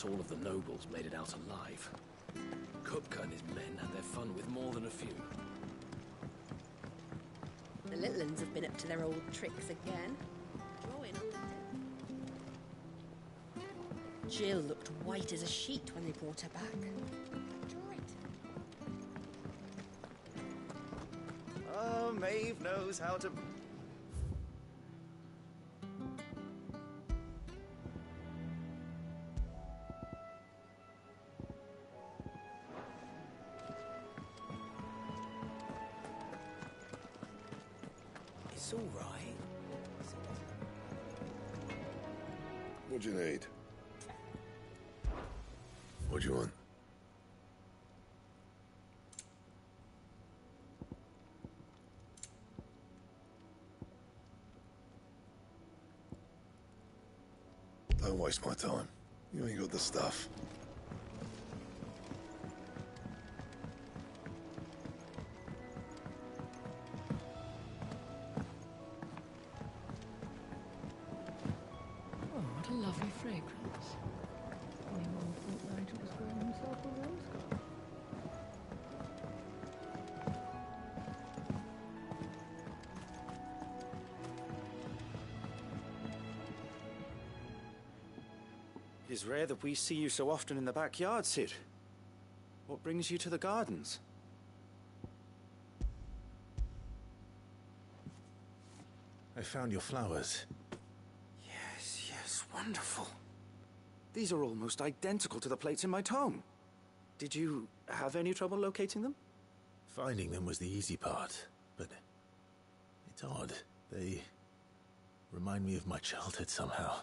Not all of the nobles made it out alive. Kupka and his men had their fun with more than a few. The little uns have been up to their old tricks again. Drawing on the dead. Jill looked white as a sheet when they brought her back. Oh, Maeve knows how to... It's all right. What'd you need? What'd you want? Don't waste my time. You ain't got the stuff. Oh, what a lovely fragrance. Anyone thought Nigel was growing himself a rose garden? It is rare that we see you so often in the backyard, Sid. What brings you to the gardens? I found your flowers. Yes, wonderful. These are almost identical to the plates in my tome. Did you have any trouble locating them? Finding them was the easy part, but it's odd. They remind me of my childhood somehow.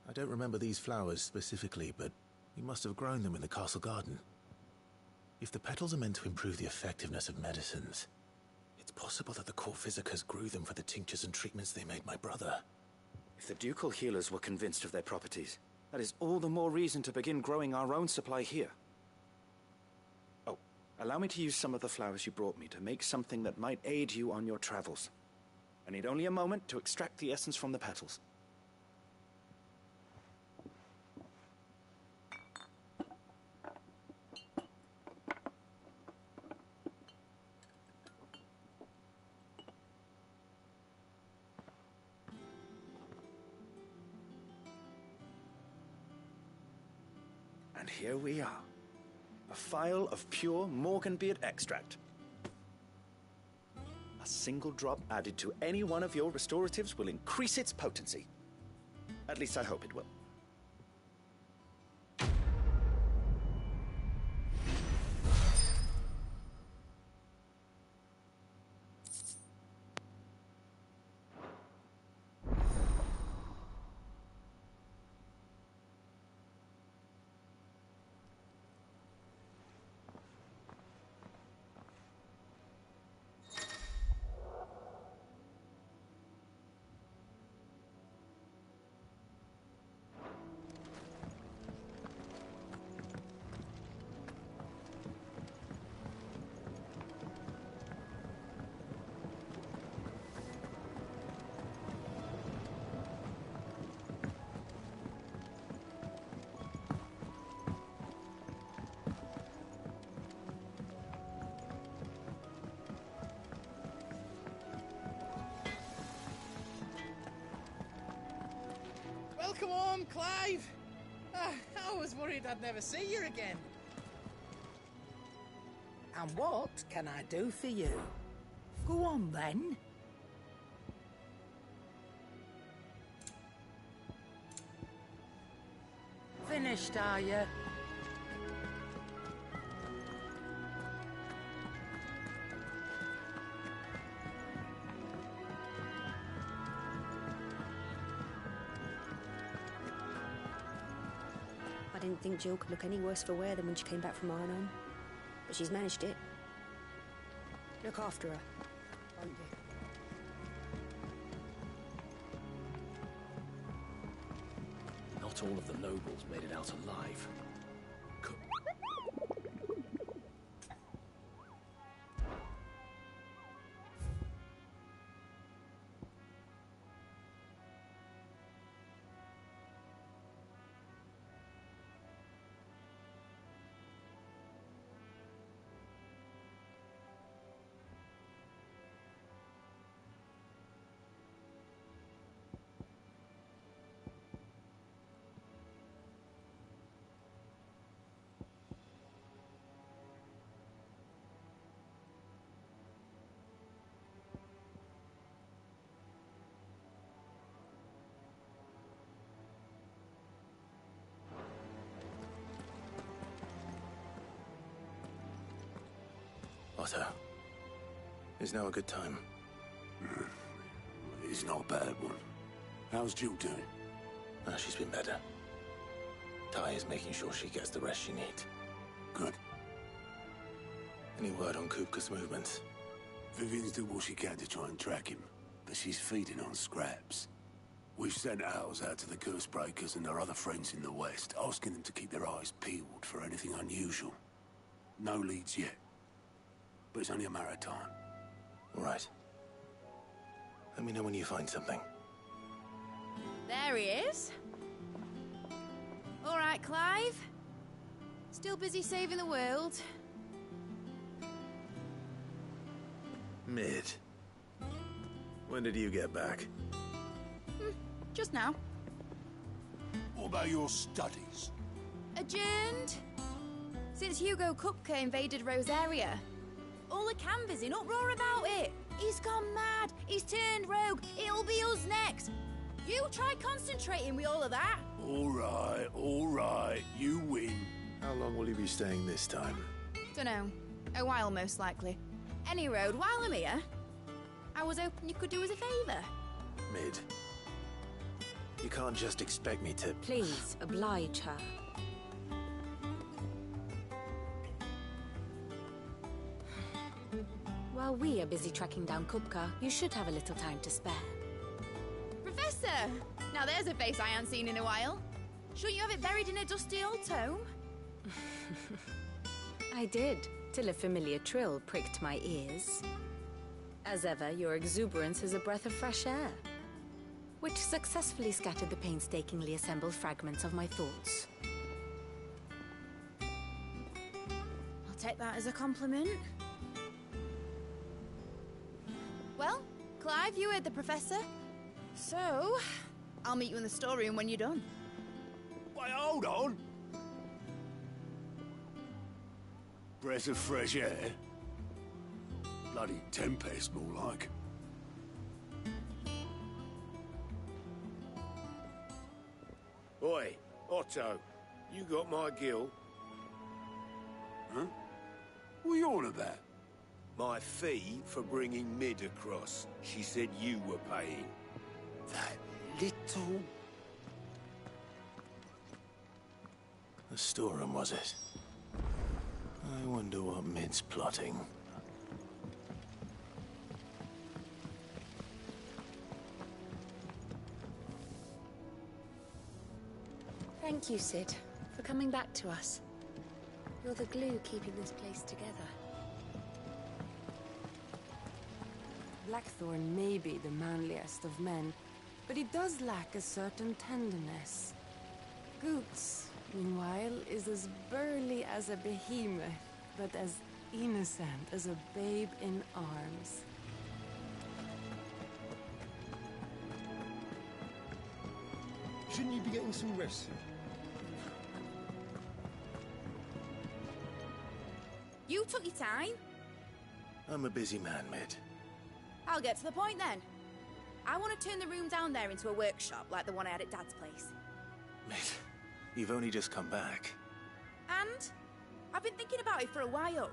I don't remember these flowers specifically, but we must have grown them in the castle garden. If the petals are meant to improve the effectiveness of medicines, it's possible that the court physicers grew them for the tinctures and treatments they made my brother. If the ducal healers were convinced of their properties, that is all the more reason to begin growing our own supply here. Oh, allow me to use some of the flowers you brought me to make something that might aid you on your travels. I need only a moment to extract the essence from the petals. And here we are. A phial of pure Morganbeard extract. A single drop added to any one of your restoratives will increase its potency. At least I hope it will. Welcome home, Clive. I was worried I'd never see you again. And what can I do for you? Go on, then. Finished, are you? I didn't think Jill could look any worse for wear than when she came back from Arnhem. But she's managed it. Look after her, won't you? Not all of the nobles made it out alive. Otto. Is now a good time? It's not a bad one. How's Jill doing? She's been better. Ty is making sure she gets the rest she needs. Good. Any word on Kupka's movements? Vivian's doing what she can to try and track him, but she's feeding on scraps. We've sent ours out to the Cursebreakers and their other friends in the West, asking them to keep their eyes peeled for anything unusual. No leads yet, but it's only a matter of time. All right. Let me know when you find something. There he is. All right, Clive. Still busy saving the world. Mid. When did you get back? Just now. What about your studies? Adjourned. Since Hugo Kupka invaded Rosaria. All the canvas in uproar about it. He's gone mad. He's turned rogue. It'll be us next. You try concentrating with all of that. All right. You win. How long will you be staying this time? Dunno. A while, most likely. Any road, while I'm here, I was hoping you could do us a favour. Mid. You can't just expect me to... Please, oblige her. While we are busy tracking down Kupka, you should have a little time to spare. Professor! Now there's a face I haven't seen in a while. Shouldn't you have it buried in a dusty old tome? I did, till a familiar trill pricked my ears. As ever, your exuberance is a breath of fresh air, which successfully scattered the painstakingly assembled fragments of my thoughts. I'll take that as a compliment. Well, Clive, you heard the professor. So, I'll meet you in the storeroom when you're done. Wait, hold on. Breath of fresh air? Bloody tempest, more like. Oi, Otto, you got my gill? Huh? What are you on about? My fee for bringing Mid across. She said you were paying. That little... The storeroom, was it? I wonder what Mid's plotting. Thank you, Sid, for coming back to us. You're the glue keeping this place together. Blackthorn may be the manliest of men, but he does lack a certain tenderness. Goots, meanwhile, is as burly as a behemoth, but as innocent as a babe in arms. Shouldn't you be getting some rest? You took your time. I'm a busy man, Mid. I'll get to the point then. I want to turn the room down there into a workshop like the one I had at Dad's place. Mid, you've only just come back. And I've been thinking about it for a while.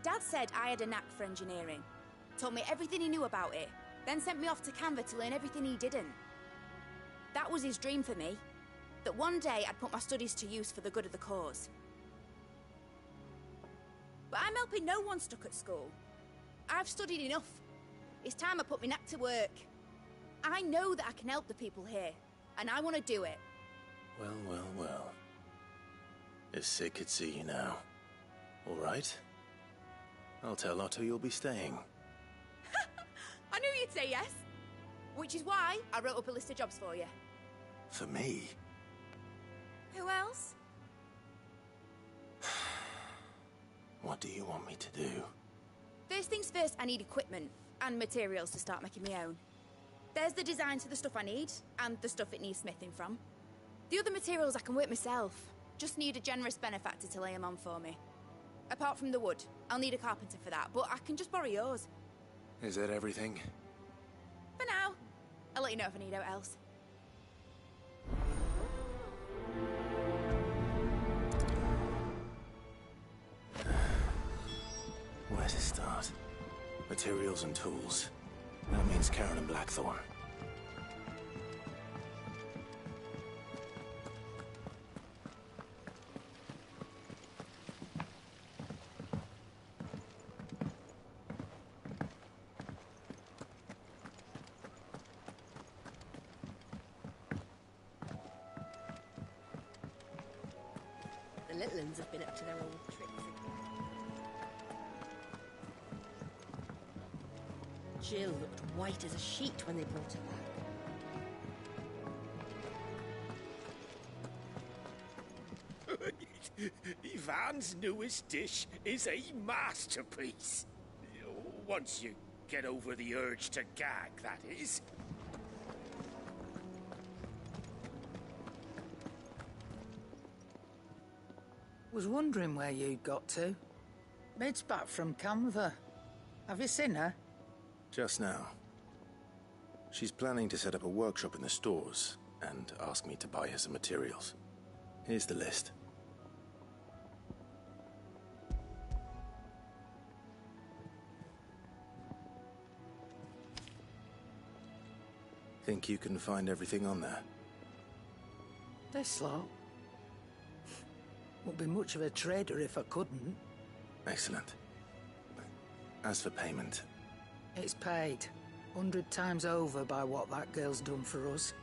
Dad said I had a knack for engineering. Told me everything he knew about it, then sent me off to Canva to learn everything he didn't. That was his dream for me. That one day I'd put my studies to use for the good of the cause. But I'm helping no one stuck at school. I've studied enough. It's time I put my knack to work. I know that I can help the people here, and I want to do it. Well. If Sid could see you now. All right. I'll tell Otto you'll be staying. I knew you'd say yes. Which is why I wrote up a list of jobs for you. For me? Who else? What do you want me to do? First things first, I need equipment and materials to start making my own. There's the designs for the stuff I need, and the stuff it needs smithing from. The other materials I can work myself. Just need a generous benefactor to lay them on for me. Apart from the wood, I'll need a carpenter for that, but I can just borrow yours. Is that everything? For now. I'll let you know if I need out else. Materials and tools. That means Karen and Blackthorn. The little uns have been up to their old tricks again. Jill looked white as a sheet when they brought her back. Ivan's newest dish is a masterpiece. Once you get over the urge to gag, that is. Was wondering where you'd got to. Mid's back from Canva. Have you seen her? Just now. She's planning to set up a workshop in the stores and ask me to buy her some materials. Here's the list. Think you can find everything on there? This lot. Wouldn't be much of a trader if I couldn't. Excellent. As for payment... It's paid. 100 times over by what that girl's done for us.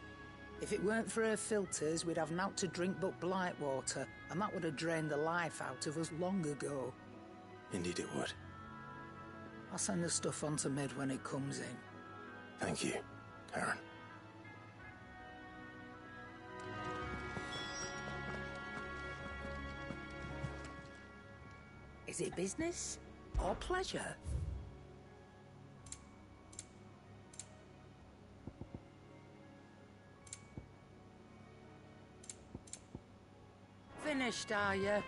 If it weren't for her filters, we'd have naught to drink but blight water, and that would have drained the life out of us long ago. Indeed it would. I'll send the stuff on to Mid when it comes in. Thank you, Karen. Is it business or pleasure? Finished, are you?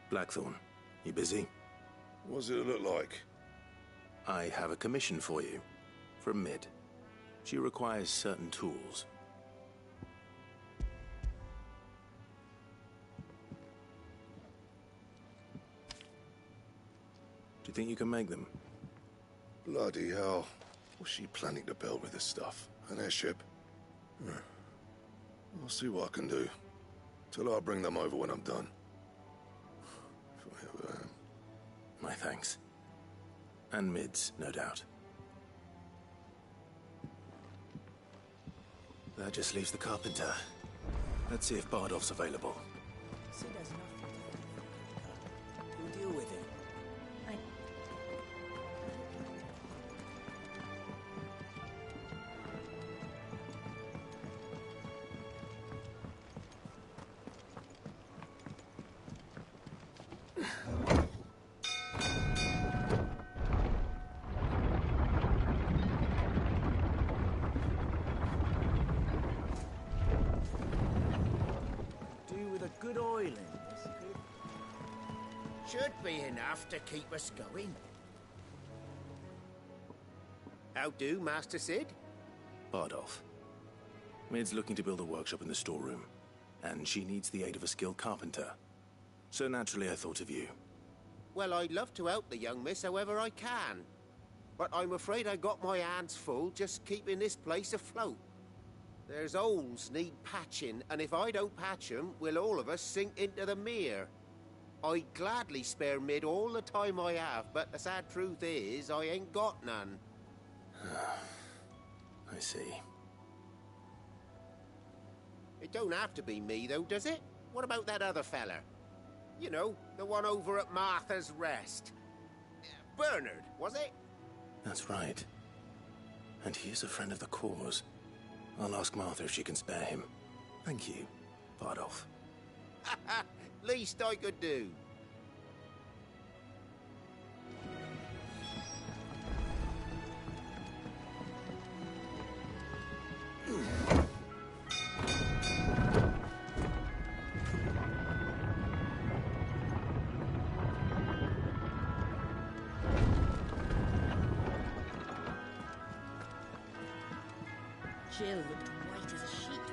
Blackthorn, you busy? What's it look like? I have a commission for you. From Mid. She requires certain tools. Do you think you can make them? Bloody hell. What's she planning to build with this stuff? An airship? I'll see what I can do. Tell her I'll bring them over when I'm done. If I ever am. My thanks. And Mid's, no doubt. That just leaves the carpenter. Let's see if Bardolph's available. So there's nothing. We'll deal with it. Good oil in this. Should be enough to keep us going. How do, Master Sid? Bardolph. Mid's looking to build a workshop in the storeroom, and she needs the aid of a skilled carpenter. So naturally I thought of you. Well, I'd love to help the young miss however I can. But I'm afraid I got my hands full just keeping this place afloat. There's holes need patching, and if I don't patch them, we'll all of us sink into the mere. I'd gladly spare Mid all the time I have, but the sad truth is, I ain't got none. I see. It don't have to be me, though, does it? What about that other fella? You know, the one over at Martha's Rest. Bernard, was it? That's right. And he is a friend of the cause. I'll ask Martha if she can spare him. Thank you, Bardolph. Least I could do. Jill looked white as a sheet.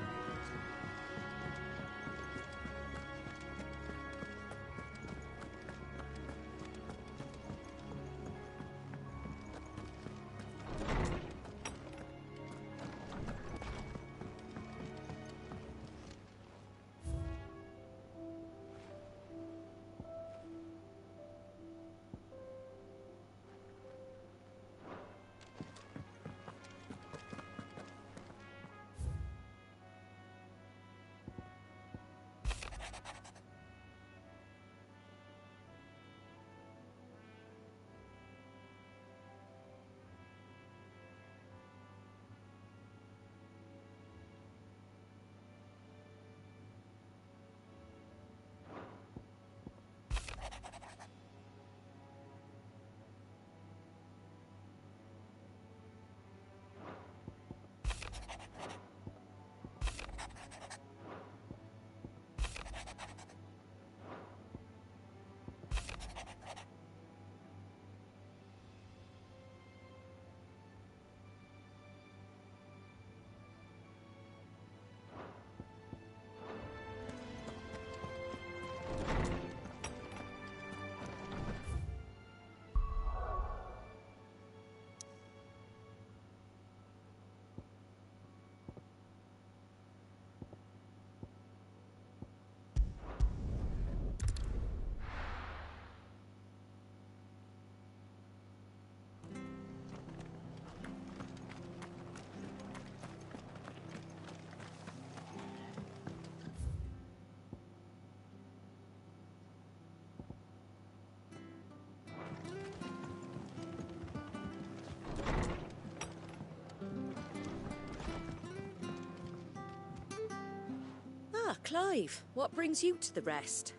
Clive, what brings you to the rest?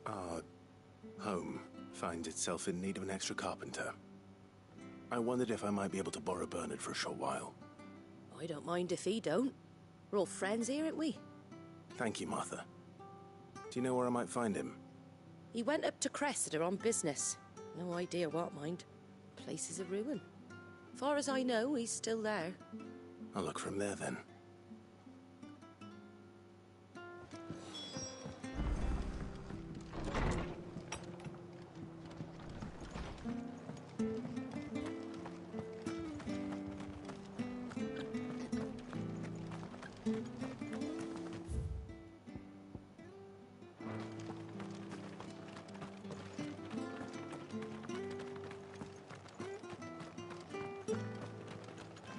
Our home finds itself in need of an extra carpenter. I wondered if I might be able to borrow Bernard for a short while. I don't mind if he don't. We're all friends here, aren't we? Thank you, Martha. Do you know where I might find him? He went up to Cressida on business. No idea what, mind. Place is a ruin. Far as I know, he's still there. I'll look from there then.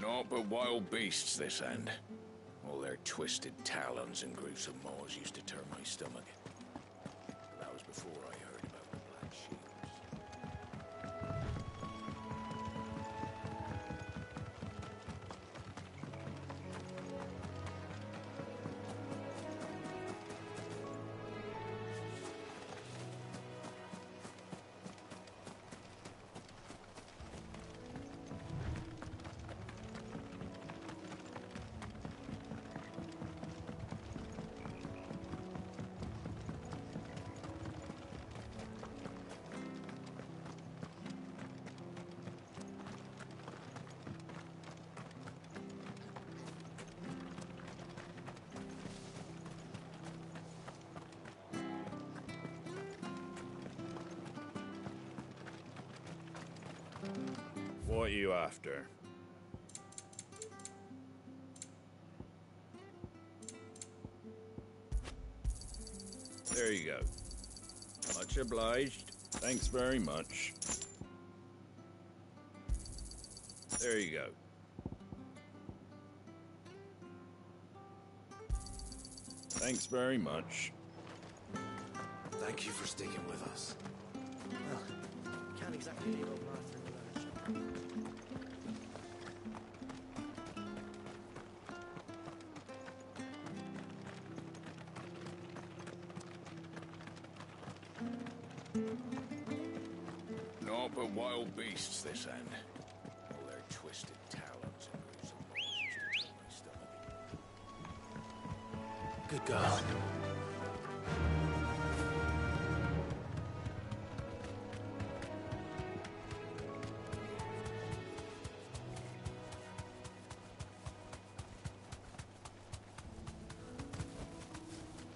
Naught but wild beasts this end. All their twisted talons and gruesome maws used to turn my stomach. But that was before I heard about the Black Shields. What are you after? There you go. Much obliged. Thanks very much. There you go. Thanks very much. Thank you for sticking with us. Well, can't exactly leave old Martha in the lurch. Naught but wild beasts this end. All their twisted talons and gruesome maws used to turn my stomach. Good girl.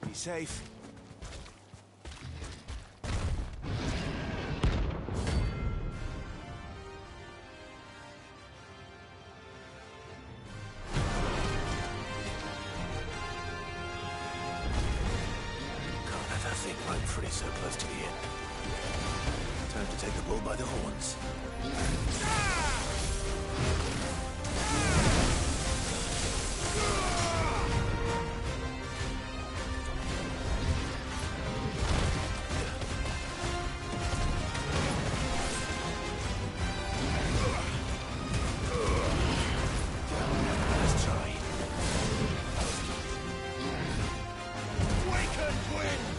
Be safe. Right free so close to the end. Time to take the bull by the horns. Let's try. Waken twins!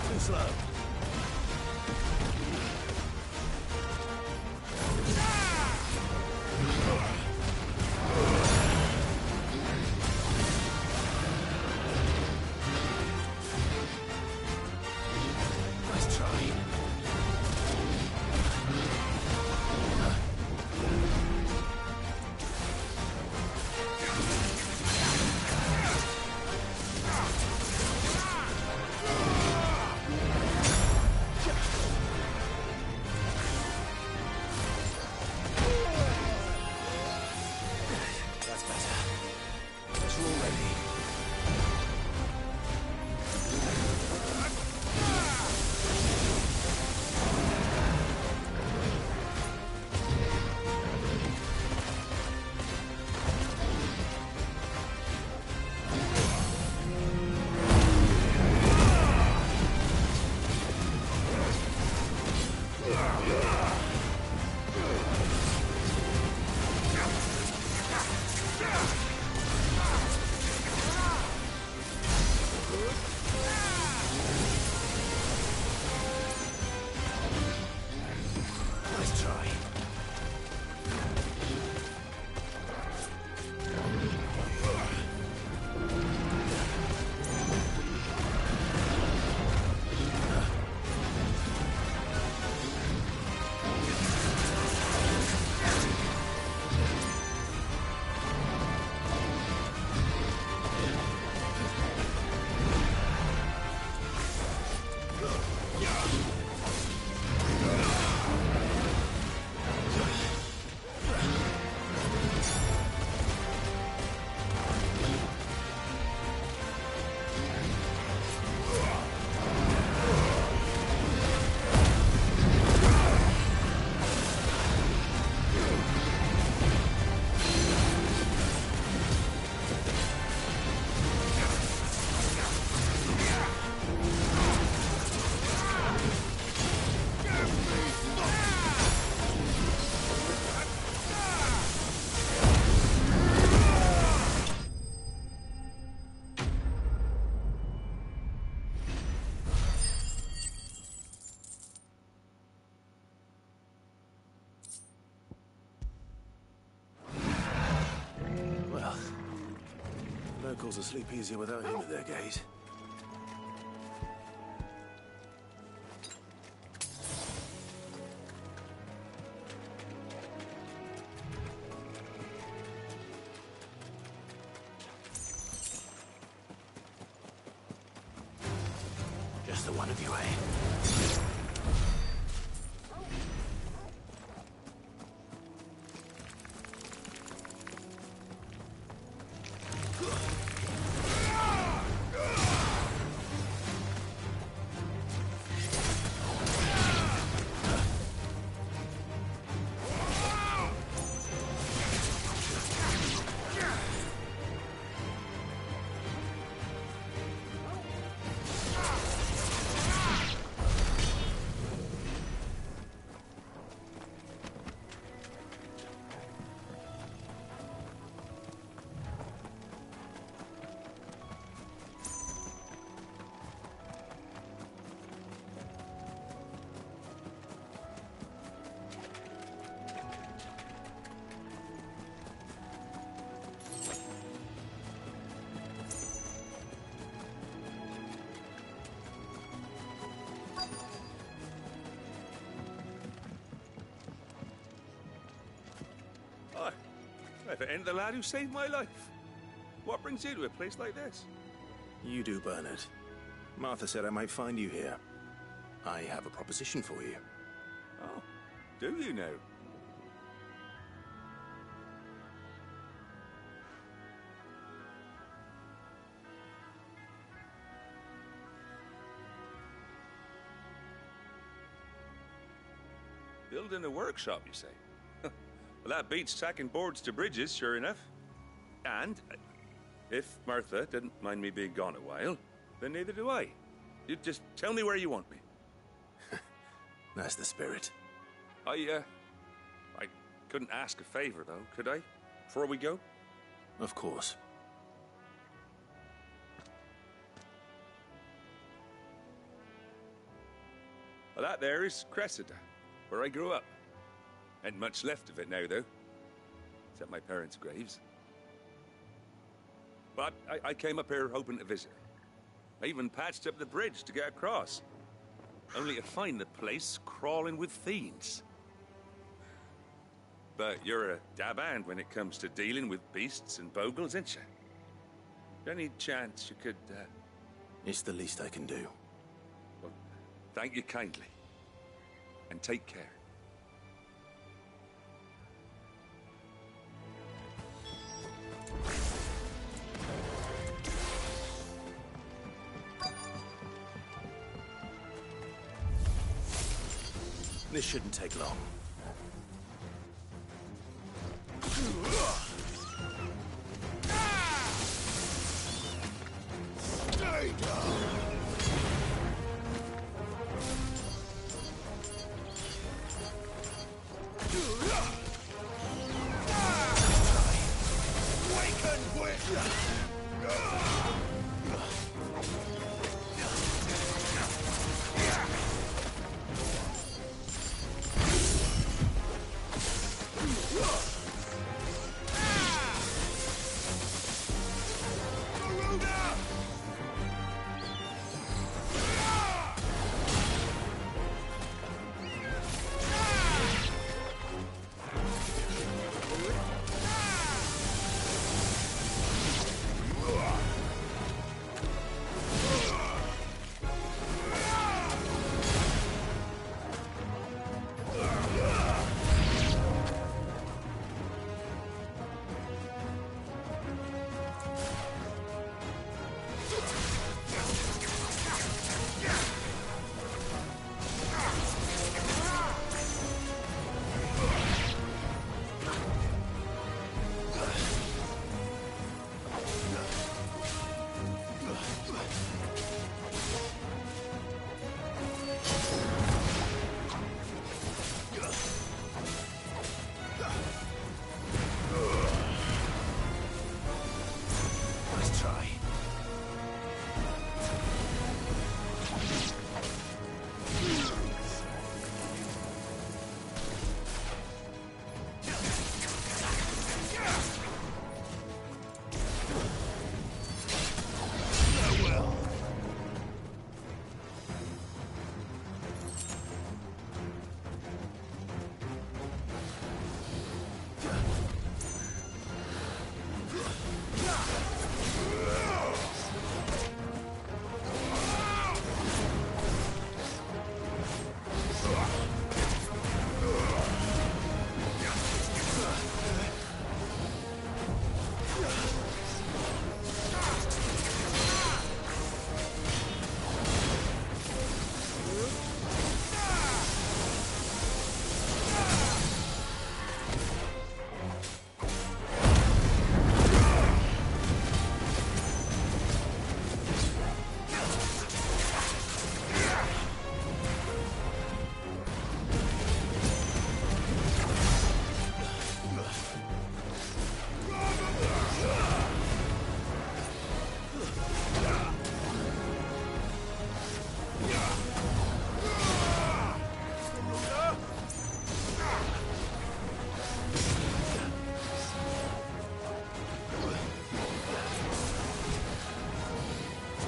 Too slow. locals will sleep easier without him at their gate. Just the one of you, eh? If it ain't the lad who saved my life. What brings you to a place like this? You do, Bernard. Martha said I might find you here. I have a proposition for you. Oh, do you now? Building a workshop, you say? Well, that beats tacking boards to bridges, sure enough. And if Martha didn't mind me being gone a while, then neither do I. You just tell me where you want me. That's the spirit. I couldn't ask a favor, though, could I? Before we go? Of course. Well, that there is Cressida, where I grew up. Ain't much left of it now, though. Except my parents' graves. But I came up here hoping to visit. I even patched up the bridge to get across. Only to find the place crawling with fiends. But you're a dab hand when it comes to dealing with beasts and bogles, ain't you? Any chance you could, It's the least I can do. Well, thank you kindly. And take care. This shouldn't take long. Stay down! Waken with...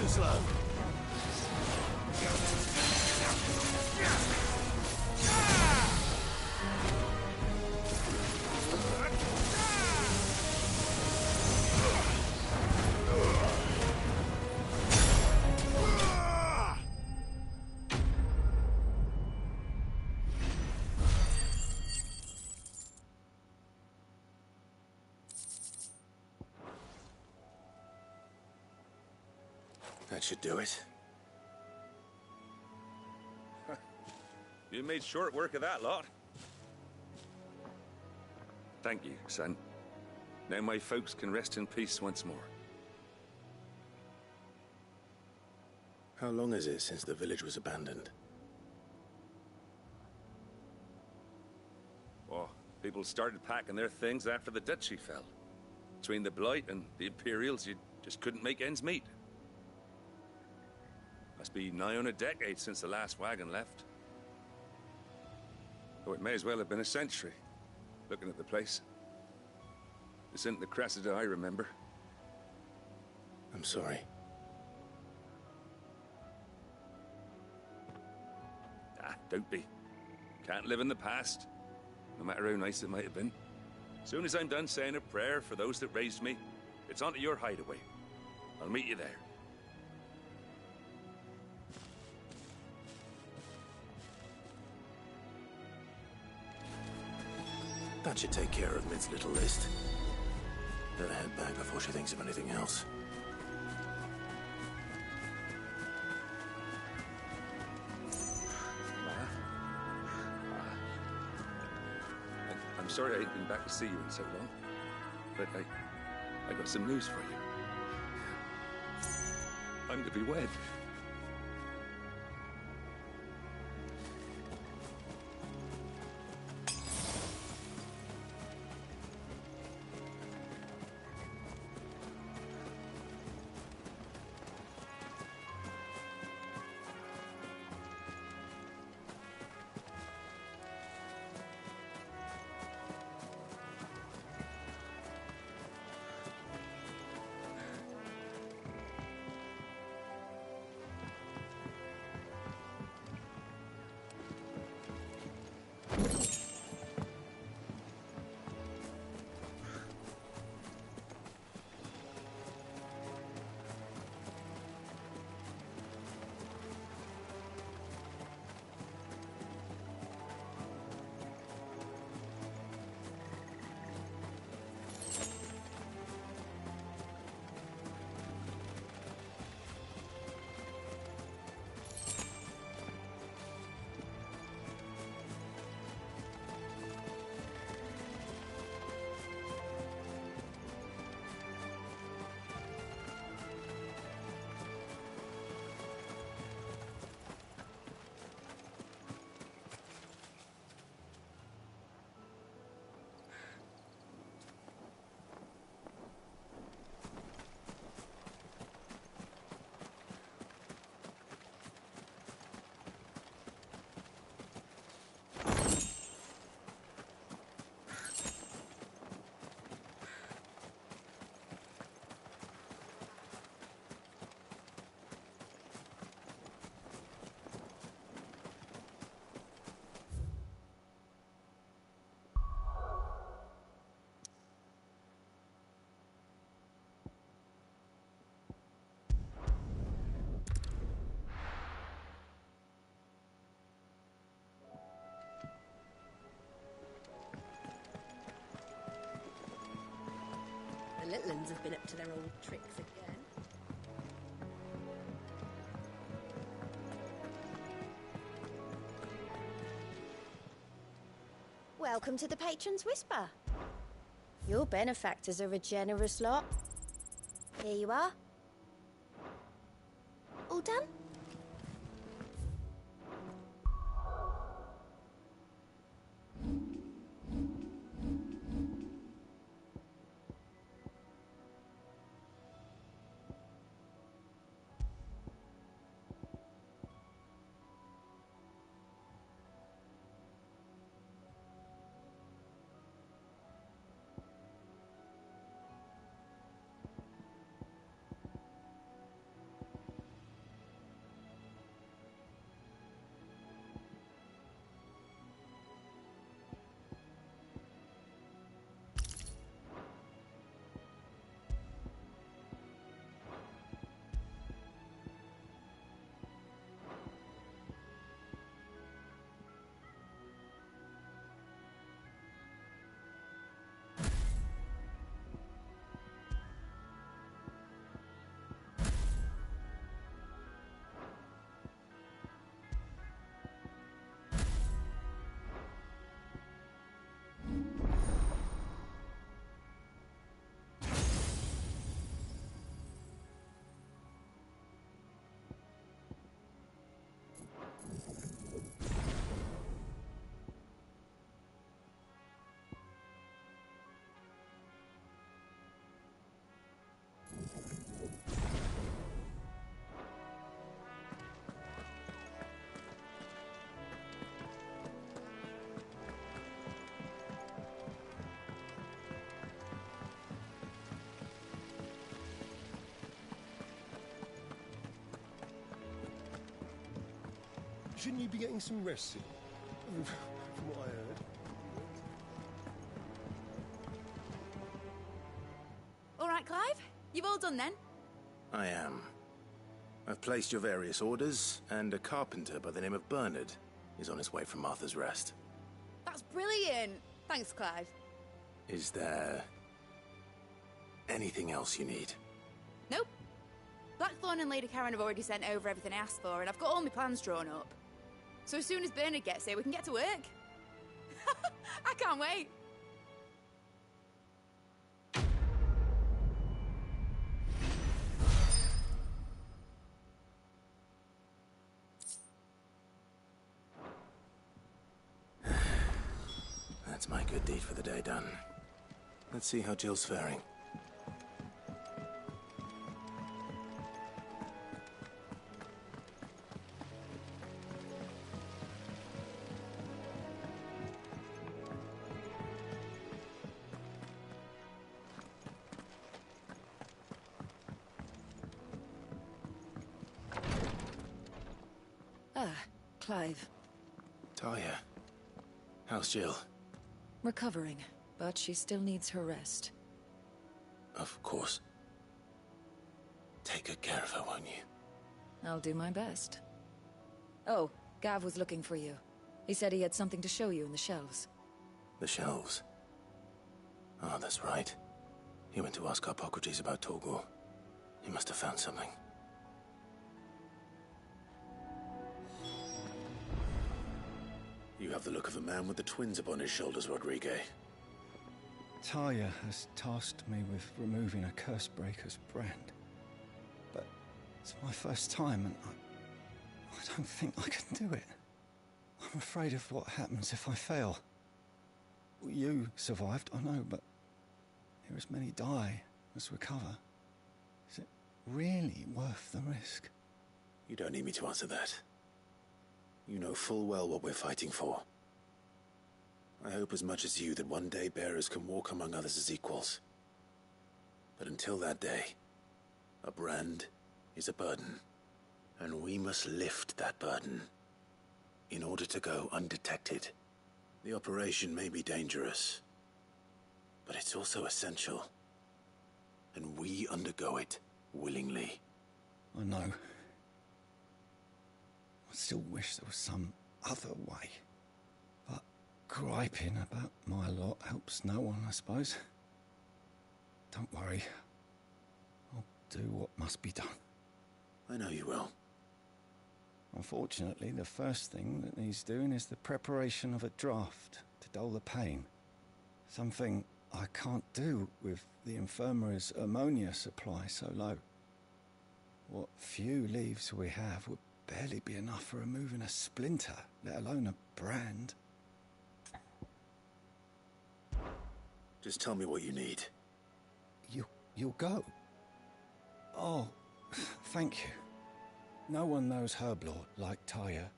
too slow. That should do it. You made short work of that lot. Thank you, son. Now my folks can rest in peace once more. How long is it since the village was abandoned? Oh, people started packing their things after the duchy fell. Between the Blight and the Imperials, you just couldn't make ends meet. Must be nigh on a decade since the last wagon left. Oh, it may as well have been a century, looking at the place. This isn't the Cressida I remember. I'm sorry. Ah, don't be. Can't live in the past, no matter how nice it might have been. As soon as I'm done saying a prayer for those that raised me, it's on to your hideaway. I'll meet you there. That should take care of Mid's little list. Better head back before she thinks of anything else. I'm sorry I ain't been back to see you in so long, but I got some news for you. I'm to be wed. The little uns have been up to their old tricks again. Welcome to the Patron's Whisper. Your benefactors are a generous lot. Here you are. All done? Shouldn't you be getting some rest soon? From what I heard. All right, Clive. You've all done then? I am. I've placed your various orders, and a carpenter by the name of Bernard is on his way from Martha's Rest. That's brilliant. Thanks, Clive. Is there anything else you need? Nope. Blackthorn and Lady Karen have already sent over everything I asked for, and I've got all my plans drawn up. So as soon as Bernard gets here, we can get to work. I can't wait. That's my good deed for the day done. Let's see how Jill's faring. Ah, Clive. Talia, how's Jill? Recovering, but she still needs her rest. Of course. Take good care of her, won't you? I'll do my best. Oh, Gav was looking for you. He said he had something to show you in the shelves. The shelves? Oh, that's right. He went to ask Harpocrates about Torgor. He must have found something. You have the look of a man with the twins upon his shoulders, Rodrigue. Talia has tasked me with removing a Cursebreaker's brand. But it's my first time, and I don't think I can do it. I'm afraid of what happens if I fail. You survived, I know, but here as many die as recover. Is it really worth the risk? You don't need me to answer that. You know full well what we're fighting for. I hope as much as you that one day bearers can walk among others as equals. But until that day, a brand is a burden, and we must lift that burden in order to go undetected. The operation may be dangerous, but it's also essential, and we undergo it willingly. I know. I still wish there was some other way. But griping about my lot helps no one, I suppose. Don't worry. I'll do what must be done. I know you will. Unfortunately, the first thing that needs doing is the preparation of a draft to dull the pain. Something I can't do with the infirmary's ammonia supply so low. What few leaves we have would barely be enough for removing a splinter, let alone a brand. Just tell me what you need. You'll go? Oh, thank you. No one knows Herblord like Talia,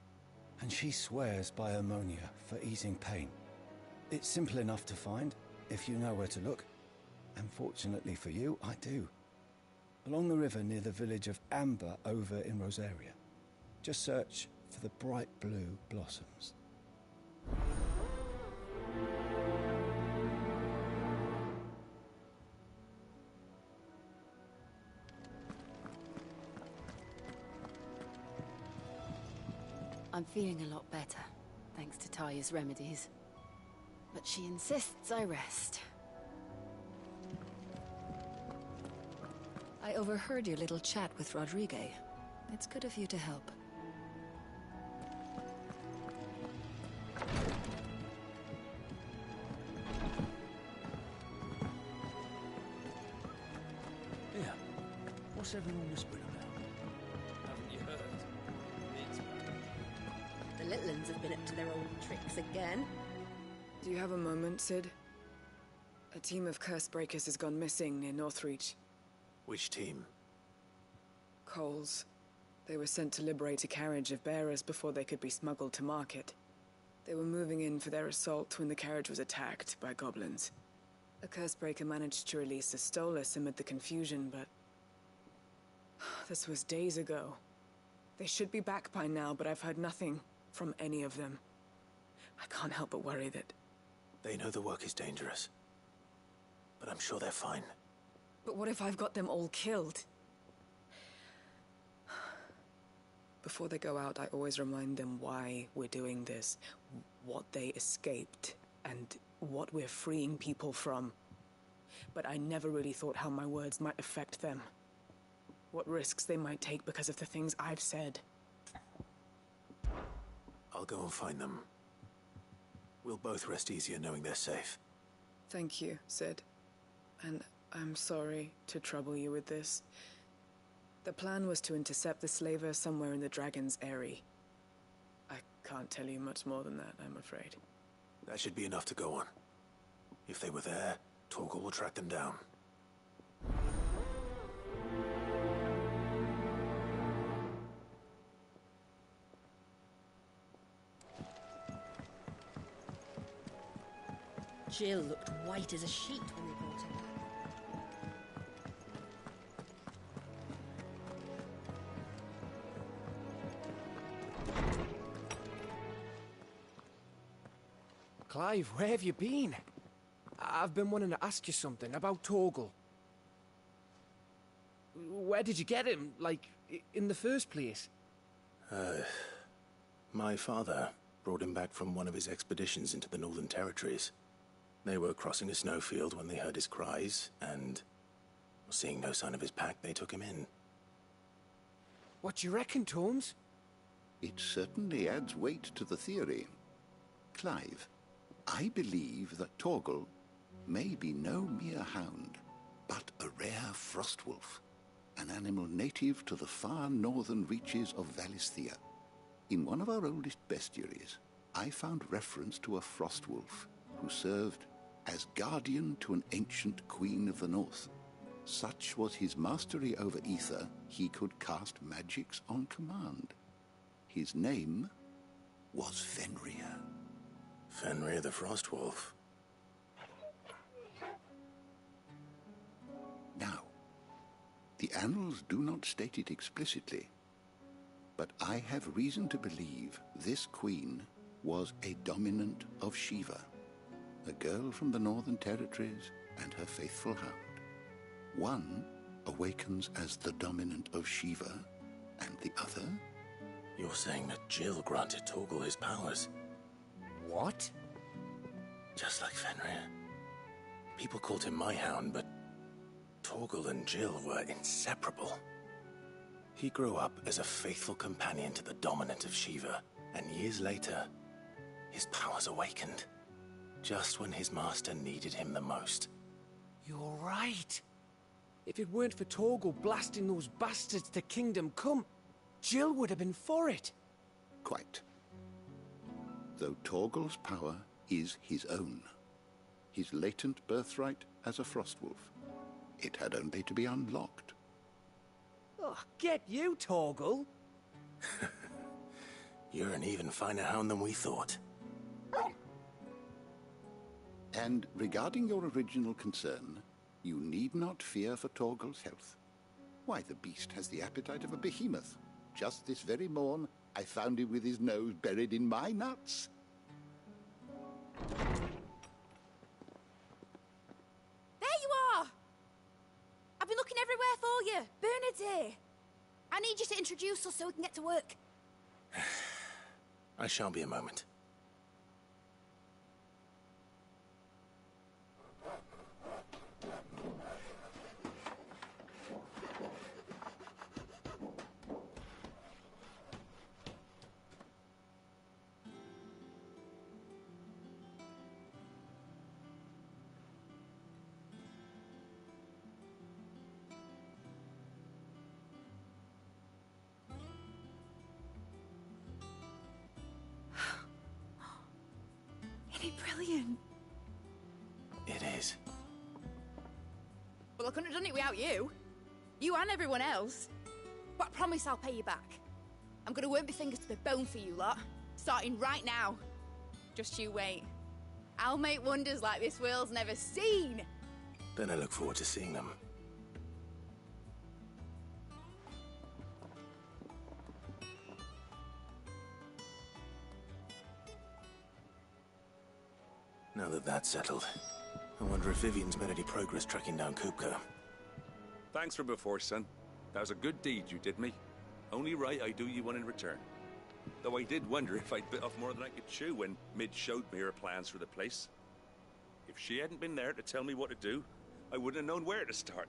and she swears by ammonia for easing pain. It's simple enough to find, if you know where to look. And fortunately for you, I do. Along the river near the village of Amber over in Rosaria. Just search for the bright blue blossoms. I'm feeling a lot better, thanks to Talia's remedies. But she insists I rest. I overheard your little chat with Rodrigue. It's good of you to help. Yeah. What's everyone whispering about? Haven't you heard? It's The little uns have been up to their old tricks again. Do you have a moment, Sid? A team of Cursebreakers has gone missing near Northreach. Which team? Coles. They were sent to liberate a carriage of bearers before they could be smuggled to market. They were moving in for their assault when the carriage was attacked by goblins. A Cursebreaker managed to release a Stolas amid the confusion, but... this was days ago. They should be back by now, but I've heard nothing. from any of them. I can't help but worry that... They know the work is dangerous. But I'm sure they're fine. But what if I've got them all killed? Before they go out, I always remind them why we're doing this, what they escaped, and what we're freeing people from. But I never really thought how my words might affect them. What risks they might take because of the things I've said. I'll go and find them. We'll both rest easier knowing they're safe. Thank you, Sid. And I'm sorry to trouble you with this. The plan was to intercept the slaver somewhere in the Dragon's Eyrie. I can't tell you much more than that, I'm afraid. That should be enough to go on. If they were there, Torgal will track them down. Jill looked white as a sheet when they brought him back. Clive, where have you been? I've been wanting to ask you something about Torgal. Where did you get him, like, in the first place? My father brought him back from one of his expeditions into the Northern Territories. They were crossing a snowfield when they heard his cries, and seeing no sign of his pack, they took him in. What do you reckon, Tomes? It certainly adds weight to the theory. Clive, I believe that Torgal may be no mere hound, but a rare frostwolf, an animal native to the far northern reaches of Valisthea. In one of our oldest bestiaries, I found reference to a frostwolf who served as guardian to an ancient queen of the north. Such was his mastery over ether, he could cast magics on command. His name was Fenrir. Fenrir the Frostwolf. Now, the annals do not state it explicitly, but I have reason to believe this queen was a dominant of Shiva, a girl from the Northern Territories and her faithful hound. One awakens as the dominant of Shiva, and the other... You're saying that Jill granted Torgal his powers? What? Just like Fenrir. People called him my hound, but Torgal and Jill were inseparable. He grew up as a faithful companion to the dominant of Shiva, and years later, his powers awakened. Just when his master needed him the most. You're right. If it weren't for Torgal blasting those bastards to Kingdom Come, Jill would have been for it. Quite. Though Torgal's power is his own, his latent birthright as a Frostwolf, it had only to be unlocked. Oh, get you, Torgal! You're an even finer hound than we thought. And regarding your original concern, you need not fear for Torgal's health. Why, the beast has the appetite of a behemoth. Just this very morn, I found him with his nose buried in my nuts. There you are! I've been looking everywhere for you. Bernard's here. I need you to introduce us so we can get to work. I shan't be a moment. Isn't it brilliant? It is. Well, I couldn't have done it without you. You and everyone else. But I promise I'll pay you back. I'm gonna work my fingers to the bone for you lot. Starting right now. Just you wait. I'll make wonders like this world's never seen. Then I look forward to seeing them. Now that that's settled, I wonder if Vivian's made any progress tracking down Kupka. Thanks for before, son. That was a good deed you did me. Only right I do you one in return. Though I did wonder if I'd bit off more than I could chew when Mid showed me her plans for the place. If she hadn't been there to tell me what to do, I wouldn't have known where to start.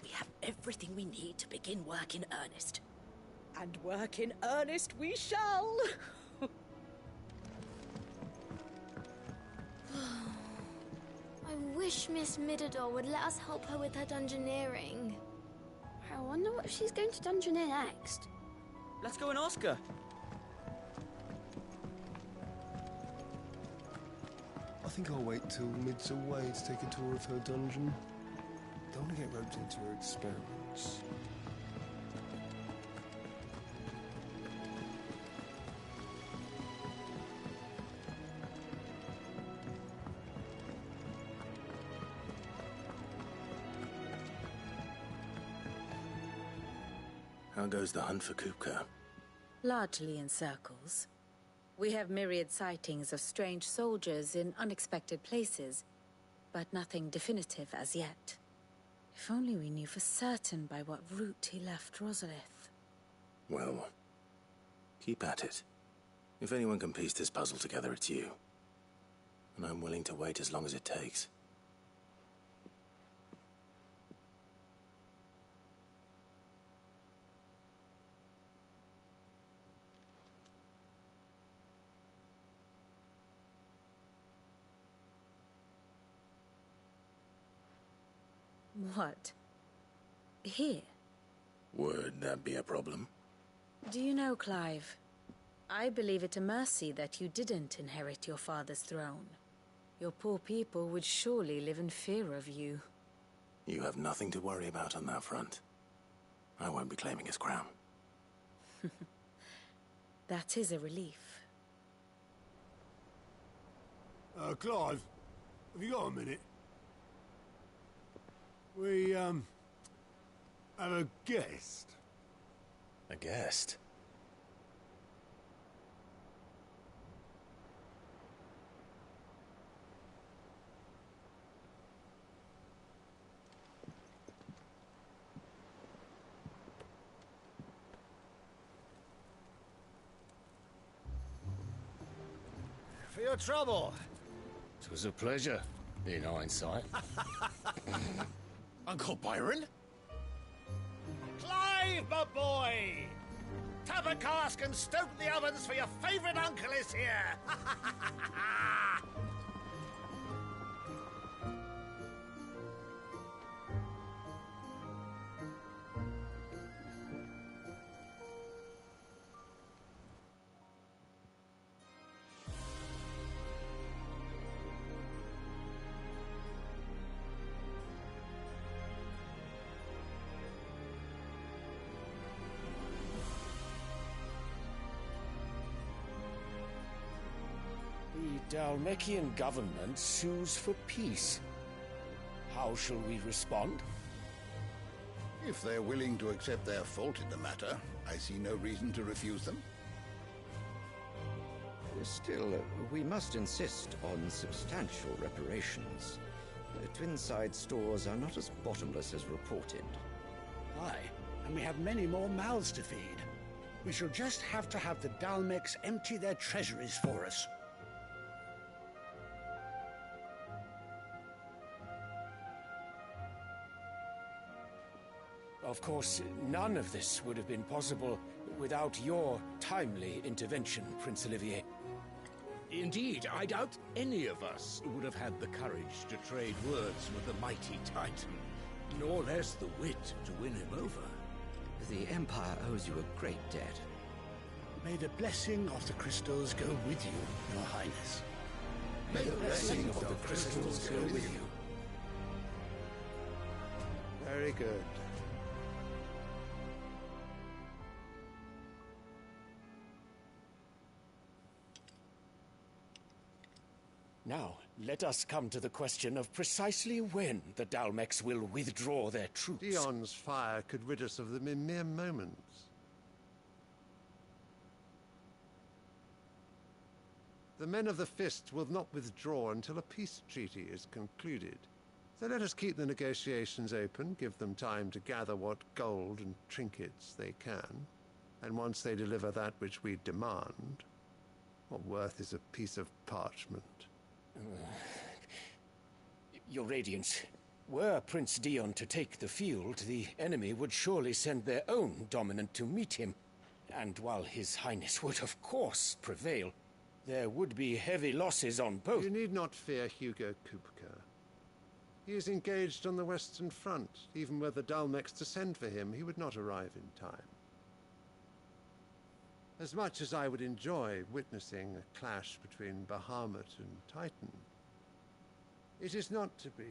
We have everything we need to begin work in earnest. And work in earnest we shall! I wish Miss Midador would let us help her with her dungeoneering. I wonder what she's going to dungeoneer next. Let's go and ask her. I think I'll wait till Mid's away to take a tour of her dungeon. Don't want to get roped into her experiments. How goes the hunt for Kupka? Largely in circles. We have myriad sightings of strange soldiers in unexpected places, but nothing definitive as yet. If only we knew for certain by what route he left Rosalith. Well, keep at it. If anyone can piece this puzzle together, it's you. And I'm willing to wait as long as it takes. What? Here? Would that be a problem? Do you know, Clive? I believe it a mercy that you didn't inherit your father's throne. Your poor people would surely live in fear of you. You have nothing to worry about on that front. I won't be claiming his crown. That is a relief. Clive, have you got a minute? We, have a guest. A guest? For your trouble. 'Twas a pleasure, in hindsight. Uncle Byron? Clive, my boy! Tap a cask and stoke the ovens for your favourite uncle is here! The Dalmekian government sues for peace. How shall we respond? If they're willing to accept their fault in the matter, I see no reason to refuse them. Still, we must insist on substantial reparations. Twinside stores are not as bottomless as reported. Aye, and we have many more mouths to feed. We shall just have to have the Dalmecs empty their treasuries for us. Of course, none of this would have been possible without your timely intervention, Prince Olivier. Indeed, I doubt any of us would have had the courage to trade words with the mighty Titan, nor less the wit to win him over. The Empire owes you a great debt. May the blessing of the crystals go with you, Your Highness. May the blessing of the crystals go with you. Very good. Now, let us come to the question of precisely when the Dalmecs will withdraw their troops. Dion's fire could rid us of them in mere moments. The men of the Fist will not withdraw until a peace treaty is concluded. So let us keep the negotiations open, give them time to gather what gold and trinkets they can, and once they deliver that which we demand, what worth is a piece of parchment? Your Radiance, were Prince Dion to take the field, the enemy would surely send their own dominant to meet him. And while His Highness would of course prevail, there would be heavy losses on both. You need not fear Hugo Kupka. He is engaged on the Western Front. Even were the Dalmex to send for him, he would not arrive in time. As much as I would enjoy witnessing a clash between Bahamut and Titan, it is not to be.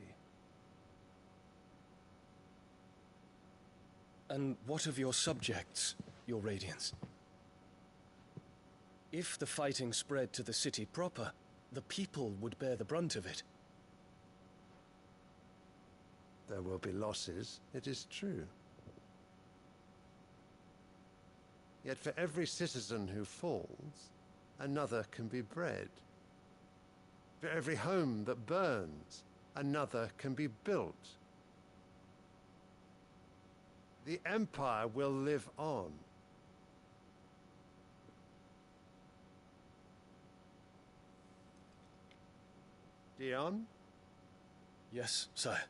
And what of your subjects, Your Radiance? If the fighting spread to the city proper, the people would bear the brunt of it. There will be losses, it is true. Yet for every citizen who falls, another can be bred. For every home that burns, another can be built. The Empire will live on. Dion? Yes, sire.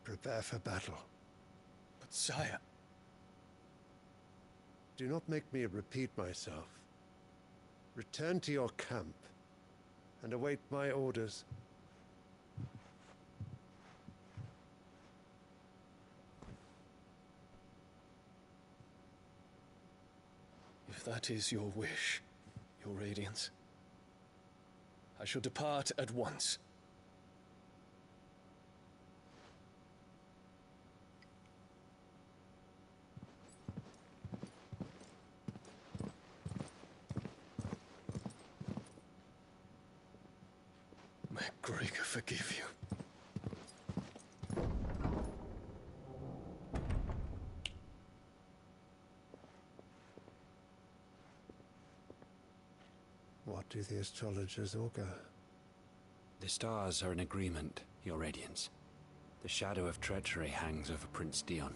Prepare for battle. But sire... Do not make me repeat myself. Return to your camp and await my orders. If that is your wish, Your Radiance, I shall depart at once. May Gregor forgive you. What do the astrologers augur? The stars are in agreement, Your Radiance. The shadow of treachery hangs over Prince Dion.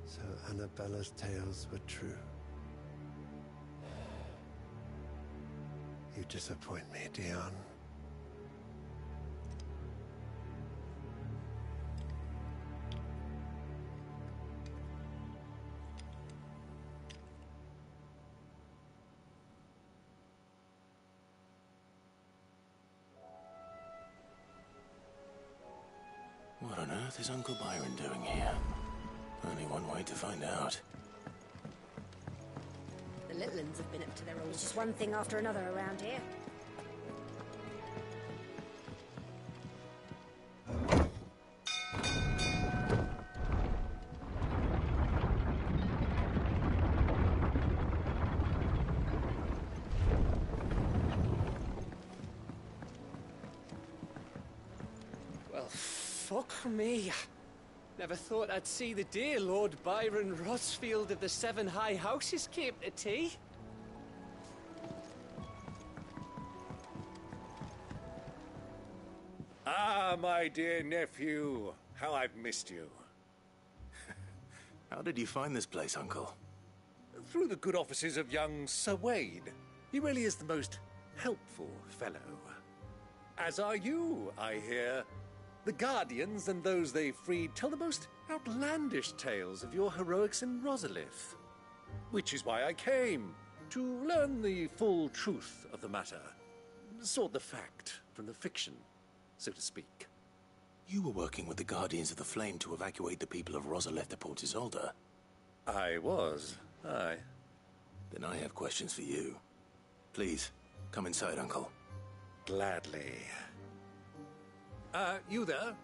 So Annabella's tales were true. You disappoint me, Dion. What on earth is Uncle Byron doing here? Only one way to find out. The little uns have been up to their old... It's just one thing after another around here. Well, fuck me. Never thought I'd see the day Lord Byron Rosfield of the Seven High Houses came to tea. Ah, my dear nephew. How I've missed you. How did you find this place, Uncle? Through the good offices of young Sir Wade. He really is the most helpful fellow. As are you, I hear. The Guardians and those they freed tell the most outlandish tales of your heroics in Rosalith. Which is why I came, to learn the full truth of the matter. Sort the fact from the fiction, so to speak. You were working with the Guardians of the Flame to evacuate the people of Rosalith to Port Isolde. I was, aye. Then I have questions for you. Please, come inside, Uncle. Gladly. You there?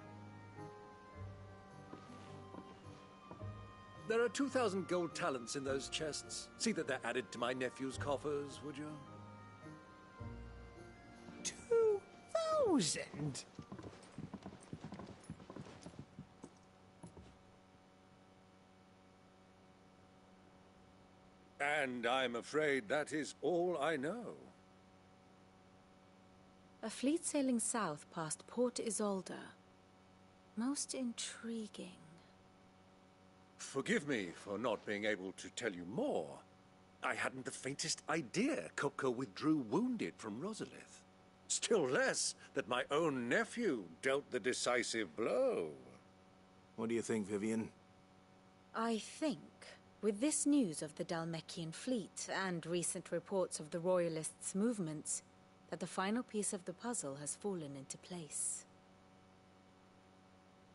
There are 2,000 gold talents in those chests. See that they're added to my nephew's coffers, would you? 2,000? And I'm afraid that is all I know. A fleet sailing south past Port Isolde. Most intriguing. Forgive me for not being able to tell you more. I hadn't the faintest idea Kupka withdrew wounded from Rosalith. Still less that my own nephew dealt the decisive blow. What do you think, Vivian? I think, with this news of the Dalmekian fleet and recent reports of the Royalists' movements, that the final piece of the puzzle has fallen into place.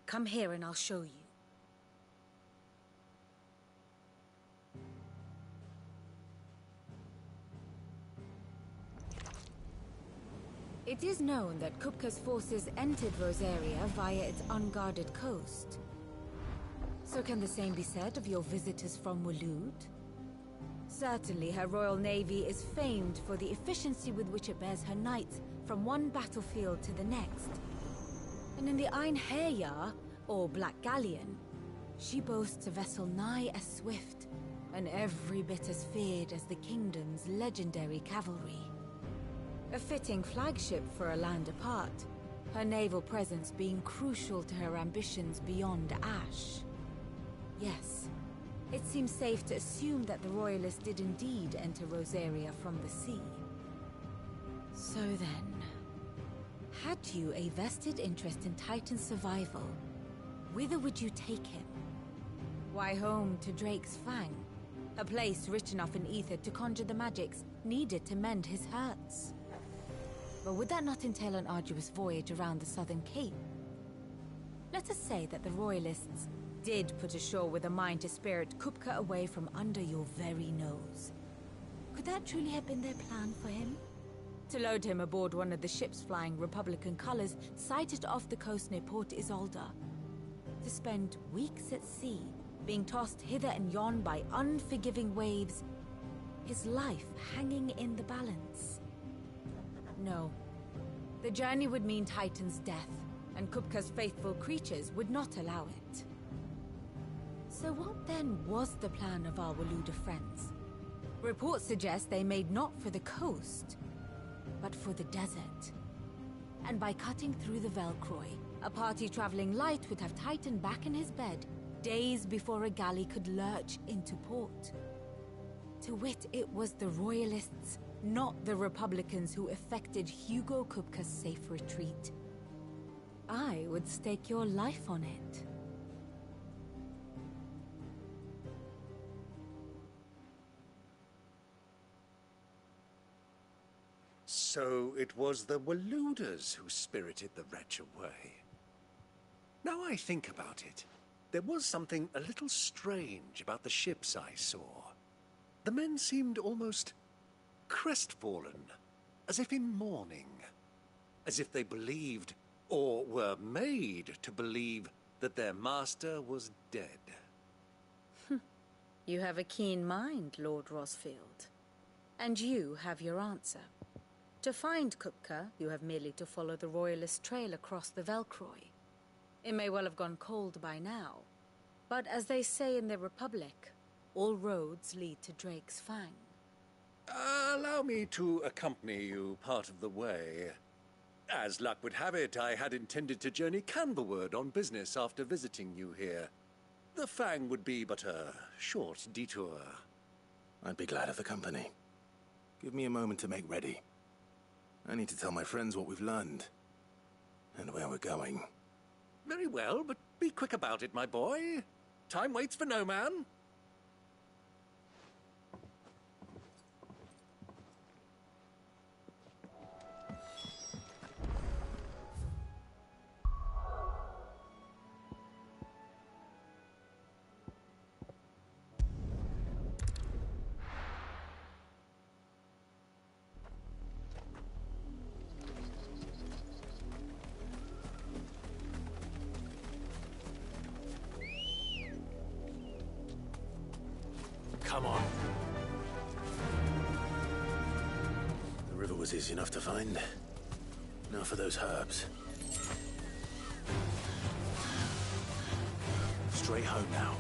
Come here and I'll show you. It is known that Kupka's forces entered Rosaria via its unguarded coast. So can the same be said of your visitors from Waloed? Certainly her Royal Navy is famed for the efficiency with which it bears her knights from one battlefield to the next. And in the Einherjar, or Black Galleon, she boasts a vessel nigh as swift and every bit as feared as the kingdom's legendary cavalry. A fitting flagship for a land apart, her naval presence being crucial to her ambitions beyond Ash. Yes, it seems safe to assume that the Royalists did indeed enter Rosaria from the sea. So then, had you a vested interest in Titan's survival, whither would you take him? Why, home to Drake's Fang, a place rich enough in ether to conjure the magics needed to mend his hurts. But would that not entail an arduous voyage around the southern cape? Let us say that the Royalists did put ashore with a mind to spirit Kupka away from under your very nose. Could that truly have been their plan for him? To load him aboard one of the ships flying Republican colors sighted off the coast near Port Isolde. To spend weeks at sea, being tossed hither and yon by unforgiving waves, his life hanging in the balance. No. The journey would mean Titan's death, and Kupka's faithful creatures would not allow it. So what then was the plan of our Waluda friends? Reports suggest they made not for the coast, but for the desert. And by cutting through the Velcroy, a party traveling light would have Titan back in his bed days before a galley could lurch into port. To wit, it was the Royalists, not the Republicans, who effected Hugo Kupka's safe retreat. I would stake your life on it. So it was the Waludas who spirited the wretch away. Now I think about it, there was something a little strange about the ships I saw. The men seemed almost crestfallen, as if in mourning, as if they believed, or were made to believe, that their master was dead. You have a keen mind, Lord Rosfield. And you have your answer. To find Kupka, you have merely to follow the Royalist trail across the Velcroy. It may well have gone cold by now, but as they say in the Republic, all roads lead to Drake's Fang. Allow me to accompany you part of the way. As luck would have it, I had intended to journey Canberward on business after visiting you here. The Fang would be but a short detour. I'd be glad of the company. Give me a moment to make ready. I need to tell my friends what we've learned. and where we're going. Very well, but be quick about it, my boy. Time waits for no man. Come on. The river was easy enough to find. Now for those herbs. Straight home now.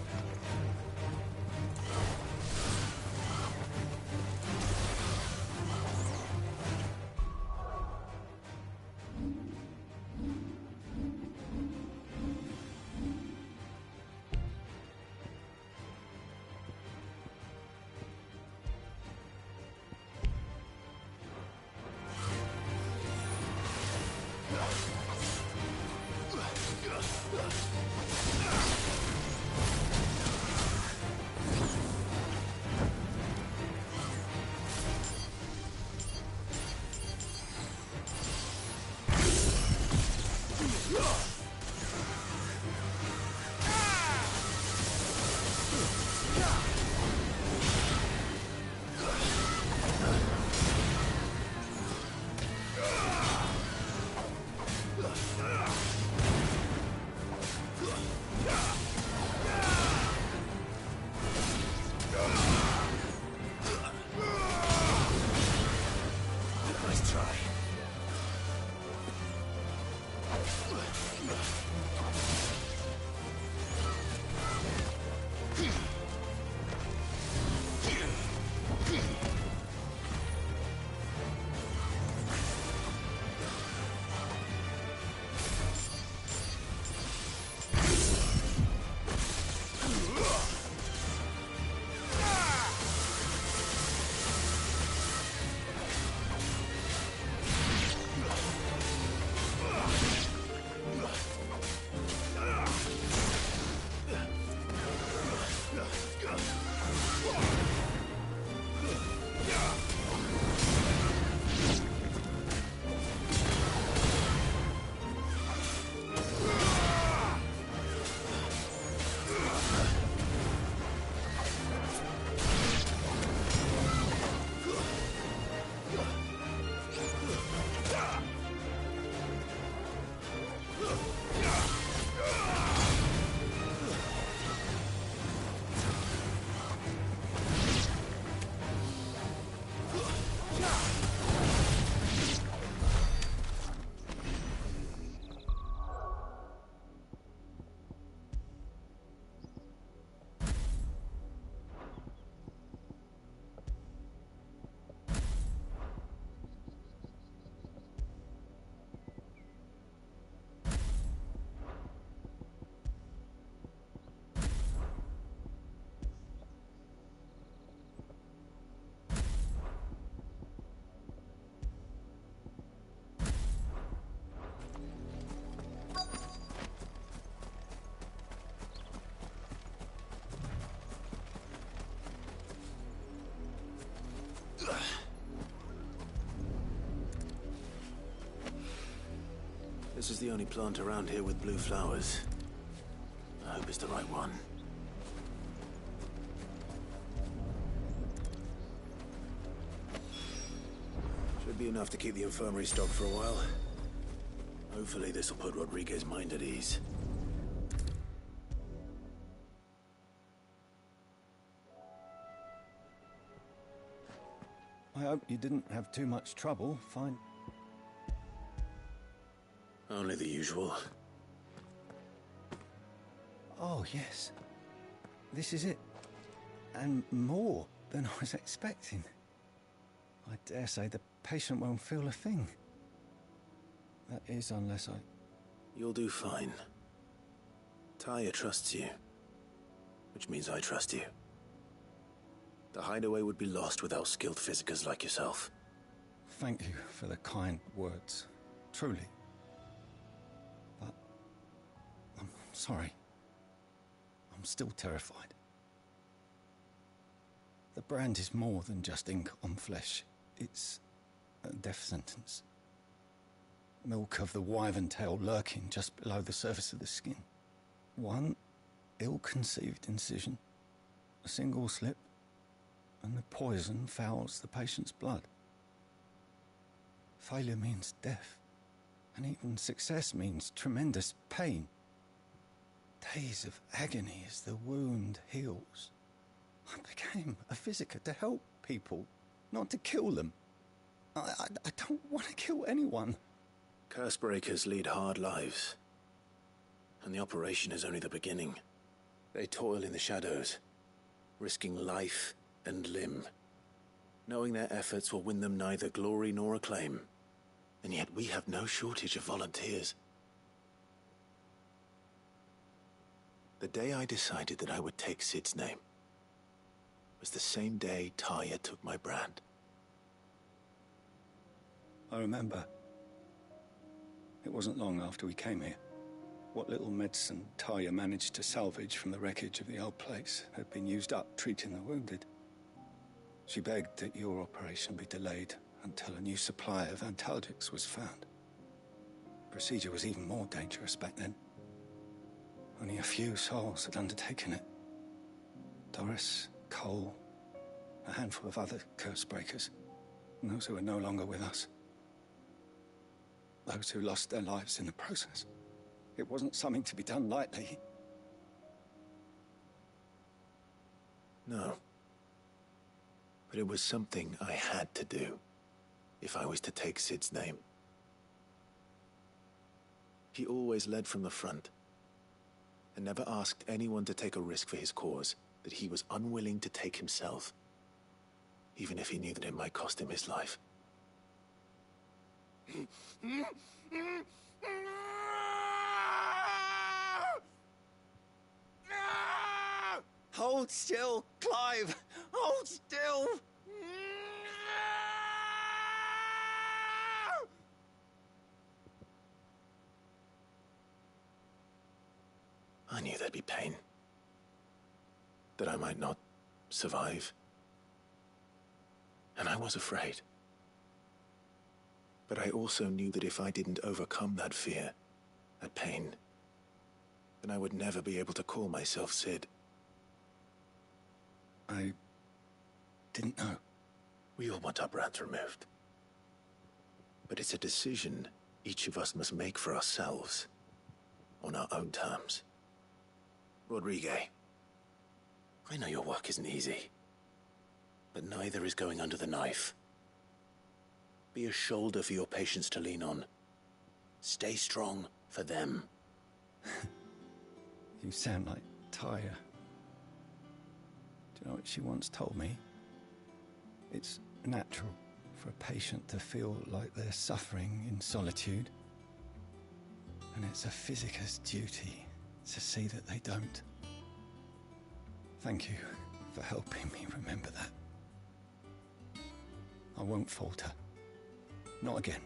This is the only plant around here with blue flowers. I hope it's the right one. Should be enough to keep the infirmary stocked for a while. Hopefully this will put Rodriguez's mind at ease. I hope you didn't have too much trouble. Fine. Only the usual. Oh, yes. This is it. And more than I was expecting. I dare say the patient won't feel a thing. That is, unless I... You'll do fine. Tyre trusts you. Which means I trust you. The hideaway would be lost without skilled physicers like yourself. Thank you for the kind words. Truly. sorry. I'm still terrified. The brand is more than just ink on flesh. It's a death sentence. Milk of the wyvern tail lurking just below the surface of the skin. One ill-conceived incision, a single slip, and the poison fouls the patient's blood. Failure means death, and even success means tremendous pain. Days of agony as the wound heals. I became a physicker to help people, not to kill them. I don't want to kill anyone. Cursebreakers lead hard lives, and the operation is only the beginning. They toil in the shadows, risking life and limb, knowing their efforts will win them neither glory nor acclaim. And yet we have no shortage of volunteers. The day I decided that I would take Sid's name was the same day Taya took my brand. I remember. It wasn't long after we came here. What little medicine Taya managed to salvage from the wreckage of the old place had been used up treating the wounded. She begged that your operation be delayed until a new supply of antalgics was found. Procedure was even more dangerous back then. Only a few souls had undertaken it. Doris, Cole, a handful of other Cursebreakers, and those who are no longer with us. Those who lost their lives in the process. It wasn't something to be done lightly. No. But it was something I had to do if I was to take Sid's name. He always led from the front and never asked anyone to take a risk for his cause that he was unwilling to take himself, even if he knew that it might cost him his life. Hold still, Clive! Hold still! I knew there'd be pain. That I might not survive. And I was afraid. But I also knew that if I didn't overcome that fear, that pain, then I would never be able to call myself Sid. I didn't know. We all want our brands removed. But it's a decision each of us must make for ourselves, on our own terms. Rodrigue, I know your work isn't easy, but neither is going under the knife. Be a shoulder for your patients to lean on. Stay strong for them. You sound like Taya. Do you know what she once told me? It's natural for a patient to feel like they're suffering in solitude. And it's a physicker's duty to see that they don't. Thank you for helping me remember that. I won't falter. Not again.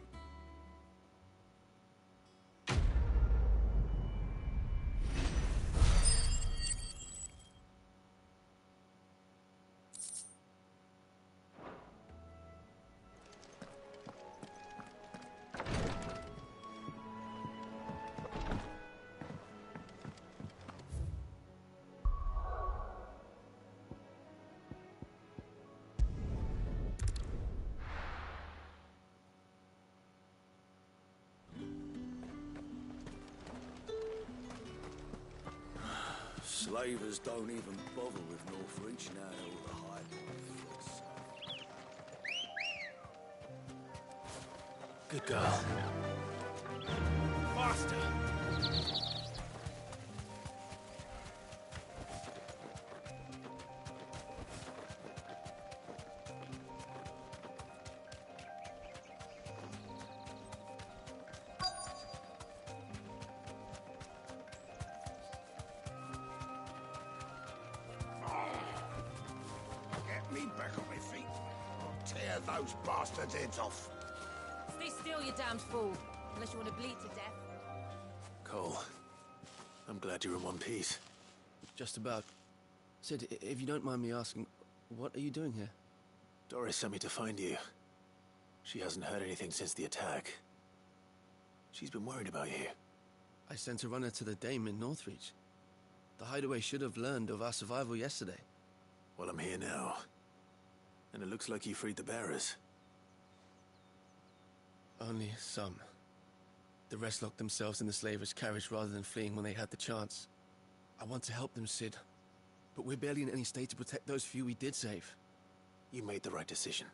Slavers don't even bother with North reaching out over the high line. Good girl. Faster! Get me back on my feet. I'll tear those bastards' heads off. Stay still, you damned fool. Unless you want to bleed to death. Cole, I'm glad you're in one piece. Just about. Sid, if you don't mind me asking, what are you doing here? Doris sent me to find you. She hasn't heard anything since the attack. She's been worried about you. I sent a runner to the Dame in Northreach. The hideaway should have learned of our survival yesterday. Well, I'm here now. And it looks like you freed the bearers. Only some. The rest locked themselves in the slavers' carriage rather than fleeing when they had the chance. I want to help them, Sid. But we're barely in any state to protect those few we did save. You made the right decision.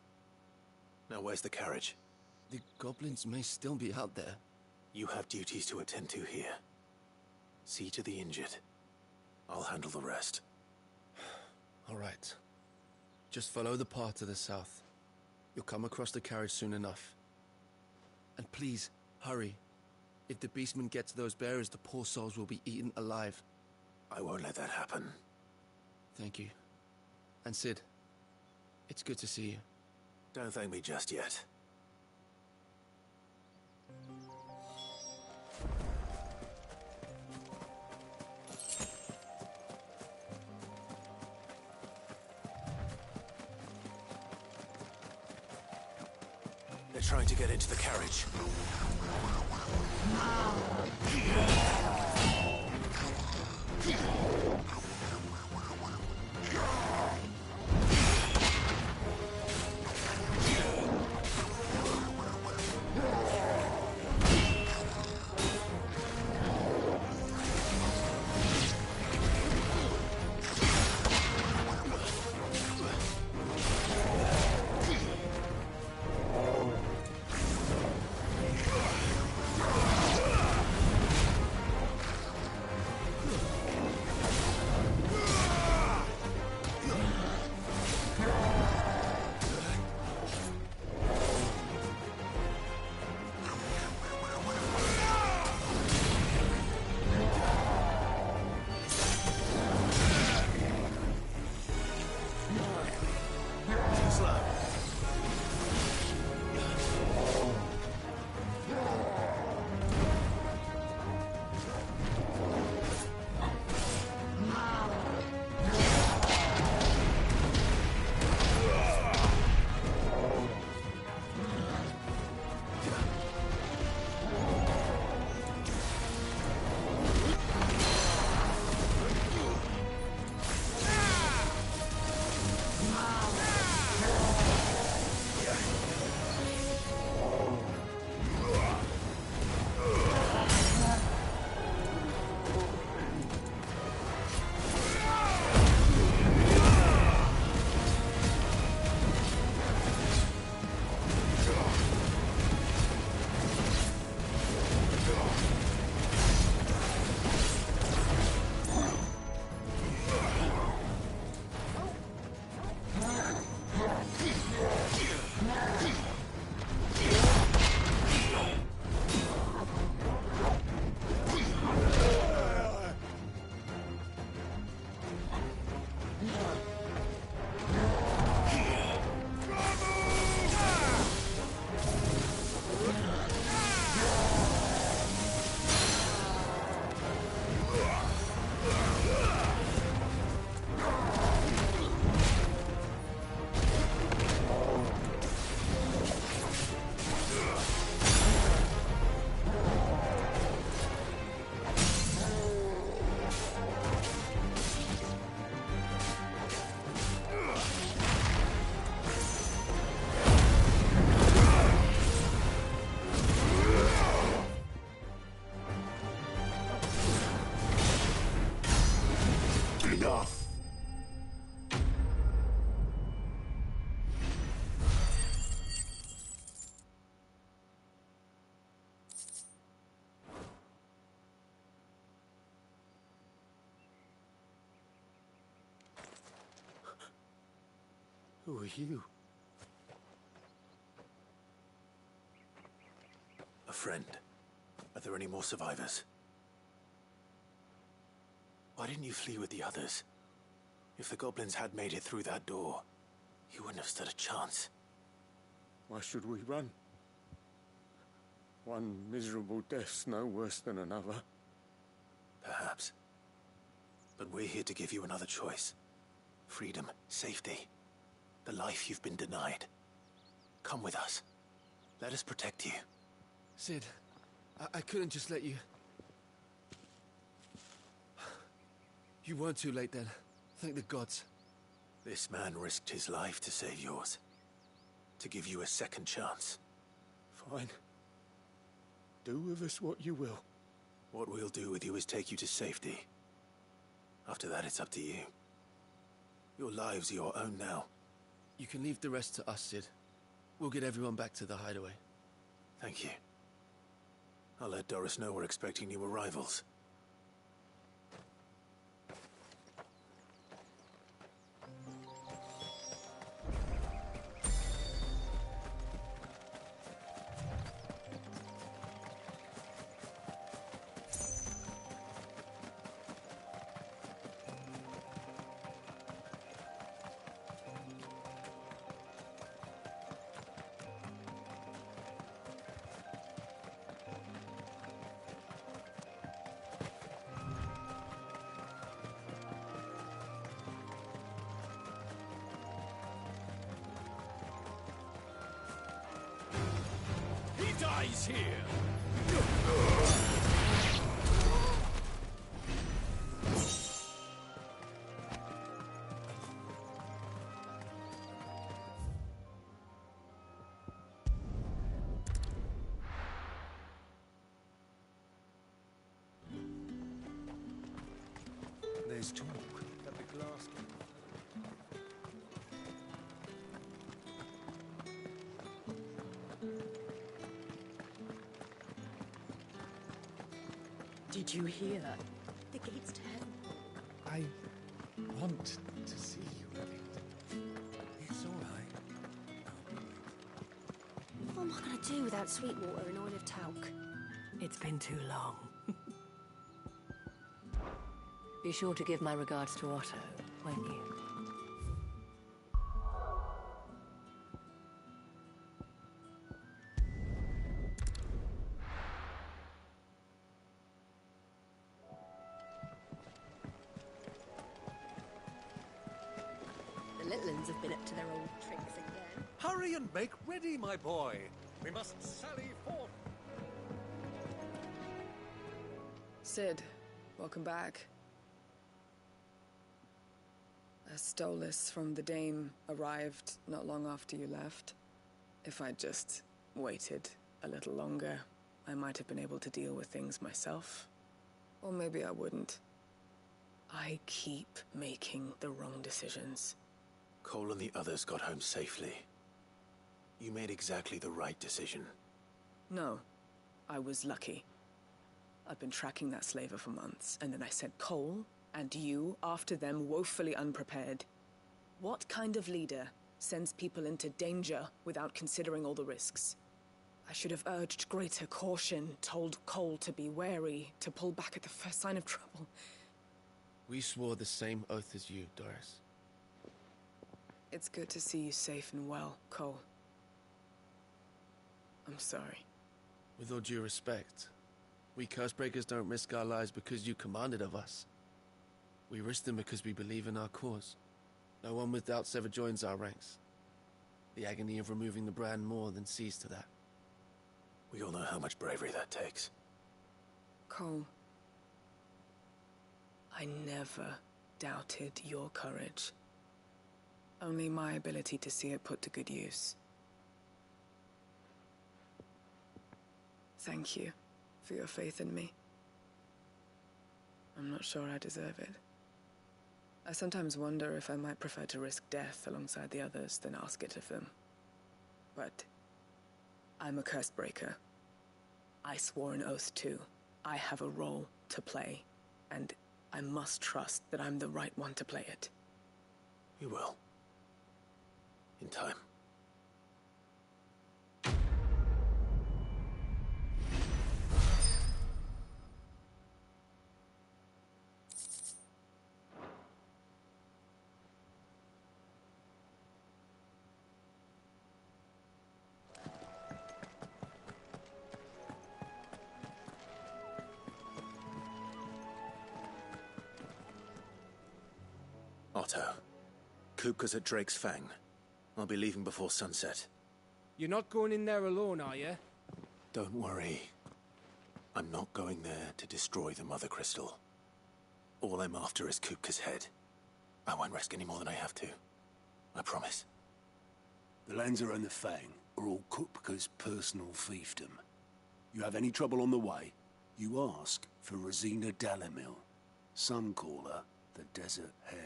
Now where's the carriage? The goblins may still be out there. You have duties to attend to here. See to the injured. I'll handle the rest. All right. Just follow the path to the south. You'll come across the carriage soon enough. And please, hurry. If the beastmen get to those bearers, the poor souls will be eaten alive. I won't let that happen. Thank you. And Sid, it's good to see you. Don't thank me just yet. They're trying to get into the carriage. Who are you? A friend. Are there any more survivors? Why didn't you flee with the others? If the goblins had made it through that door, you wouldn't have stood a chance. Why should we run? One miserable death's no worse than another. Perhaps. But we're here to give you another choice. Freedom, safety, the life you've been denied. Come with us. Let us protect you. Sid, I couldn't just let you... You weren't too late then. Thank the gods. This man risked his life to save yours. To give you a second chance. Fine. Do with us what you will. What we'll do with you is take you to safety. After that, it's up to you. Your lives are your own now. You can leave the rest to us, Sid. We'll get everyone back to the hideaway. Thank you. I'll let Doris know we're expecting new arrivals. Dies here! There's talk that the glass... Did you hear? The gate's turned. I want to see you, Reddington. It's all right. What am I going to do without Sweetwater and Oil of Talc? It's been too long. Be sure to give my regards to Otto, won't you? The Litlins have been up to their old tricks again. Hurry and make ready, my boy. We must sally forth. Sid, welcome back. A Stolas from the Dame arrived not long after you left. If I'd just waited a little longer, I might have been able to deal with things myself. Or maybe I wouldn't. I keep making the wrong decisions. Cole and the others got home safely. You made exactly the right decision. No, I was lucky. I've been tracking that slaver for months, and then I sent Cole and you after them woefully unprepared. What kind of leader sends people into danger without considering all the risks? I should have urged greater caution, told Cole to be wary, to pull back at the first sign of trouble. We swore the same oath as you, Doris. It's good to see you safe and well, Cole. I'm sorry. With all due respect, we Cursebreakers don't risk our lives because you commanded of us. We risk them because we believe in our cause. No one with doubts ever joins our ranks. The agony of removing the brand more than sees to that. We all know how much bravery that takes. Cole, I never doubted your courage. Only my ability to see it put to good use. Thank you for your faith in me. I'm not sure I deserve it. I sometimes wonder if I might prefer to risk death alongside the others than ask it of them. But I'm a Cursebreaker. I swore an oath too. I have a role to play, and I must trust that I'm the right one to play it. You will. In time. Otto. Kupka's at Drake's Fang. I'll be leaving before sunset. You're not going in there alone, are you? Don't worry. I'm not going there to destroy the Mother Crystal. All I'm after is Kupka's head. I won't risk any more than I have to. I promise. The Lancer and the Fang are all Kupka's personal fiefdom. You have any trouble on the way, you ask for Rosina Dalamil, Suncaller, the Desert Hare.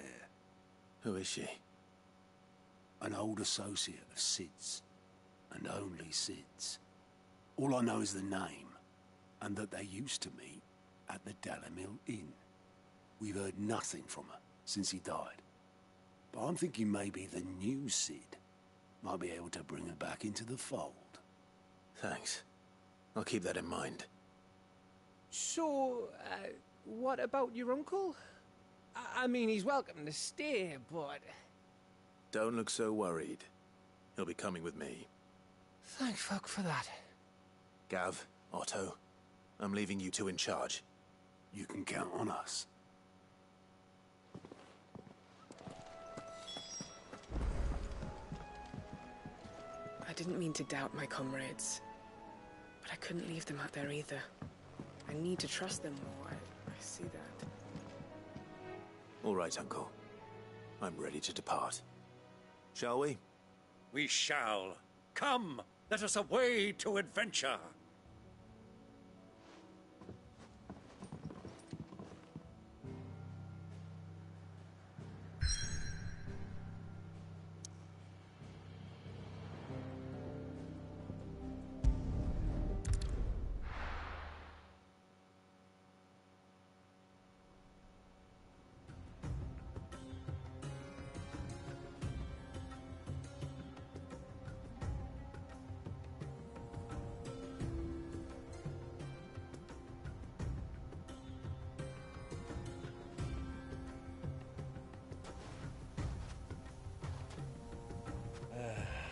Who is she? An old associate of Sid's, and only Sid's. All I know is the name, and that they used to meet at the Dalamil Inn. We've heard nothing from her since he died. But I'm thinking maybe the new Sid might be able to bring her back into the fold. Thanks. I'll keep that in mind. So, what about your uncle? I mean, he's welcome to stay, but... Don't look so worried. He'll be coming with me. Thank fuck for that. Gav, Otto, I'm leaving you two in charge. You can count on us. I didn't mean to doubt my comrades, but I couldn't leave them out there either. I need to trust them more. I see that. All right, Uncle. I'm ready to depart. Shall we? We shall. Come, let us away to adventure.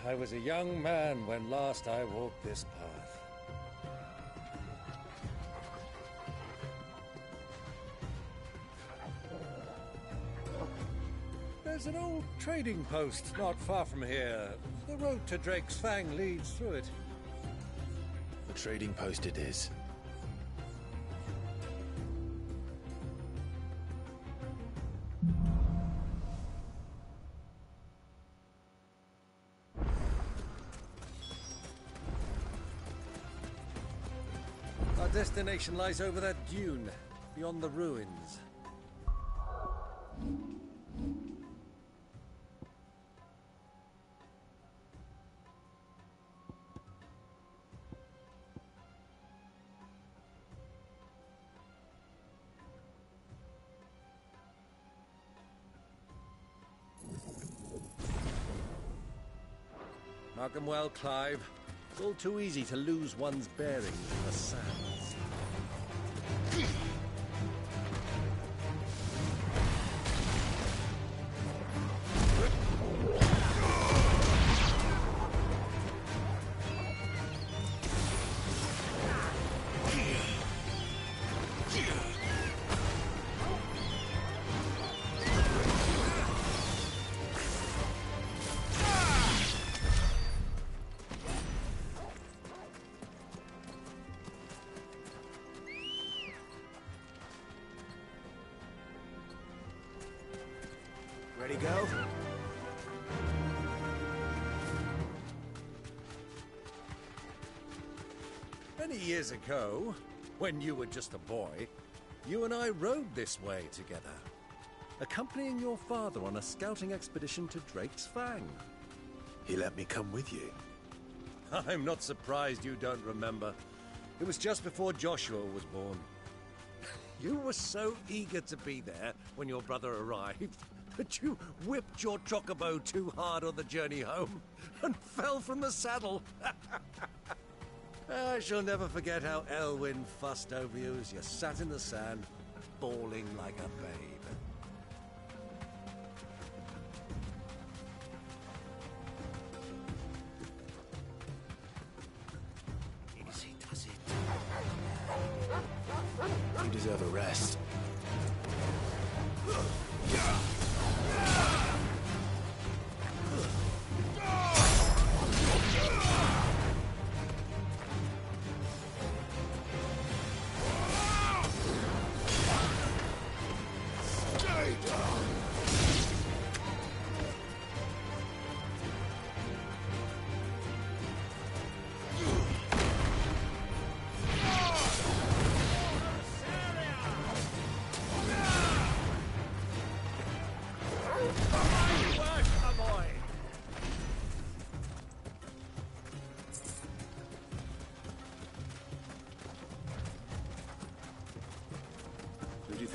I was a young man when last I walked this path. There's an old trading post not far from here. The road to Drake's Fang leads through it. The trading post it is. Our destination lies over that dune, beyond the ruins. Mark 'em well, Clive. It's all too easy to lose one's bearings in the sands. Ready, go? Many years ago, when you were just a boy, you and I rode this way together, accompanying your father on a scouting expedition to Drake's Fang. He let me come with you. I'm not surprised you don't remember. It was just before Joshua was born. You were so eager to be there when your brother arrived that you whipped your chocobo too hard on the journey home and fell from the saddle. I shall never forget how Elwyn fussed over you as you sat in the sand, bawling like a babe. Easy does it. You deserve a rest. Yeah.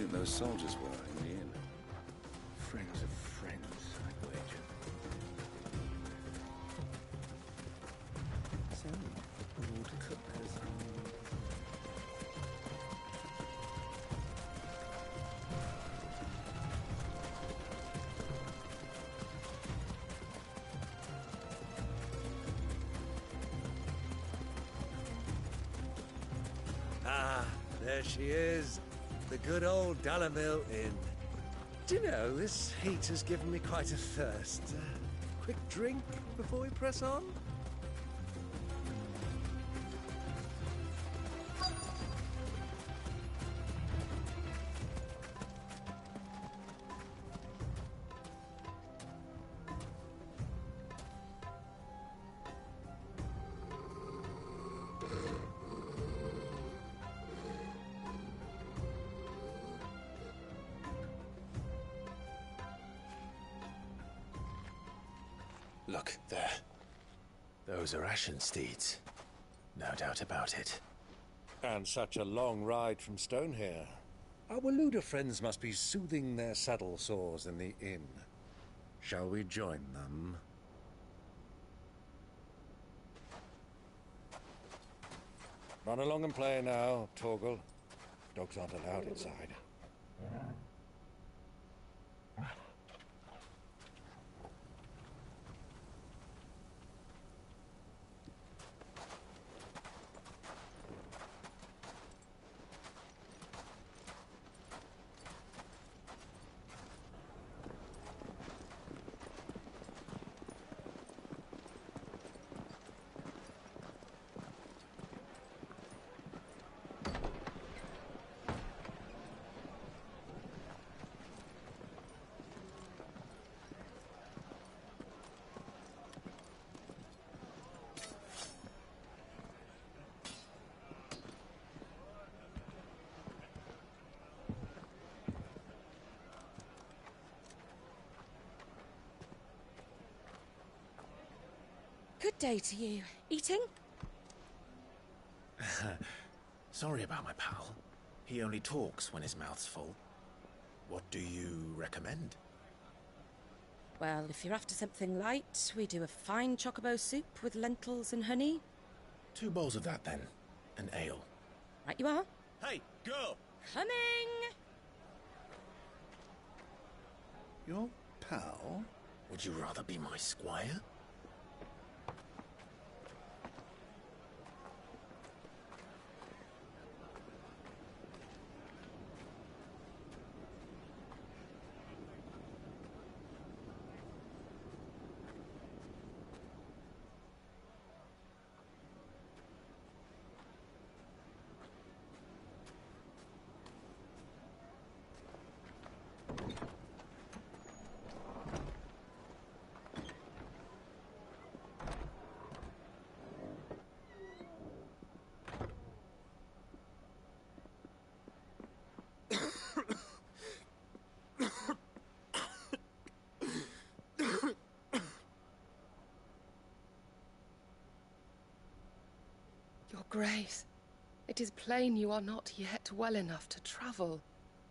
think those soldiers were in the inn? Friends of friends, I'd wager. So, Lord Cookers. Ah, there she is. The good old Dalamil Inn. Do you know, this heat has given me quite a thirst. Quick drink before we press on? Look, there. Those are Ashen steeds. No doubt about it. And such a long ride from Stonehere. Our Waluda friends must be soothing their saddle sores in the inn. Shall we join them? Run along and play now, Torgal. Dogs aren't allowed inside. Good day to you. Eating? Sorry about my pal. He only talks when his mouth's full. What do you recommend? Well, if you're after something light, we do a fine chocobo soup with lentils and honey. 2 bowls of that, then. An ale. Right you are. Hey, girl! Coming! Your pal? Would you rather be my squire? Your Grace, it is plain you are not yet well enough to travel.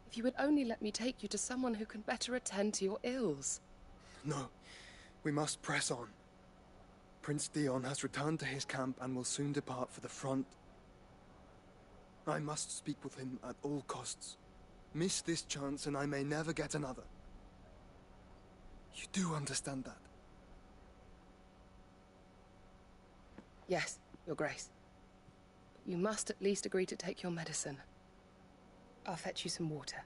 If you would only let me take you to someone who can better attend to your ills. No, we must press on. Prince Dion has returned to his camp and will soon depart for the front. I must speak with him at all costs. Miss this chance and I may never get another. You do understand that? Yes, Your Grace. You must at least agree to take your medicine. I'll fetch you some water.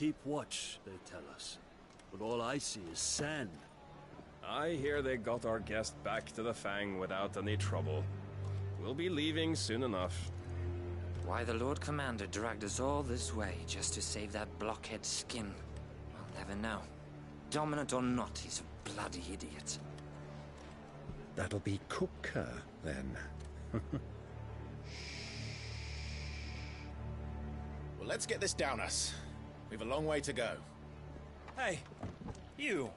keep watch, they tell us. But all I see is sand. I hear they got our guest back to the Fang without any trouble. We'll be leaving soon enough. Why the Lord Commander dragged us all this way just to save that blockhead skin, I'll never know. Dominant or not, he's a bloody idiot. That'll be Cooker, then. Well, let's get this down us. We've a long way to go. Hey, you.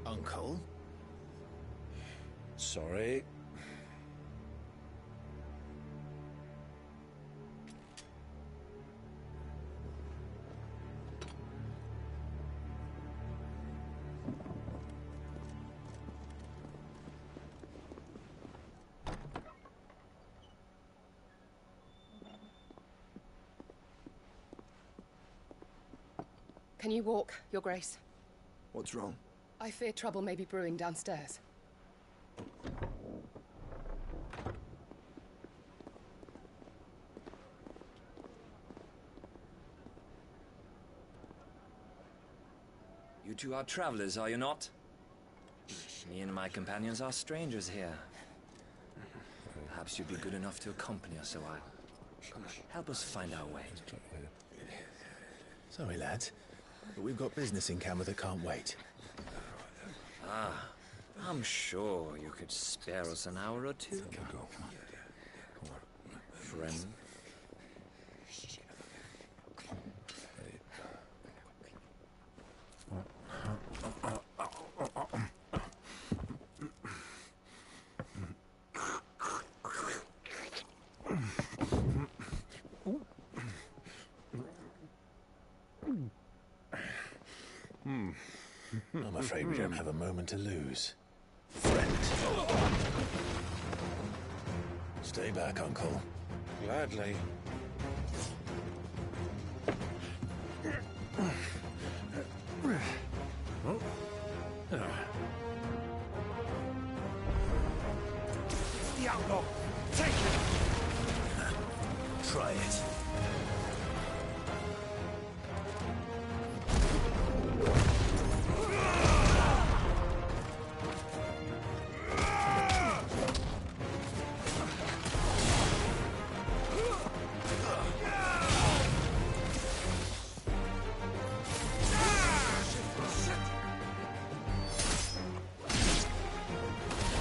Uncle? Sorry. Can you walk, Your Grace? What's wrong? I fear trouble may be brewing downstairs. You two are travelers, are you not? Me and my companions are strangers here. Perhaps you'd be good enough to accompany us a while. Help us find our way. Sorry, lads, but we've got business in camera that can't wait. Ah, I'm sure you could spare us an hour or two. Friend. I'm afraid we don't have a moment to lose. Friend. Stay back, Uncle. Gladly. The outlaw! Take it! Try it.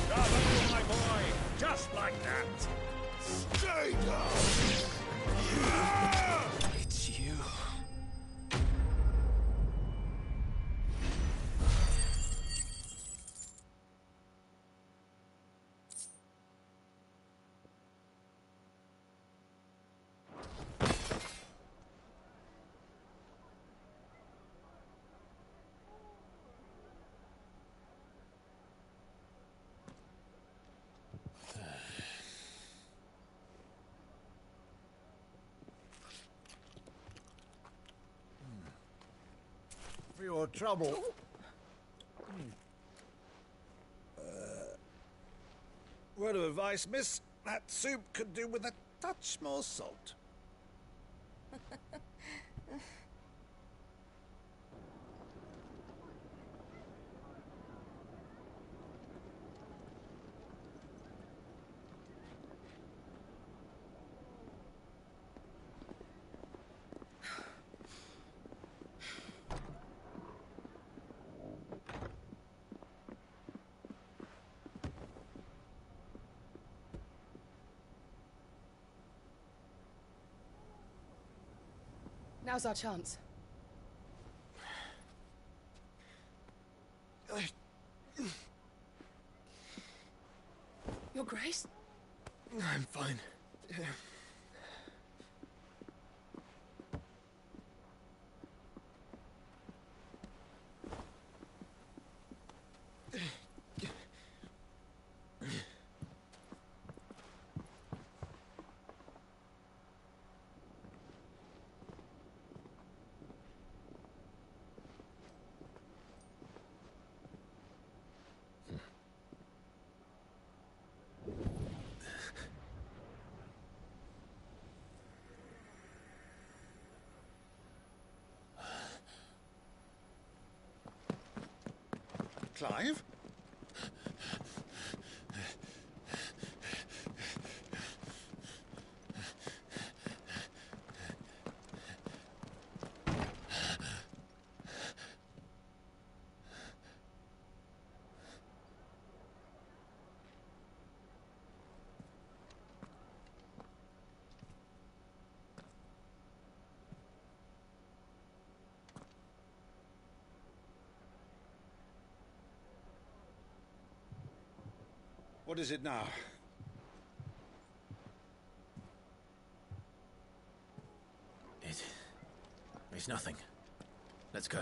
Bravo, my boy! Just like that! Stay down! It's you. For your trouble. Word of advice, miss. That soup could do with a touch more salt. Now's our chance. Your Grace? I'm fine. Clive? What is it now? It's nothing. Let's go.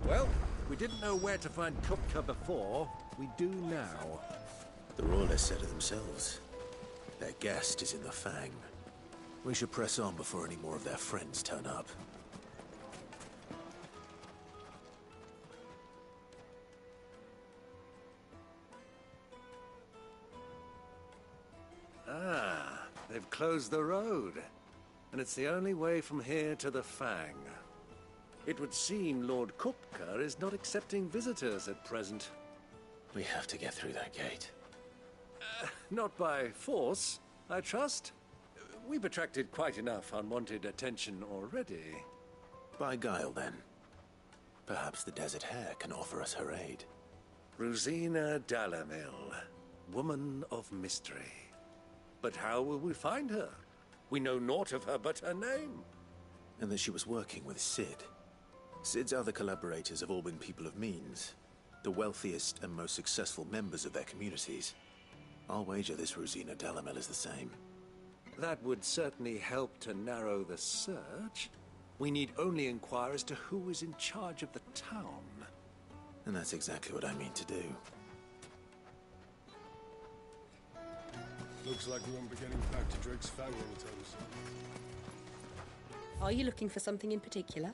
Well, we didn't know where to find Kupka before. We do now. The Royalists said it themselves. Their guest is in the Fang. We should press on before any more of their friends turn up. Ah, they've closed the road. And it's the only way from here to the Fang. It would seem Lord Kupka is not accepting visitors at present. We have to get through that gate. Not by force, I trust. We've attracted quite enough unwanted attention already. By guile, then. Perhaps the Desert Hare can offer us her aid. Rosina Dalamil, woman of mystery. But how will we find her? We know naught of her but her name. And that she was working with Sid. Sid's other collaborators have all been people of means, the wealthiest and most successful members of their communities. I'll wager this Rosina Dalamel is the same. That would certainly help to narrow the search. We need only inquire as to who is in charge of the town. And that's exactly what I mean to do. Looks like we won't be getting back to Drake's Fang anytime soon. Are you looking for something in particular?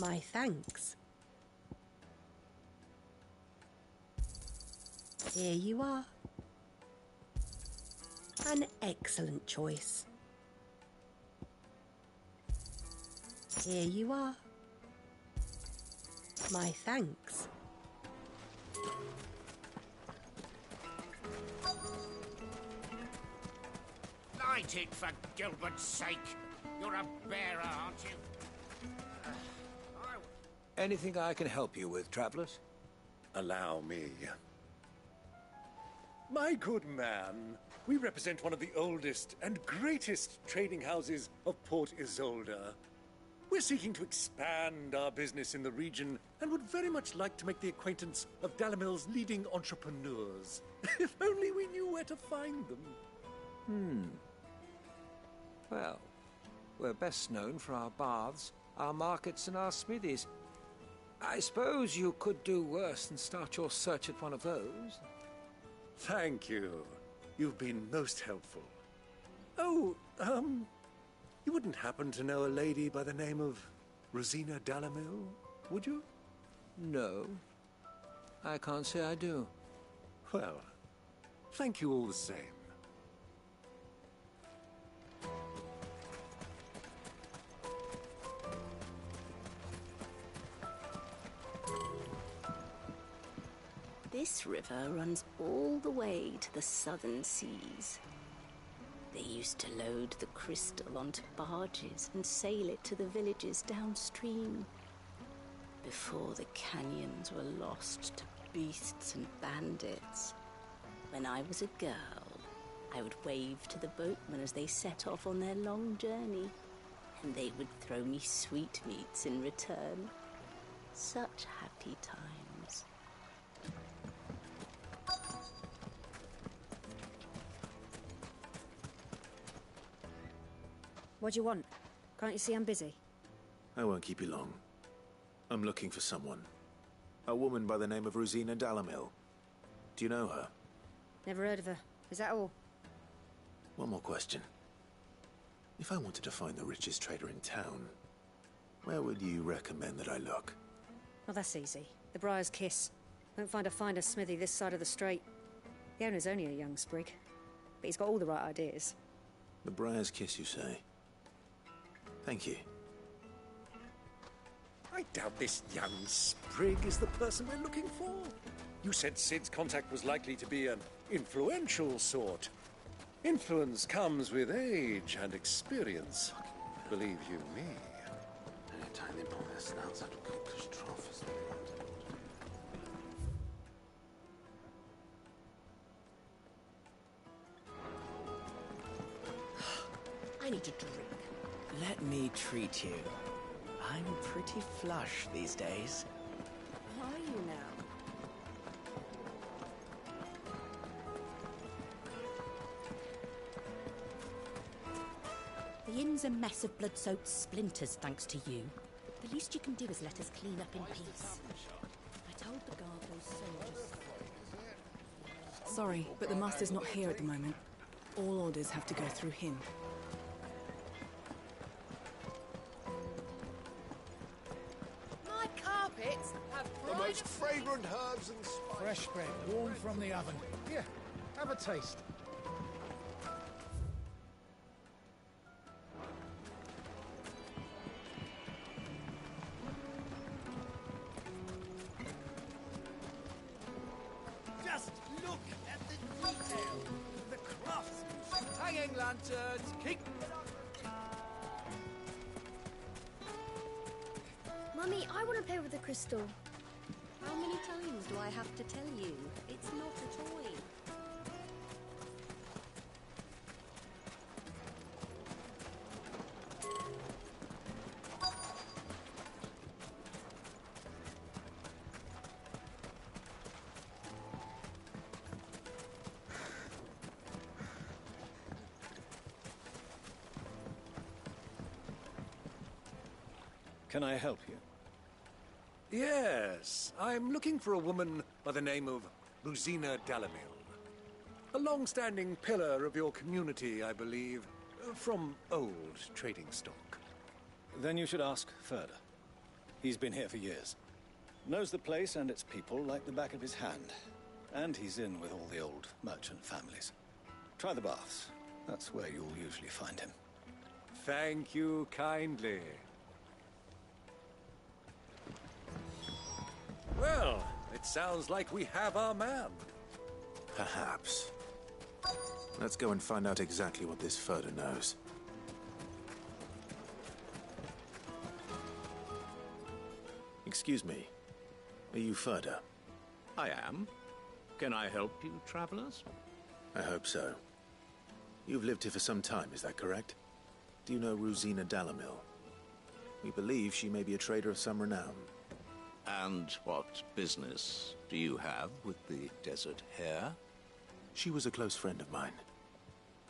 My thanks. Here you are. An excellent choice. Here you are. My thanks. Light it, for Gilbert's sake. You're a bearer, aren't you? Anything I can help you with, travelers? Allow me. My good man, we represent one of the oldest and greatest trading houses of Port Isolde. We're seeking to expand our business in the region and would very much like to make the acquaintance of Dalamil's leading entrepreneurs. If only we knew where to find them. Well, we're best known for our baths, our markets, and our smithies. I suppose you could do worse than start your search at one of those. Thank you. You've been most helpful. Oh, you wouldn't happen to know a lady by the name of Rosina Dalamil, would you? No. I can't say I do. Well, thank you all the same. This river runs all the way to the southern seas. They used to load the crystal onto barges and sail it to the villages downstream. before the canyons were lost to beasts and bandits. When I was a girl, I would wave to the boatmen as they set off on their long journey, and they would throw me sweetmeats in return. Such happy times. What do you want? Can't you see I'm busy? I won't keep you long. I'm looking for someone. A woman by the name of Rosina Dalamil. Do you know her? Never heard of her. Is that all? One more question. If I wanted to find the richest trader in town, where would you recommend that I look? Oh, that's easy. The Briar's Kiss. Won't find a finer smithy this side of the strait. The owner's only a young sprig, but he's got all the right ideas. The Briar's Kiss, you say? Thank you. I doubt this young sprig is the person we're looking for. You said Sid's contact was likely to be an influential sort. Influence comes with age and experience. Believe you me. Anytime they pull their snouts out of cookers troughs. I need a drink. Let me treat you. I'm pretty flush these days. How are you now? The inn's a mess of blood-soaked splinters, thanks to you. The least you can do is let us clean up in peace. I told the guard those soldiers... Sorry, but the master's not here at the moment. All orders have to go through him. My carpets have The most fragrant herbs and spices. Fresh bread, warm from the oven. Here, have a taste. Just look at the detail. The craftsmanship. Hanging lanterns. Keep. Mummy, I want to play with the crystal. How many times do I have to tell you? It's not a toy. Can I help you? Yes, I'm looking for a woman by the name of Rosina Dalamil. A long-standing pillar of your community, I believe, from old trading stock. Then you should ask Furder. He's been here for years. Knows the place and its people like the back of his hand. And he's in with all the old merchant families. Try the baths. That's where you'll usually find him. Thank you kindly. Well, it sounds like we have our man. Perhaps. Let's go and find out exactly what this Furder knows. Excuse me. Are you Furder? I am. Can I help you, travelers? I hope so. You've lived here for some time, is that correct? Do you know Rosina Dalamil? We believe she may be a trader of some renown. And what business do you have with the desert hare? She was a close friend of mine.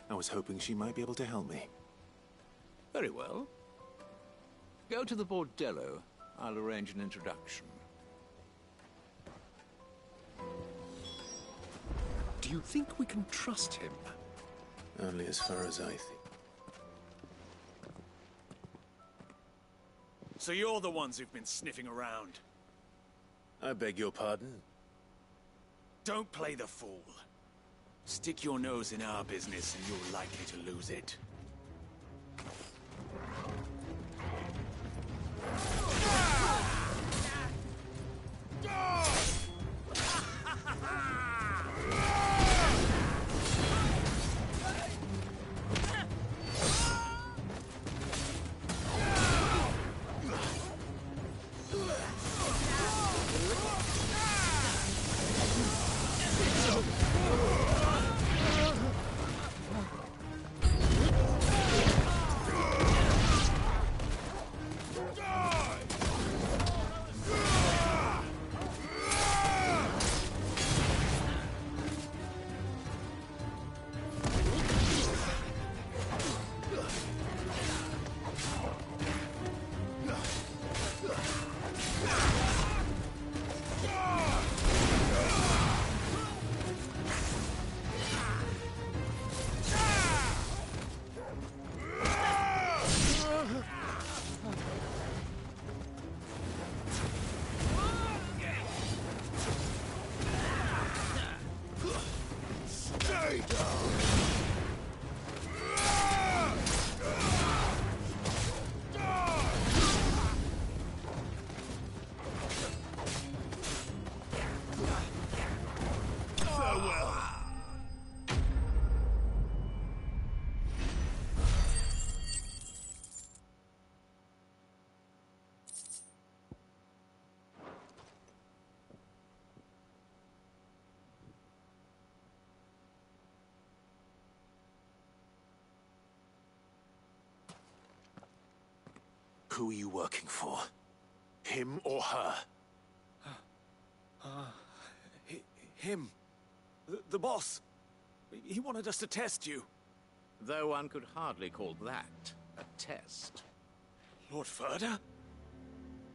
I was hoping she might be able to help me. Very well. Go to the bordello. I'll arrange an introduction. Do you think we can trust him? Only as far as I think. So you're the ones who've been sniffing around. I beg your pardon? Don't play the fool. Stick your nose in our business and you're likely to lose it. Who are you working for? Him or her? Him. The boss. He wanted us to test you. Though one could hardly call that a test. Lord Ferda?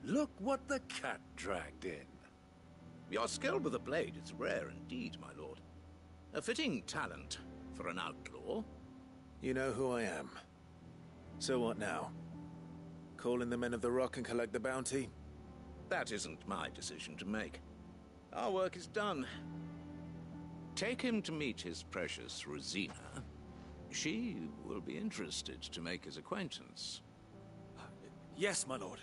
Look what the cat dragged in. Your skill with the blade is rare indeed, my lord. A fitting talent for an outlaw. You know who I am. So what now? Call in the Men of the Rock and collect the bounty? That isn't my decision to make. Our work is done. Take him to meet his precious Rosina. She will be interested to make his acquaintance. Yes, my lord.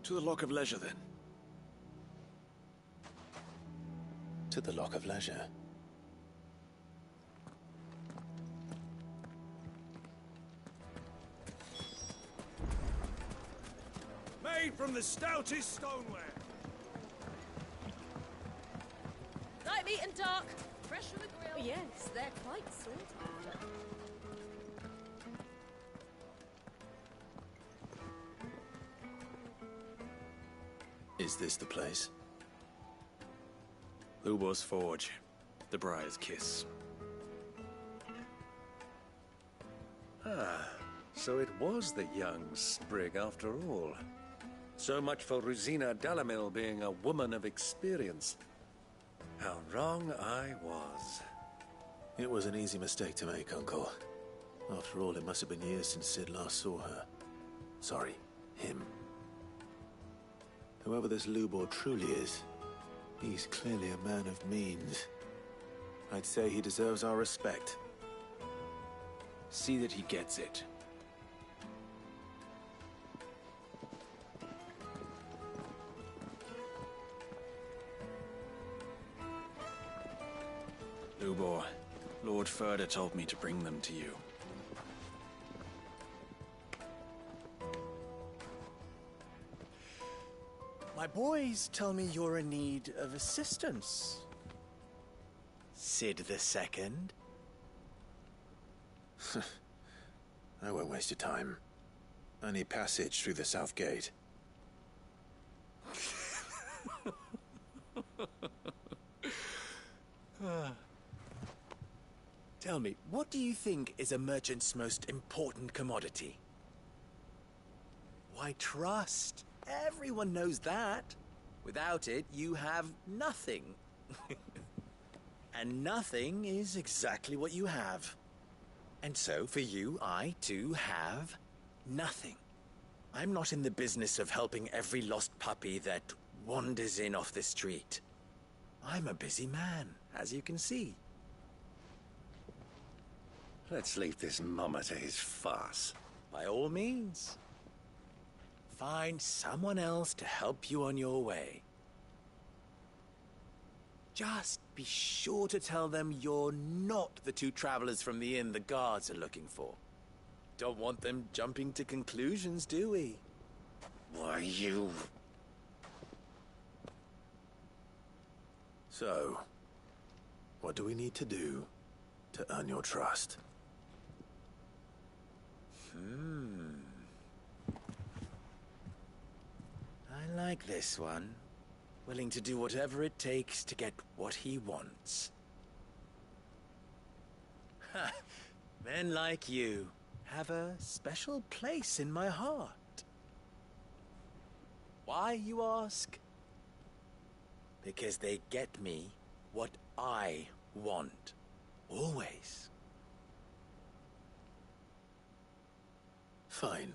To the Lock of Leisure, then. To the Lock of Leisure. Made from the stoutest stoneware. Light meat and dark. Fresh from the grill. Yes, they're quite sought after. Is this the place? Lubor's Forge. The Briar's Kiss. Ah, so it was the young sprig after all. So much for Rosina Dalamil being a woman of experience. How wrong I was. It was an easy mistake to make, Uncle. After all, it must have been years since Sid last saw her. Sorry, him. Whoever this Lubor truly is, he's clearly a man of means. I'd say he deserves our respect. See that he gets it. Lubor, Lord Ferda told me to bring them to you. My boys tell me you're in need of assistance. Sid the Second. I won't waste your time. I need passage through the south gate. Tell me, what do you think is a merchant's most important commodity? Why, trust. Everyone knows that. Without it, you have nothing. And nothing is exactly what you have. And so, for you, I, too, have nothing. I'm not in the business of helping every lost puppy that wanders in off the street. I'm a busy man, as you can see. Let's leave this mummer to his farce. By all means. Find someone else to help you on your way. Just be sure to tell them you're not the two travelers from the inn the guards are looking for. Don't want them jumping to conclusions, do we? Why, you... So, what do we need to do to earn your trust? I like this one. Willing to do whatever it takes to get what he wants. Ha! Men like you have a special place in my heart. Why, you ask? Because they get me what I want. Always. Fine.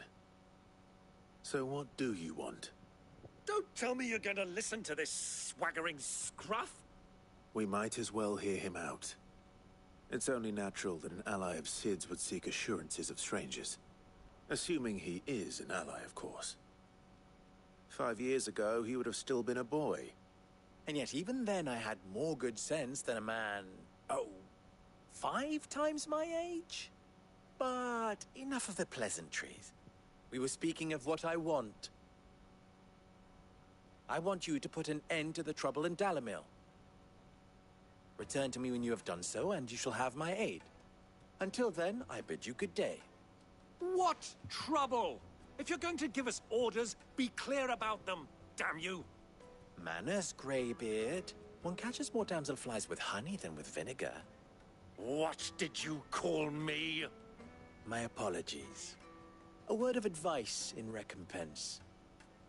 So what do you want? Don't tell me you're going to listen to this swaggering scruff! We might as well hear him out. It's only natural that an ally of Sid's would seek assurances of strangers. Assuming he is an ally, of course. 5 years ago, he would have still been a boy. And yet even then I had more good sense than a man, 5 times my age? But enough of the pleasantries. We were speaking of what I want. I want you to put an end to the trouble in Dalamil. Return to me when you have done so, and you shall have my aid. Until then, I bid you good day. What trouble? If you're going to give us orders, be clear about them, damn you! Manners, Greybeard. One catches more damselflies with honey than with vinegar. What did you call me? My apologies. A word of advice in recompense.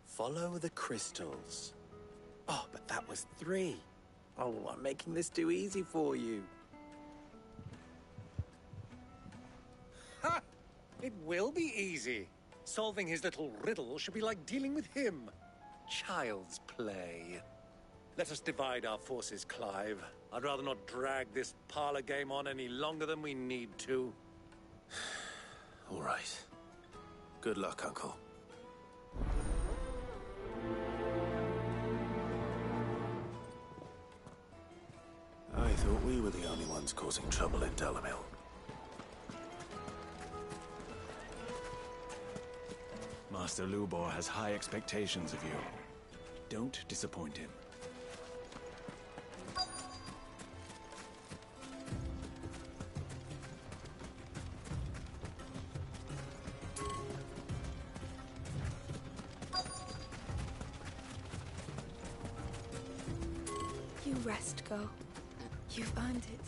Follow the crystals. Oh, but that was 3. Oh, I'm making this too easy for you. Ha! It will be easy. Solving his little riddle should be like dealing with him. Child's play. Let us divide our forces, Clive. I'd rather not drag this parlor game on any longer than we need to. All right. Good luck, Uncle. I thought we were the only ones causing trouble in Dalamil. Master Lubor has high expectations of you. Don't disappoint him. You rest, girl. You've earned it.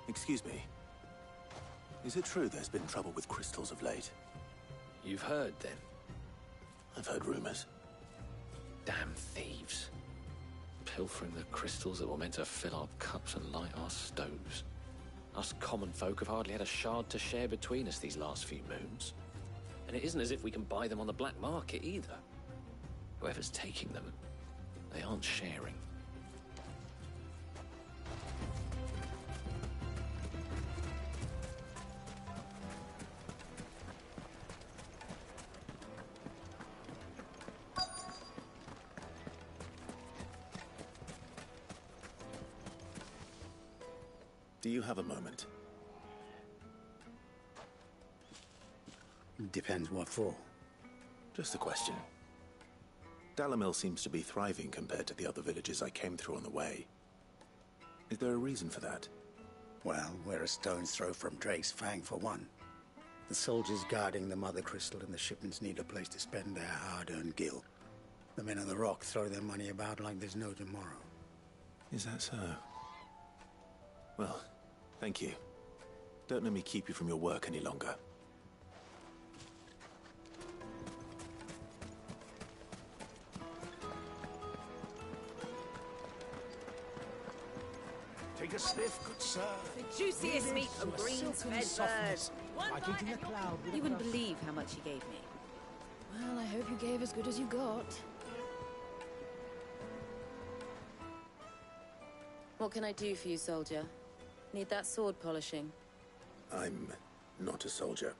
Excuse me. Is it true there's been trouble with crystals of late? You've heard, then? I've heard rumors. Damn thieves. Pilfering the crystals that were meant to fill our cups and light our stoves. Us common folk have hardly had a shard to share between us these last few moons. And it isn't as if we can buy them on the black market either. Whoever's taking them, they aren't sharing. Do you have a moment? Depends what for. Just a question. Dalamil seems to be thriving compared to the other villages I came through on the way. Is there a reason for that? Well, we're a stone's throw from Drake's Fang for one. The soldiers guarding the Mother Crystal and the shipments need a place to spend their hard-earned gil. The men of the Rock throw their money about like there's no tomorrow. Is that so? Well, thank you. Don't let me keep you from your work any longer. Take a sniff, good sir. The juiciest meat from green-fed bird. Like eating a cloud with You a wouldn't puff. believe how much he gave me. Well, I hope you gave as good as you got. What can I do for you, soldier? Need that sword polishing? I'm not a soldier.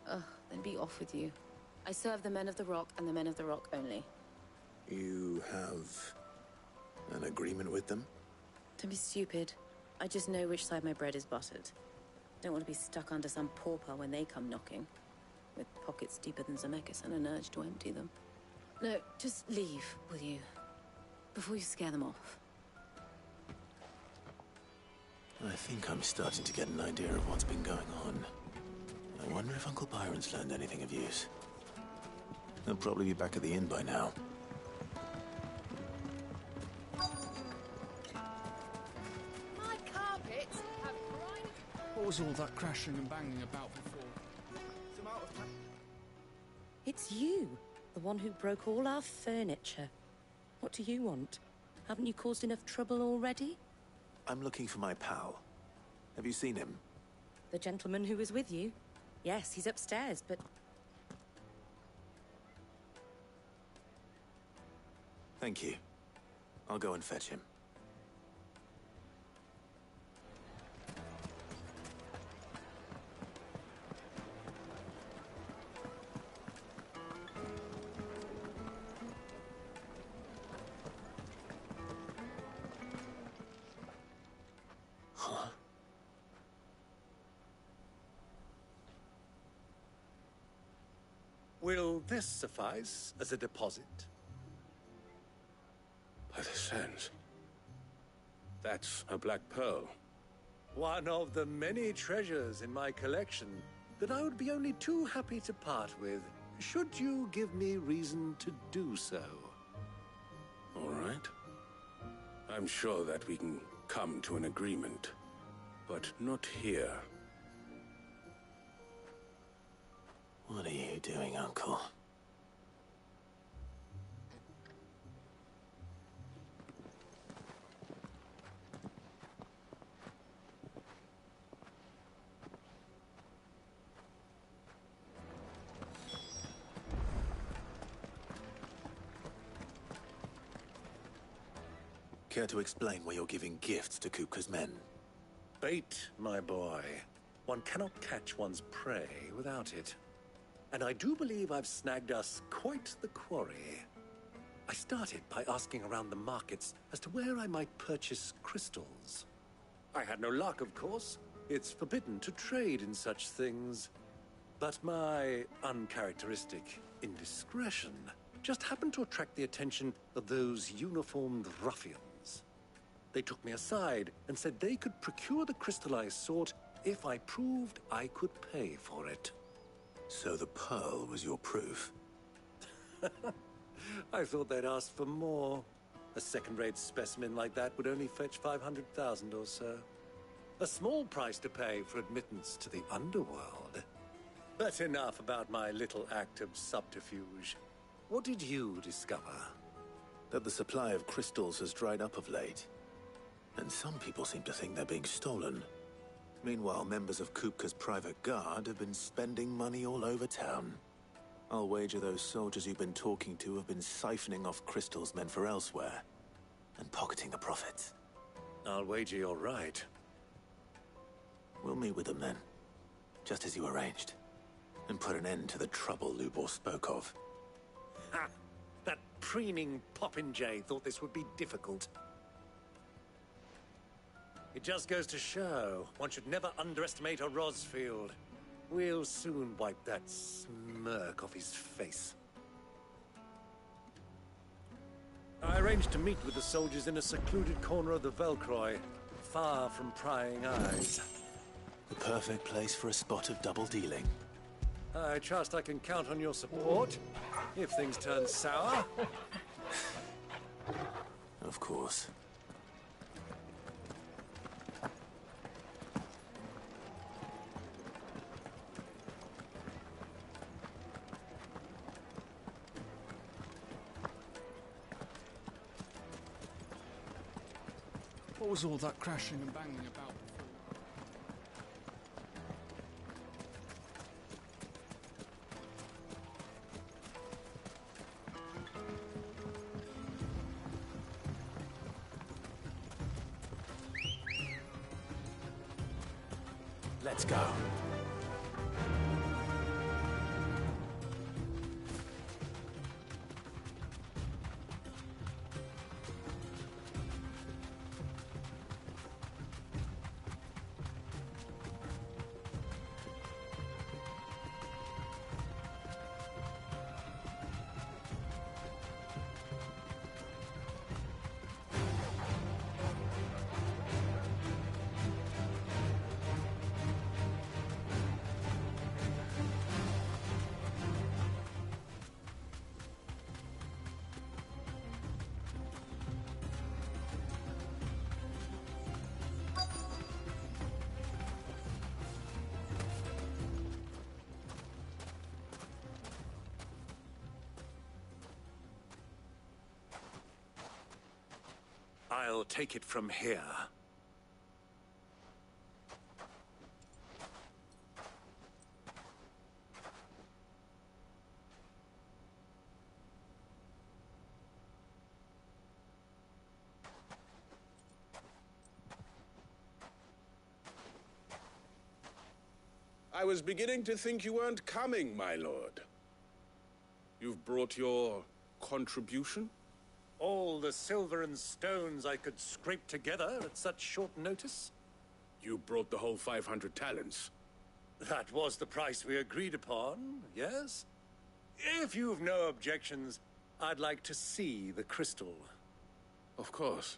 Ugh, then be off with you. I serve the men of the Rock and the men of the Rock only. You have an agreement with them? Don't be stupid. I just know which side my bread is buttered. Don't want to be stuck under some pauper when they come knocking. With pockets deeper than Zemeckis and an urge to empty them. No, just leave, will you? Before you scare them off. I think I'm starting to get an idea of what's been going on. I wonder if Uncle Byron's learned anything of use. They'll probably be back at the inn by now. My carpets have grinded. What was all that crashing and banging about before? It's you, the one who broke all our furniture. What do you want? Haven't you caused enough trouble already? I'm looking for my pal. Have you seen him? The gentleman who was with you? Yes, he's upstairs, but... Thank you. I'll go and fetch him. Huh? Will this suffice as a deposit? By the sands. That's a black pearl. One of the many treasures in my collection that I would be only too happy to part with, should you give me reason to do so. All right. I'm sure that we can come to an agreement, but not here. What are you doing, Uncle? Care to explain why you're giving gifts to Kupka's men? Bait, my boy. One cannot catch one's prey without it. And I do believe I've snagged us quite the quarry. I started by asking around the markets as to where I might purchase crystals. I had no luck, of course. It's forbidden to trade in such things. But my uncharacteristic indiscretion just happened to attract the attention of those uniformed ruffians. They took me aside and said they could procure the crystal I sought if I proved I could pay for it. So the pearl was your proof? I thought they'd ask for more. A second-rate specimen like that would only fetch 500,000 or so. A small price to pay for admittance to the underworld. But enough about my little act of subterfuge. What did you discover? That the supply of crystals has dried up of late. And some people seem to think they're being stolen. Meanwhile, members of Kupka's private guard have been spending money all over town. I'll wager those soldiers you've been talking to have been siphoning off crystals meant for elsewhere, and pocketing the profits. I'll wager you're right. We'll meet with them then, just as you arranged, and put an end to the trouble Lubor spoke of. Ha! That preening popinjay thought this would be difficult. It just goes to show, one should never underestimate a Rosfield. We'll soon wipe that smirk off his face. I arranged to meet with the soldiers in a secluded corner of the Velcroy, far from prying eyes. The perfect place for a spot of double dealing. I trust I can count on your support, if things turn sour. Of course. What was all that crashing and banging about before? Let's go. I'll take it from here. I was beginning to think you weren't coming, my lord. You've brought your contribution? All the silver and stones I could scrape together at such short notice? You brought the whole 500 talents. That was the price we agreed upon, yes? If you've no objections, I'd like to see the crystal. Of course.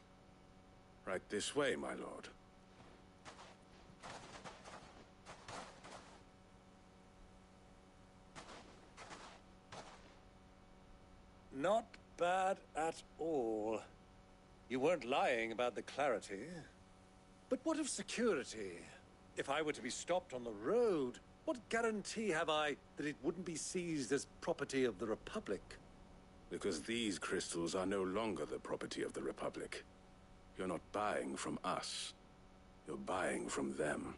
Right this way, my lord. Not bad at all. You weren't lying about the clarity. But what of security? If I were to be stopped on the road, what guarantee have I that it wouldn't be seized as property of the Republic? Because these crystals are no longer the property of the Republic. You're not buying from us. You're buying from them.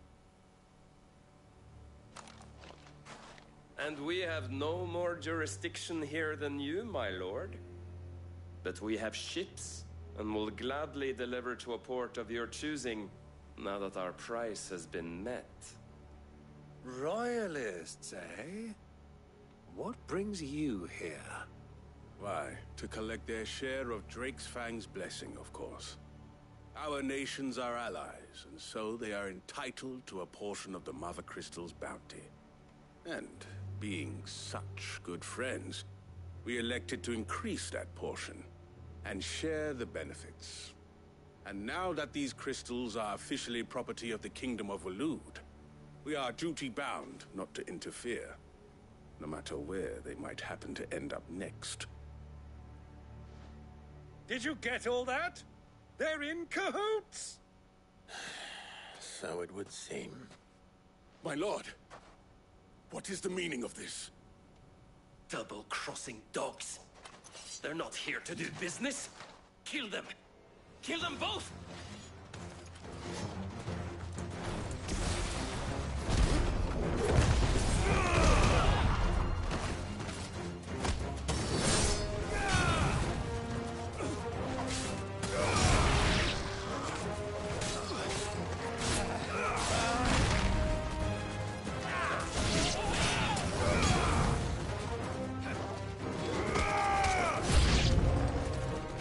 And we have no more jurisdiction here than you, my lord. But we have ships, and will gladly deliver to a port of your choosing, now that our price has been met. Royalists, eh? What brings you here? Why, to collect their share of Drake's Fang's blessing, of course. Our nations are allies, and so they are entitled to a portion of the Mother Crystal's bounty. And being such good friends, we elected to increase that portion and share the benefits. And now that these crystals are officially property of the Kingdom of Waloed, we are duty-bound not to interfere, no matter where they might happen to end up next. Did you get all that? They're in cahoots! So it would seem. My lord, what is the meaning of this? Double-crossing dogs. They're not here to do business. Kill them! Kill them both!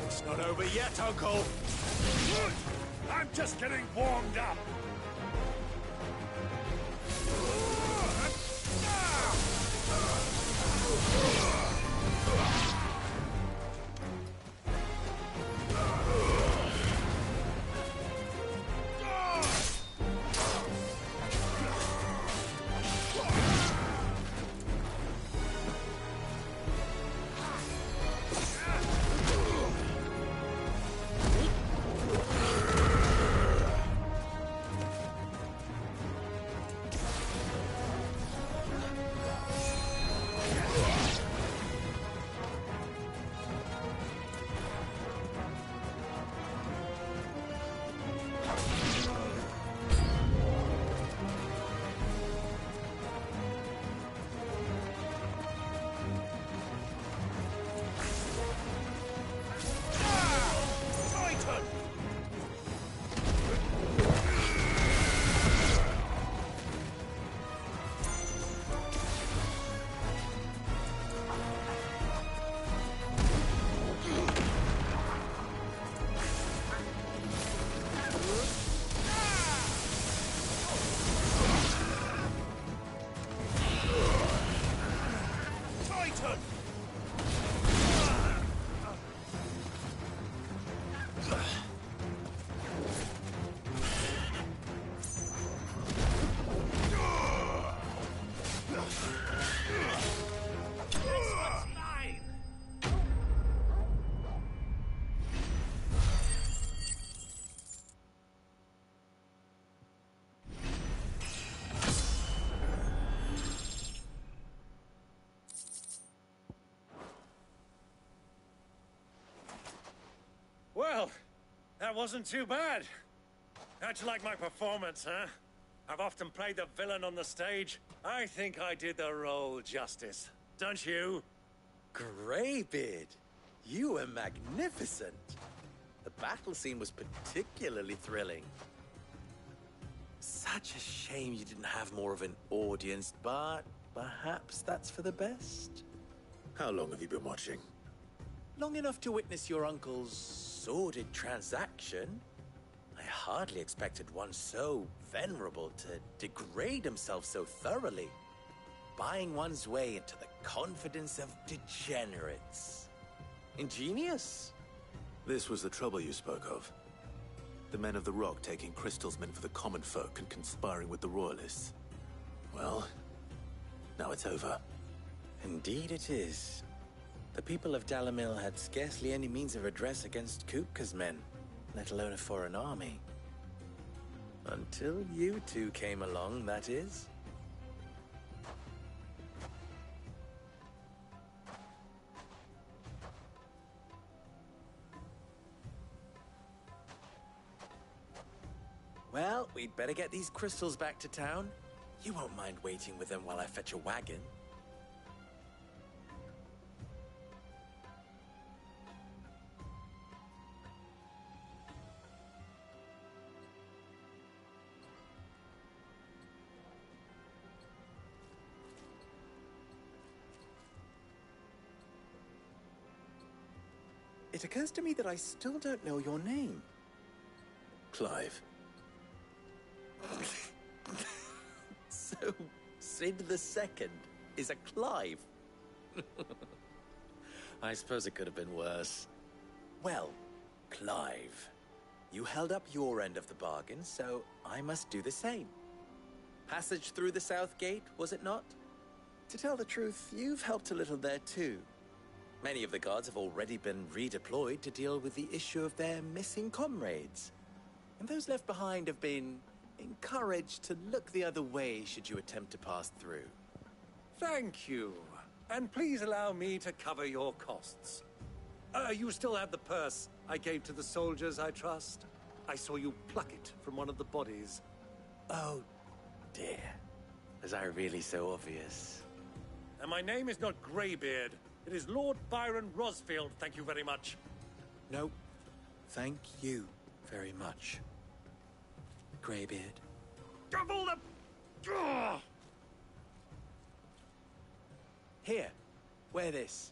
It's not over yet, Uncle! I'm just getting warmed up! Well, that wasn't too bad. How'd you like my performance, huh? I've often played the villain on the stage. I think I did the role justice. Don't you? Greybeard, you were magnificent. The battle scene was particularly thrilling. Such a shame you didn't have more of an audience, but perhaps that's for the best. How long have you been watching? Long enough to witness your uncle's sordid transaction. I hardly expected one so venerable to degrade himself so thoroughly, buying one's way into the confidence of degenerates. Ingenious. This was the trouble you spoke of. The men of the Rock taking crystals meant for the common folk and conspiring with the Royalists. Well, now it's over. Indeed it is. The people of Dalamil had scarcely any means of redress against Kupka's men, let alone a foreign army. Until you two came along, that is. Well, we'd better get these crystals back to town. You won't mind waiting with them while I fetch a wagon. It occurs to me that I still don't know your name. Clive. So, Sid the Second is a Clive. I suppose it could have been worse. Well, Clive, you held up your end of the bargain, so I must do the same. Passage through the South Gate, was it not? To tell the truth, you've helped a little there too. Many of the guards have already been redeployed to deal with the issue of their missing comrades. And those left behind have been encouraged to look the other way should you attempt to pass through. Thank you. And please allow me to cover your costs. You still have the purse I gave to the soldiers, I trust? I saw you pluck it from one of the bodies. Oh, dear. Was I really so obvious? And my name is not Greybeard. It is Lord Byron Rosfield, thank you very much. No, thank you very much, Greybeard. Double the... Ugh! Here, wear this.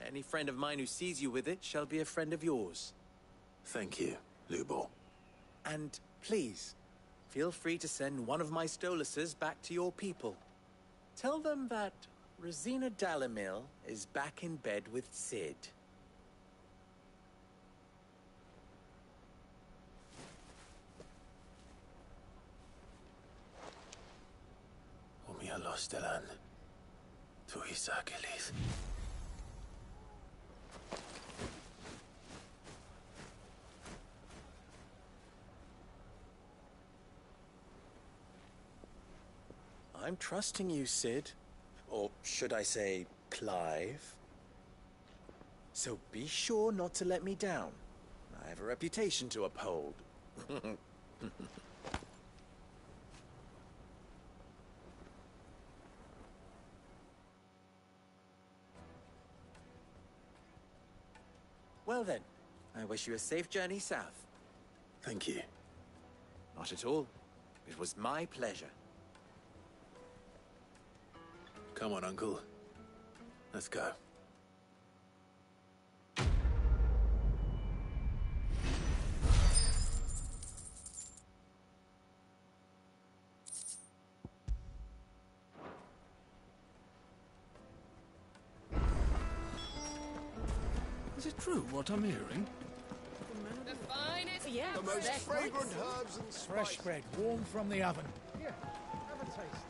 Any friend of mine who sees you with it shall be a friend of yours. Thank you, Lubor. And please, feel free to send one of my Stoluses back to your people. Tell them that Rosina Dalamil is back in bed with Sid. Omia Lostelan. Tuisa Achilles. I'm trusting you, Sid. Or should I say, Clive. So be sure not to let me down. I have a reputation to uphold. Well then, I wish you a safe journey south. Thank you. Not at all. It was my pleasure. Come on, Uncle. Let's go. Is it true what I'm hearing? The finest, Yeah. The most fragrant herbs and spices. Fresh bread, warm from the oven. Here, have a taste.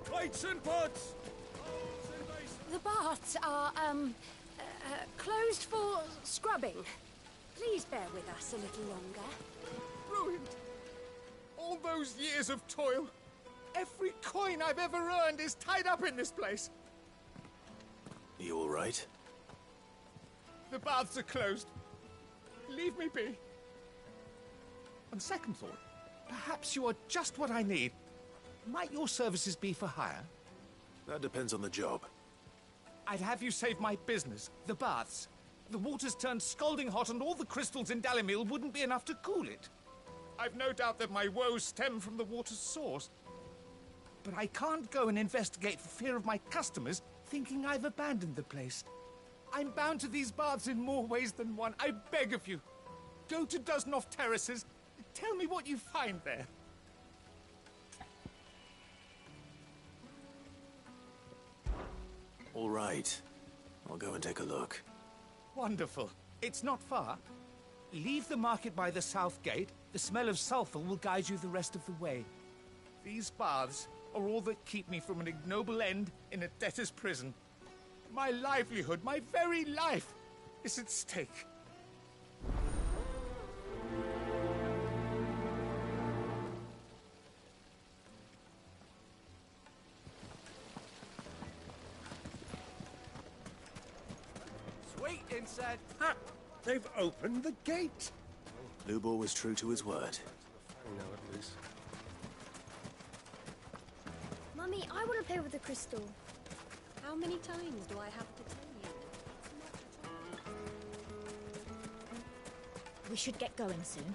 Plates and pots! The baths are, closed for scrubbing. Please bear with us a little longer. Ruined. All those years of toil. Every coin I've ever earned is tied up in this place. You all right? The baths are closed. Leave me be. On second thought, perhaps you are just what I need. Might your services be for hire? That depends on the job. I'd have you save my business, the baths. The water's turned scalding hot and all the crystals in Dalamil wouldn't be enough to cool it. I've no doubt that my woes stem from the water's source. But I can't go and investigate for fear of my customers thinking I've abandoned the place. I'm bound to these baths in more ways than one. I beg of you. Go to Dusnoff Terraces. Tell me what you find there. All right. I'll go and take a look. Wonderful. It's not far. Leave the market by the south gate. The smell of sulfur will guide you the rest of the way. These baths are all that keep me from an ignoble end in a debtor's prison. My livelihood, my very life, is at stake. Sweet insect. Ha! They've opened the gate. Lubor was true to his word. Mummy, I want to play with the crystal. How many times do I have to tell you? We should get going soon.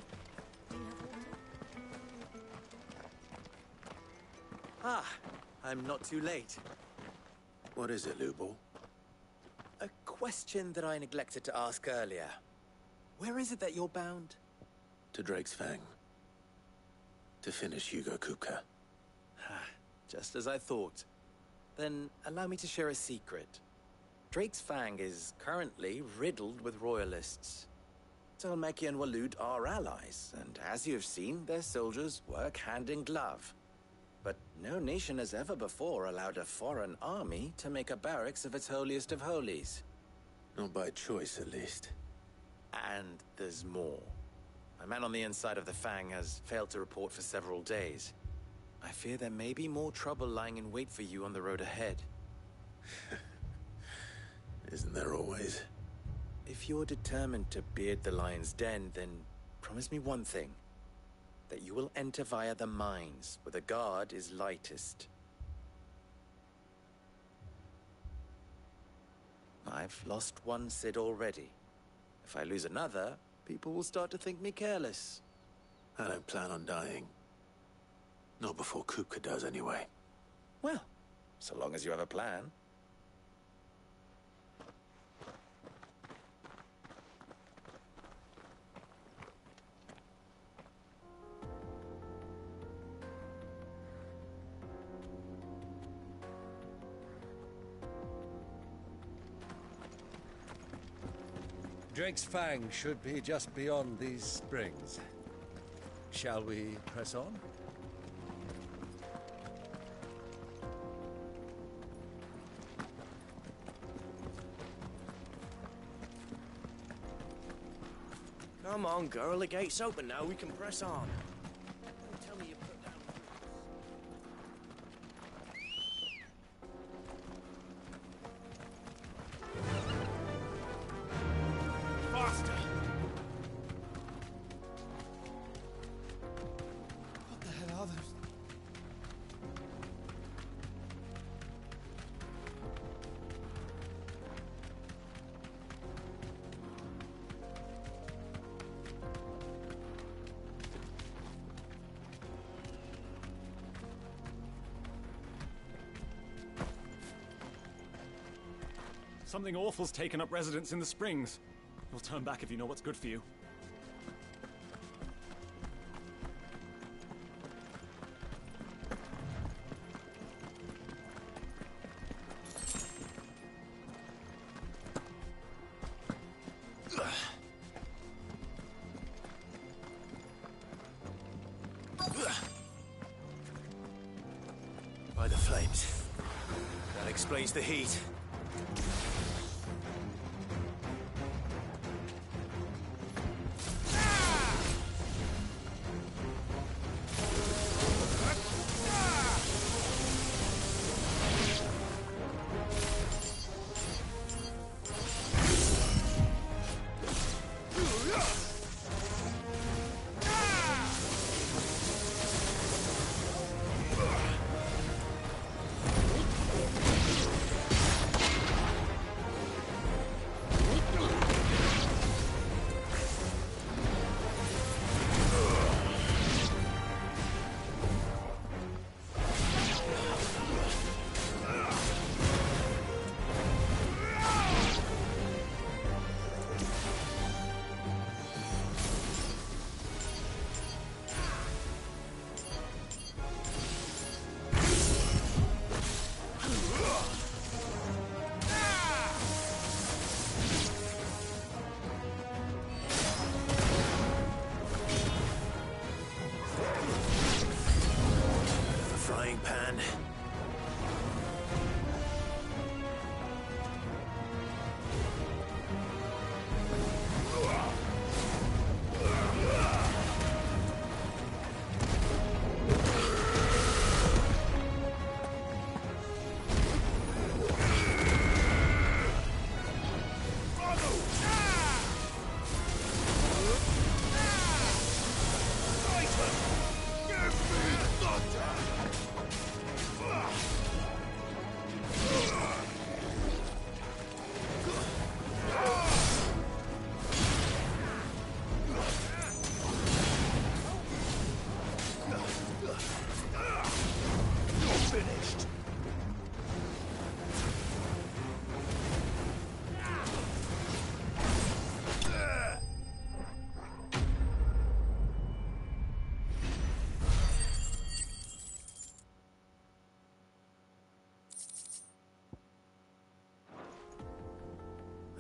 Ah, I'm not too late. What is it, Lubor? A question that I neglected to ask earlier. Where is it that you're bound? To Drake's Fang. To finish Hugo Kupka. Just as I thought. Then allow me to share a secret. Drake's Fang is currently riddled with royalists. Tolmeki and Waloed are allies, and as you have seen, their soldiers work hand in glove. But no nation has ever before allowed a foreign army to make a barracks of its holiest of holies. Not by choice, at least. And there's more. A man on the inside of the Fang has failed to report for several days. I fear there may be more trouble lying in wait for you on the road ahead. Isn't there always? If you're determined to beard the lion's den, then promise me one thing. That you will enter via the mines, where the guard is lightest. I've lost one Cid already. If I lose another, people will start to think me careless. I don't plan on dying. Not before Kupka does, anyway. Well, so long as you have a plan. Drake's Fang should be just beyond these springs. Shall we press on? Come on, girl. The gate's open now. We can press on. Don't tell me you put down... Faster! What the hell are those? Something awful's taken up residence in the springs. You'll turn back if you know what's good for you. By the flames. That explains the heat. frying pan.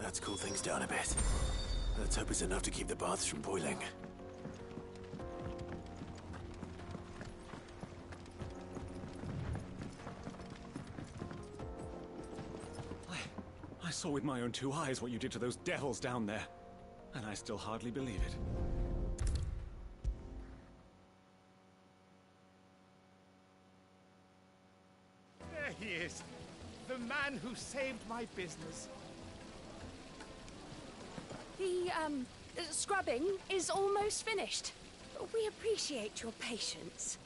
Let's cool things down a bit. Let's hope it's enough to keep the baths from boiling. I saw with my own two eyes what you did to those devils down there, and I still hardly believe it. There he is. The man who saved my business. The, scrubbing is almost finished. We appreciate your patience.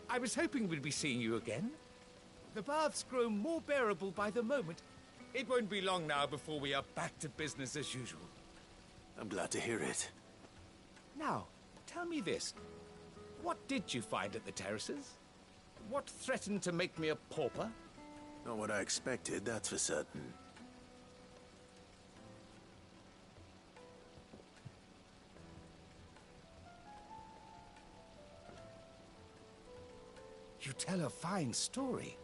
I was hoping we'd be seeing you again. The baths grow more bearable by the moment. It won't be long now before we are back to business as usual. I'm glad to hear it. Now, tell me this. What did you find at the terraces? What threatened to make me a pauper? Not what I expected, that's for certain. You tell a fine story.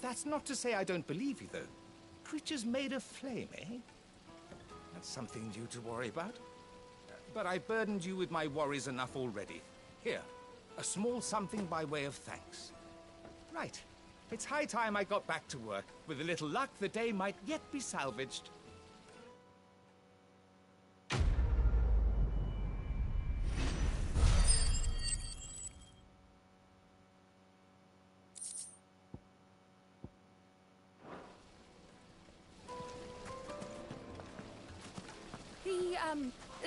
That's not to say I don't believe you, though. Creatures made of flame, eh? That's something new to worry about. But I burdened you with my worries enough already. Here, a small something by way of thanks. Right. It's high time I got back to work. With a little luck, the day might yet be salvaged.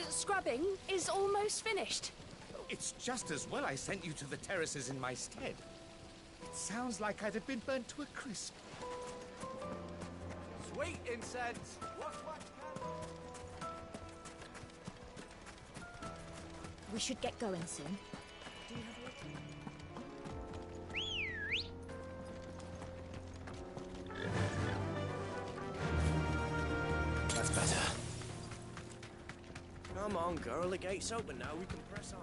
Scrubbing is almost finished. It's just as well I sent you to the terraces in my stead. It sounds like I'd have been burnt to a crisp. Sweet incense! We should get going soon. Do you have That's better. Come on, girl. The gate's open now. We can press on.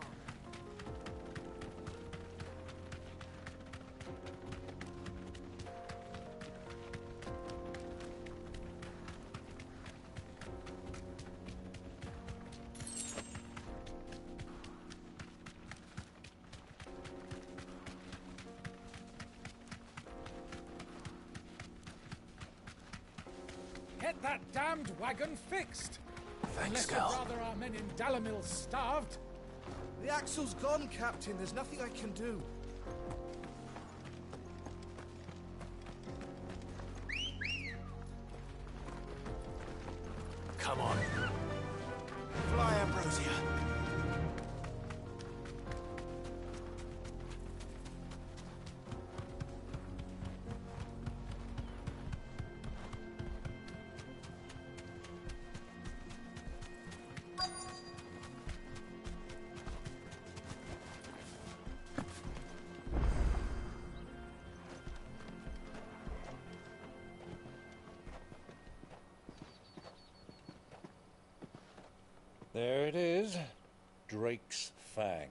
Get that damned wagon fixed! Thanks, Unless Cal. you'd rather our men in Dalamil starved. The axle's gone, Captain. There's nothing I can do. Come on. Fly, Ambrosia. There it is. Drake's Fang.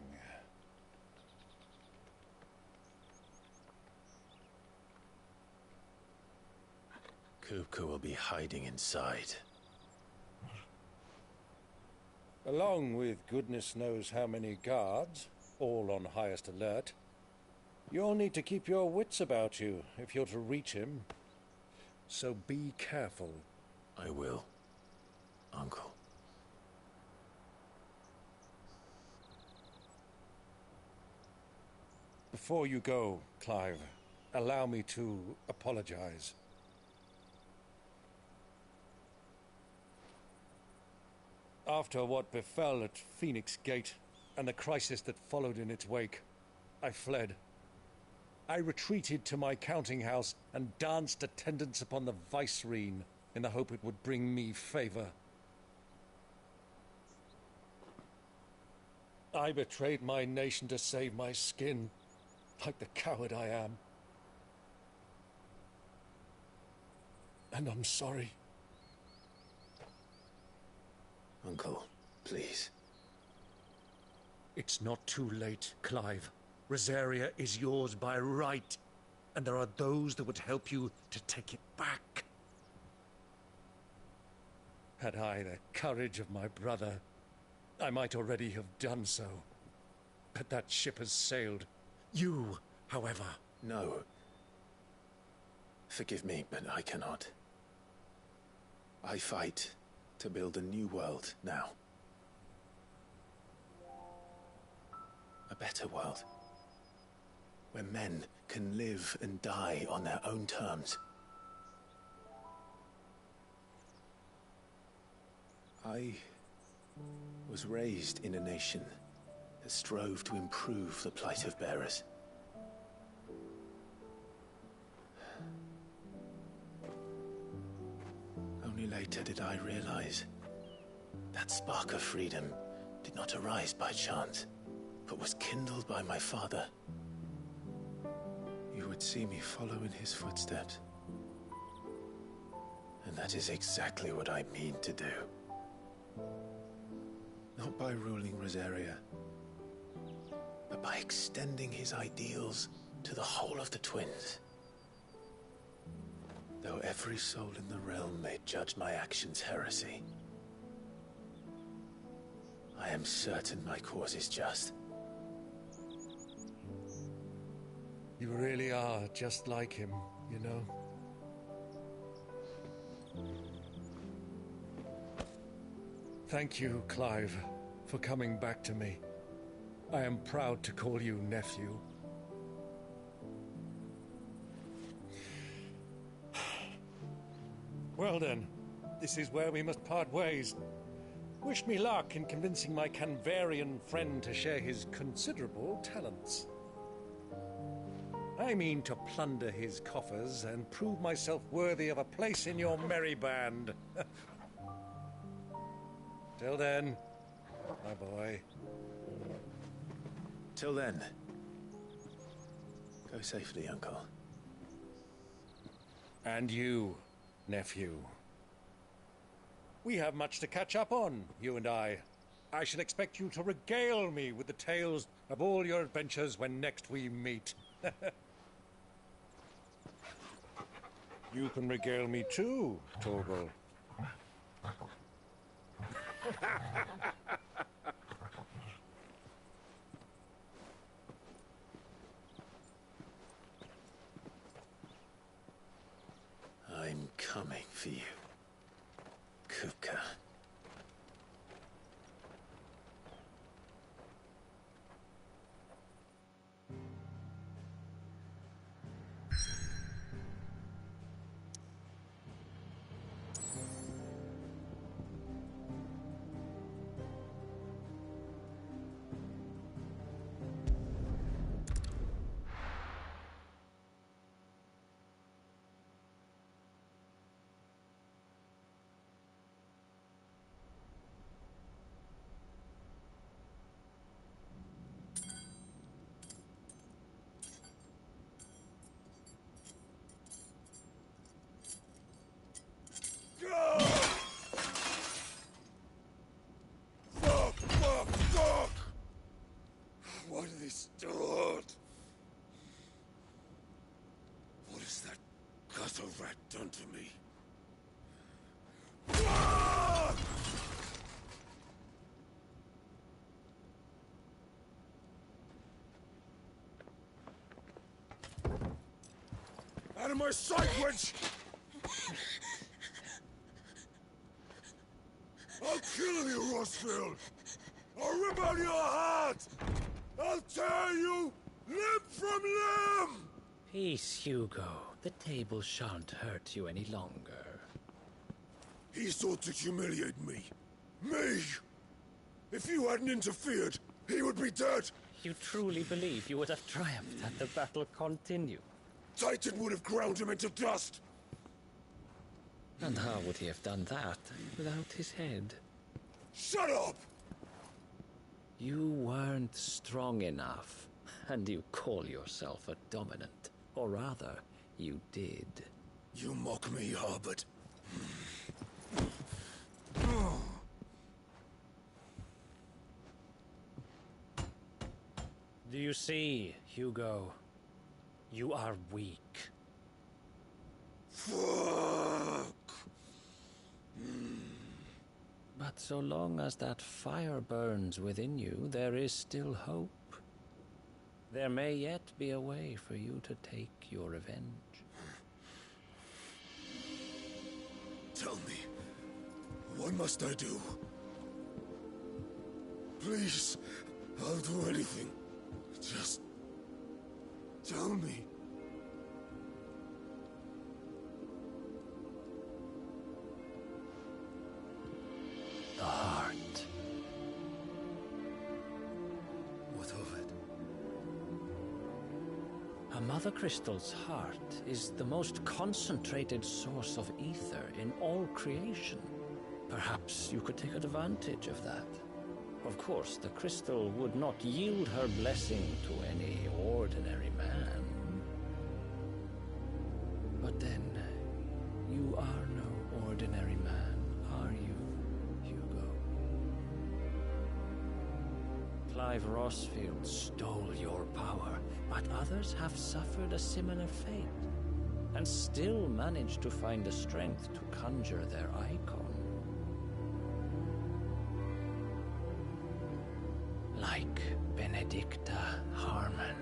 Kupka will be hiding inside. Along with goodness knows how many guards, all on highest alert. You'll need to keep your wits about you if you're to reach him. So be careful. I will, Uncle. Before you go, Clive, allow me to apologize. After what befell at Phoenix Gate and the crisis that followed in its wake, I fled. I retreated to my counting house and danced attendance upon the vicereine in the hope it would bring me favor. I betrayed my nation to save my skin, like the coward I am. And I'm sorry. Uncle, please. It's not too late, Clive. Rosaria is yours by right, and there are those that would help you to take it back. Had I the courage of my brother, I might already have done so. But that ship has sailed. You, however... No. Forgive me, but I cannot. I fight to build a new world now. A better world. Where men can live and die on their own terms. I was raised in a nation that strove to improve the plight of bearers. Only later did I realize that spark of freedom did not arise by chance, but was kindled by my father. You would see me follow in his footsteps. And that is exactly what I mean to do. Not by ruling Rosaria, but by extending his ideals to the whole of the twins. Though every soul in the realm may judge my actions heresy, I am certain my cause is just. You really are just like him, you know? Thank you, Clive, for coming back to me. I am proud to call you nephew. Well then, this is where we must part ways. Wish me luck in convincing my Canvarian friend to share his considerable talents. I mean to plunder his coffers and prove myself worthy of a place in your merry band. Till then, my boy. Till then, go safely, Uncle. And you, nephew. We have much to catch up on, you and I. I shall expect you to regale me with the tales of all your adventures when next we meet. You can regale me too, Torgal. I'm coming for you, Kupka. Why do they start? What has that gutter rat done to me? Out of my sight, wench! I'll kill you, Rossfield! I'll rip out your heart! I'll tear you limb from limb! Peace, Hugo. The table shan't hurt you any longer. He sought to humiliate me. Me! If you hadn't interfered, he would be dead! You truly believe you would have triumphed had the battle continued? Titan would have ground him into dust! And how would he have done that without his head? Shut up! You weren't strong enough, and you call yourself a dominant. Or rather, you did. You mock me, Harbert. Do you see, Hugo? You are weak. Fuck! But so long as that fire burns within you, there is still hope. There may yet be a way for you to take your revenge. Tell me, what must I do? Please, I'll do anything. Just tell me. The heart. What of it? A Mother Crystal's heart is the most concentrated source of ether in all creation. Perhaps you could take advantage of that. Of course, the crystal would not yield her blessing to any ordinary man. But then, you are no ordinary man, are you, Hugo? Clive Rossfield stole your power, but others have suffered a similar fate, and still managed to find the strength to conjure their icon. Like Benedicta Harmon.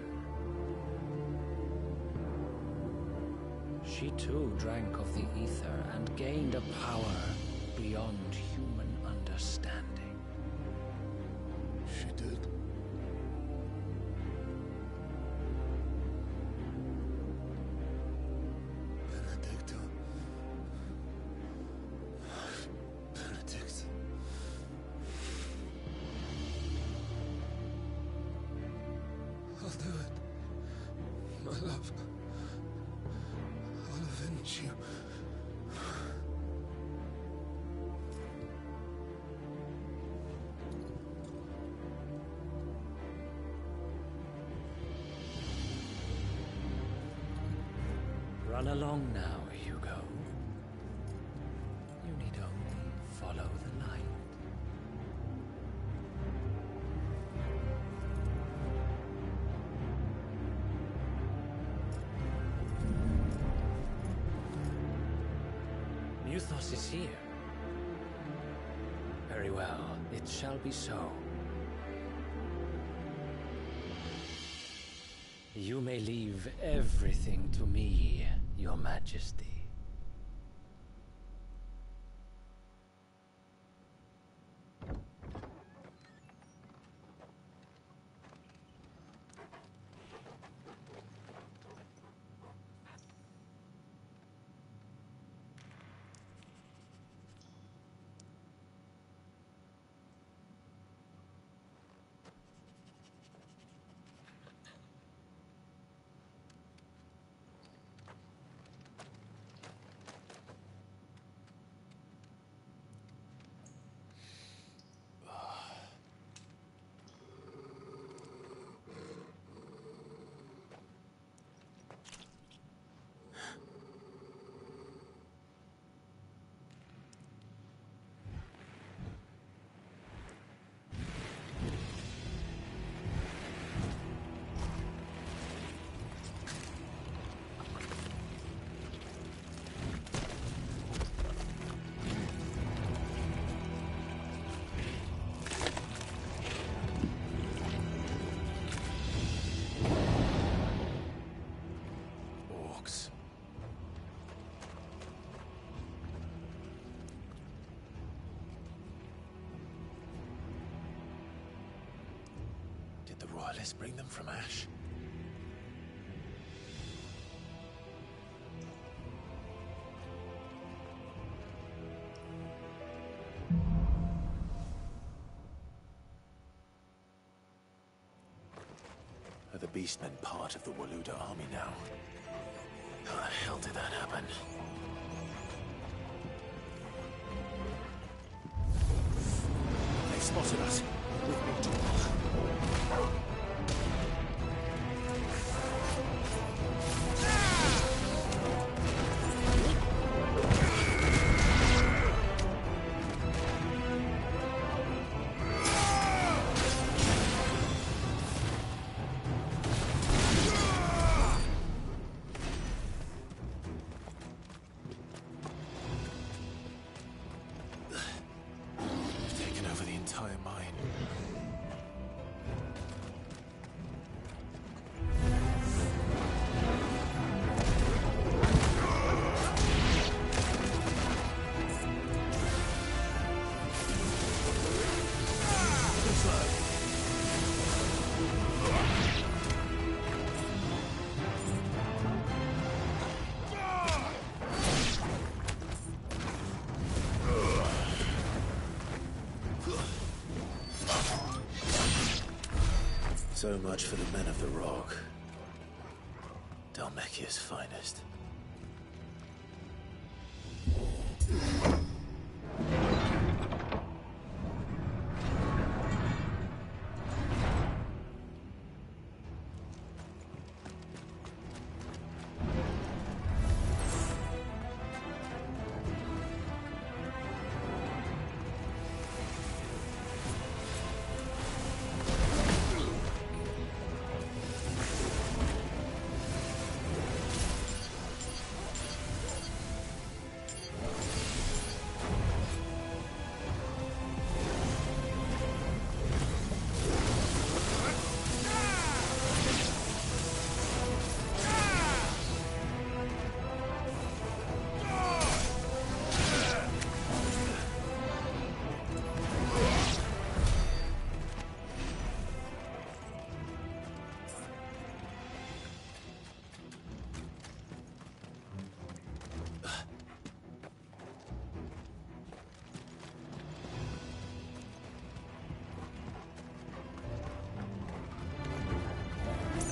She too drank of the ether and gained a power beyond human understanding. She did. Benedicta. Benedict. I'll do it. My love. I'll avenge you. Run along now, Hugo. You need only follow the light. Muthos is here. Very well, it shall be so. You may leave everything to me, Your Majesty. Did the royalists bring them from Ash? Are the Beastmen part of the Waluda army now? How the hell did that happen? They spotted us. With me, Torvald. Taken over the entire mine. So much for the men of the Rock. Dhalmekia's finest.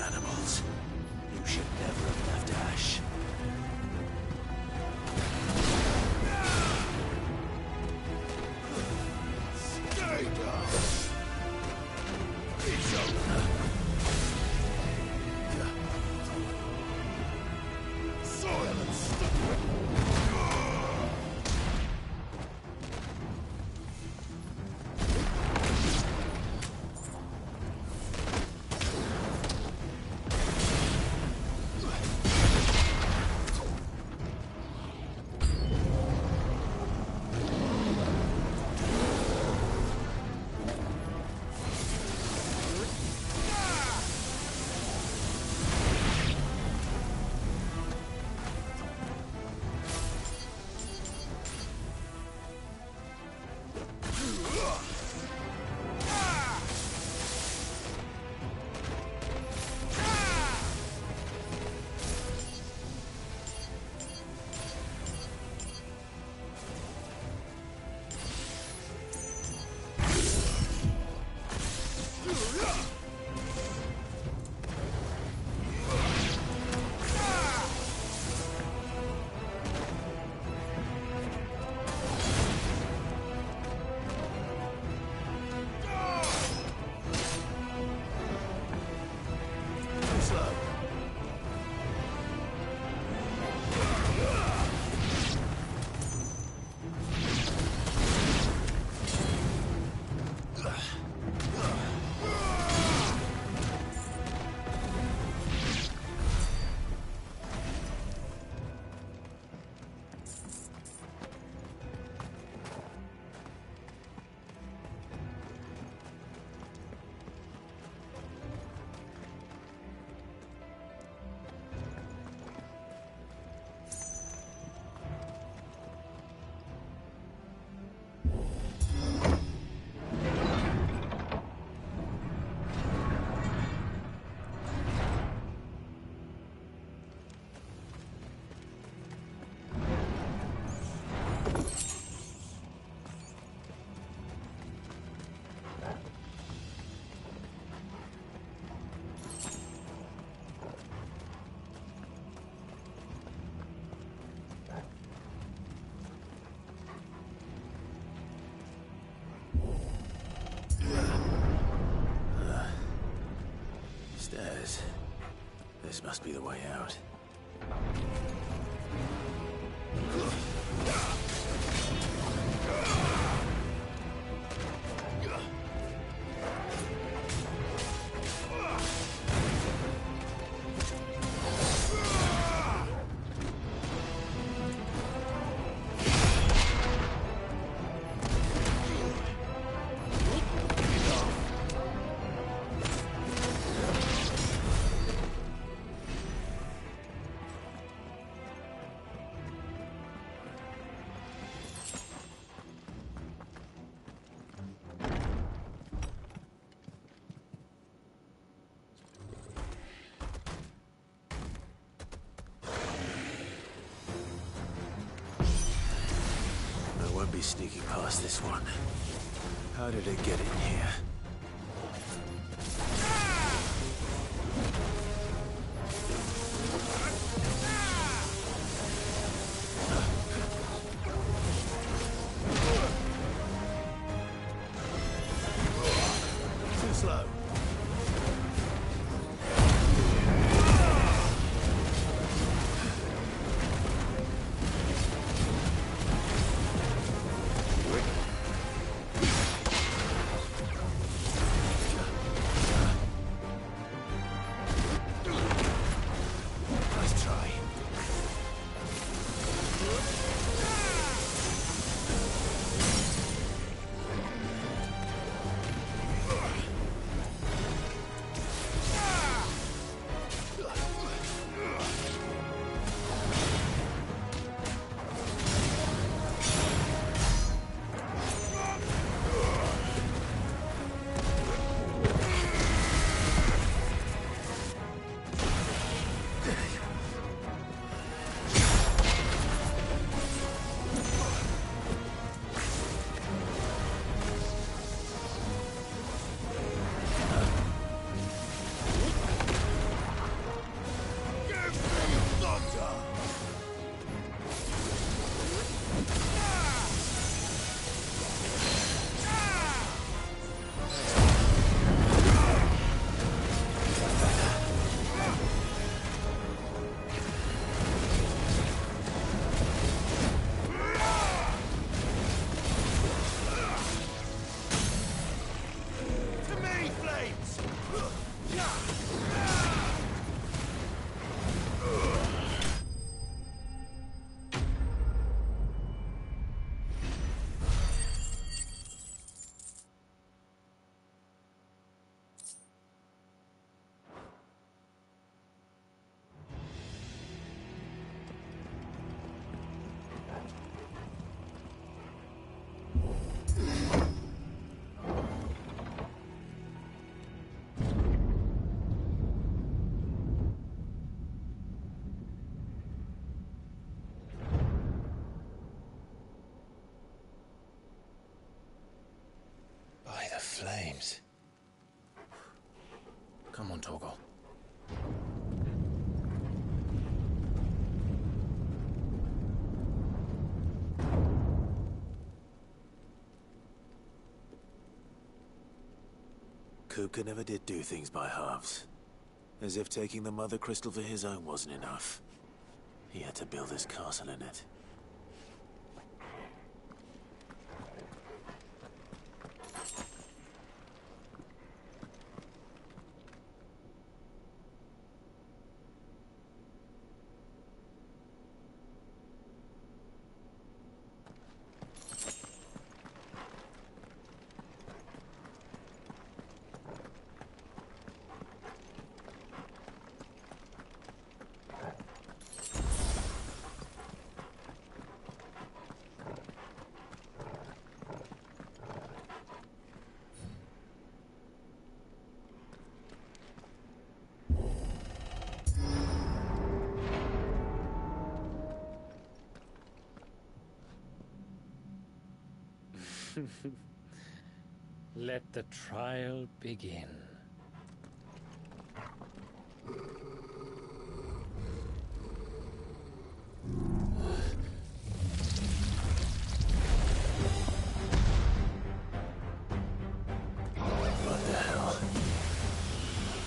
Animals. You should never have left Ash. Stay down! It's over! Silence! This must be the way out. Sneaking past this one. How did it get in here? Too slow. Flames. Come on, Torgal. Kuka never did do things by halves. As if taking the Mother Crystal for his own wasn't enough. He had to build his castle in it. Let the trial begin.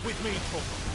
With me, Torgal.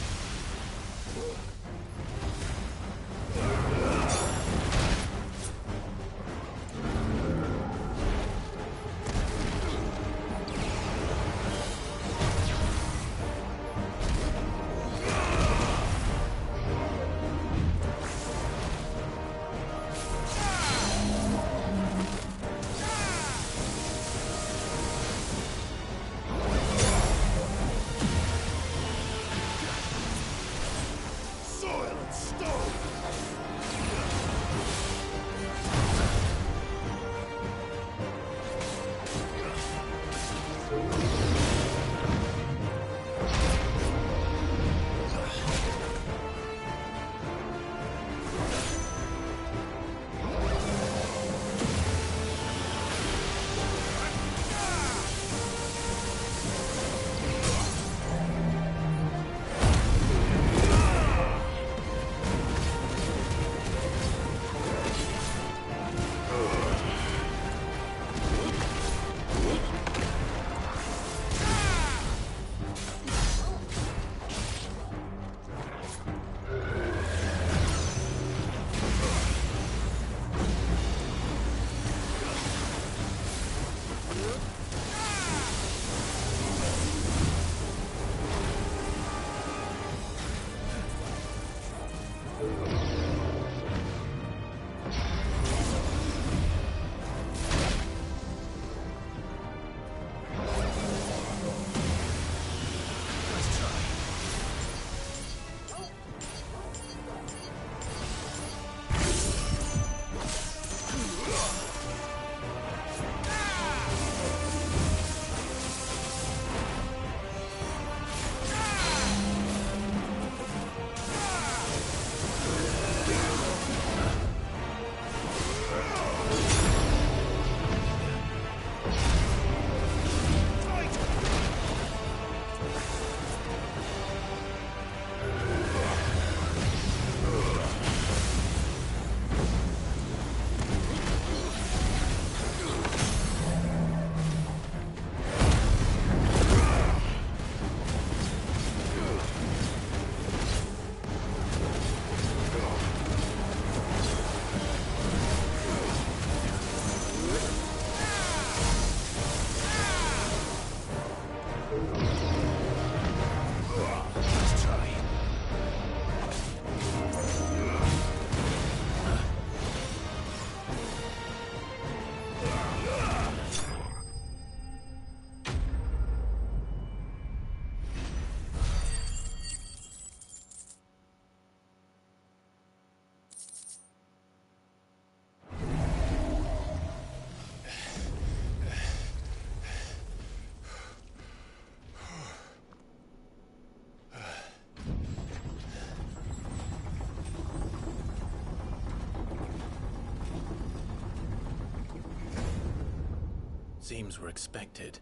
Seems we're expected.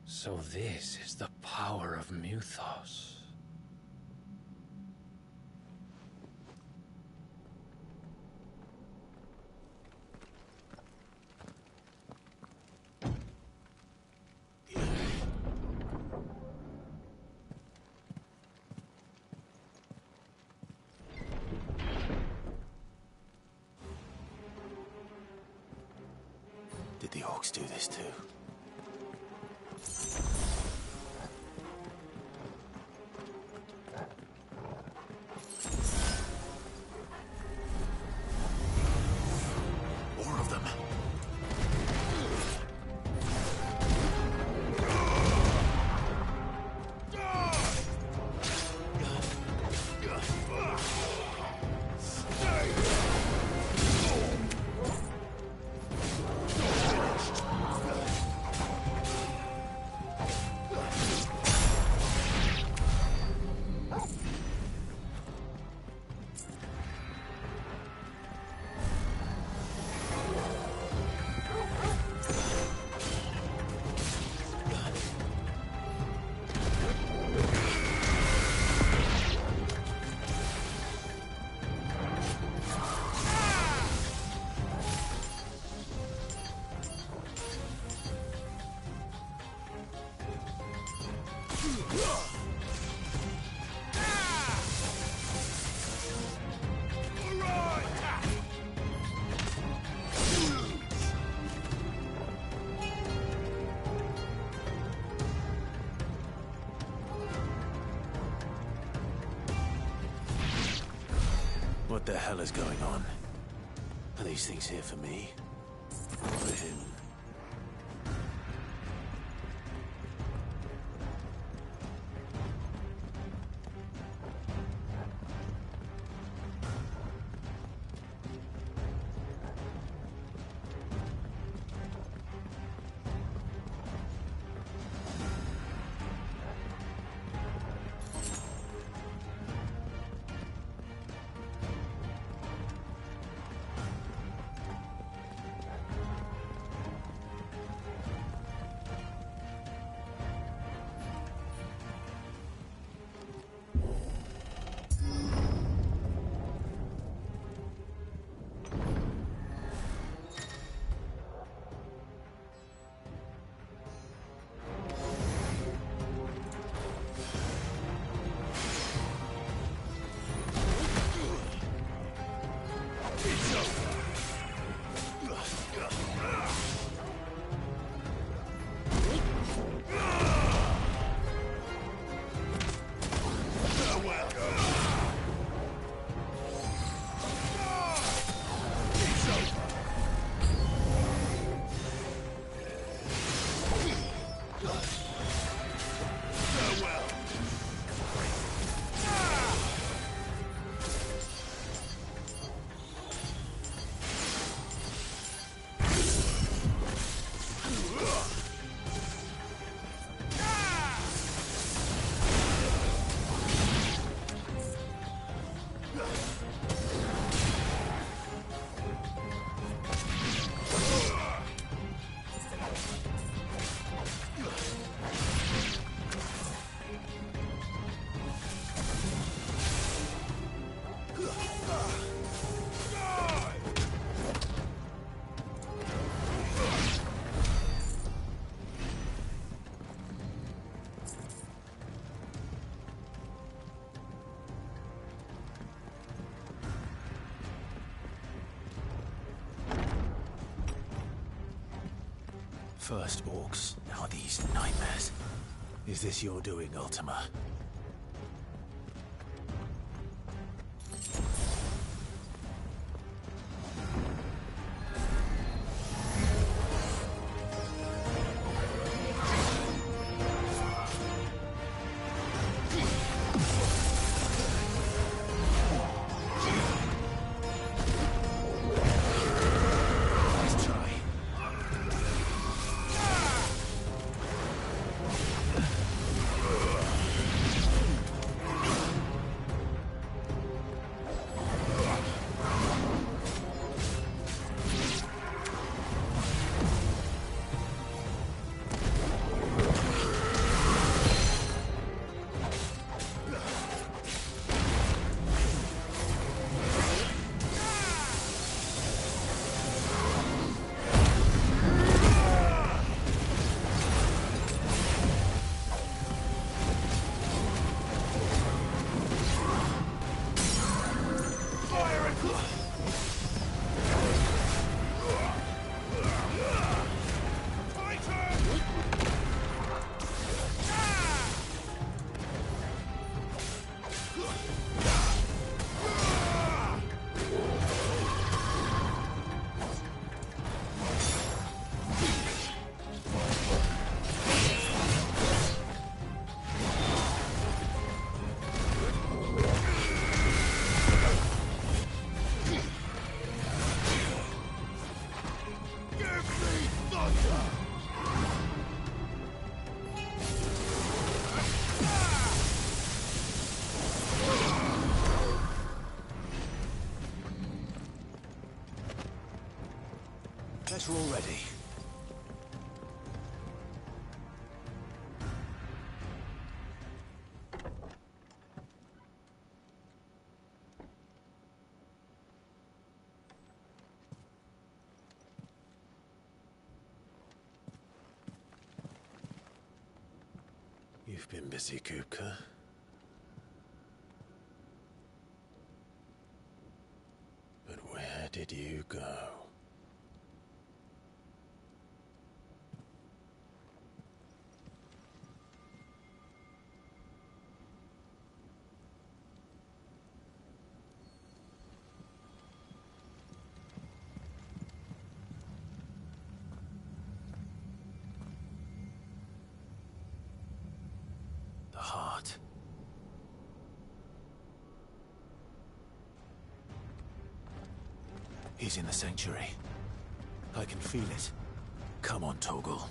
So this is the power of Muthos. Did the orcs do this too? More of them. the hell is going on? Are these things here for me? Or for him? First orcs, now these nightmares. Is this your doing, Ultima? Guess we're all ready. You've been busy, Kupka. But where did you go? heart. He's in the sanctuary. I can feel it. Come on, Torgal.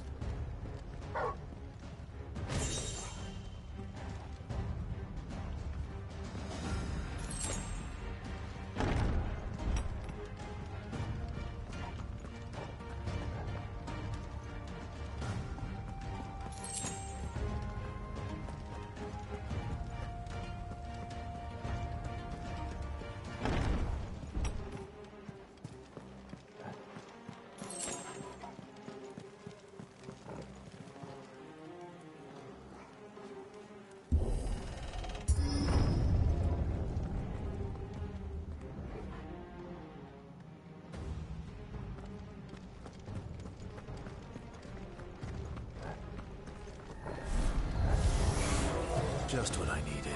Just what I needed.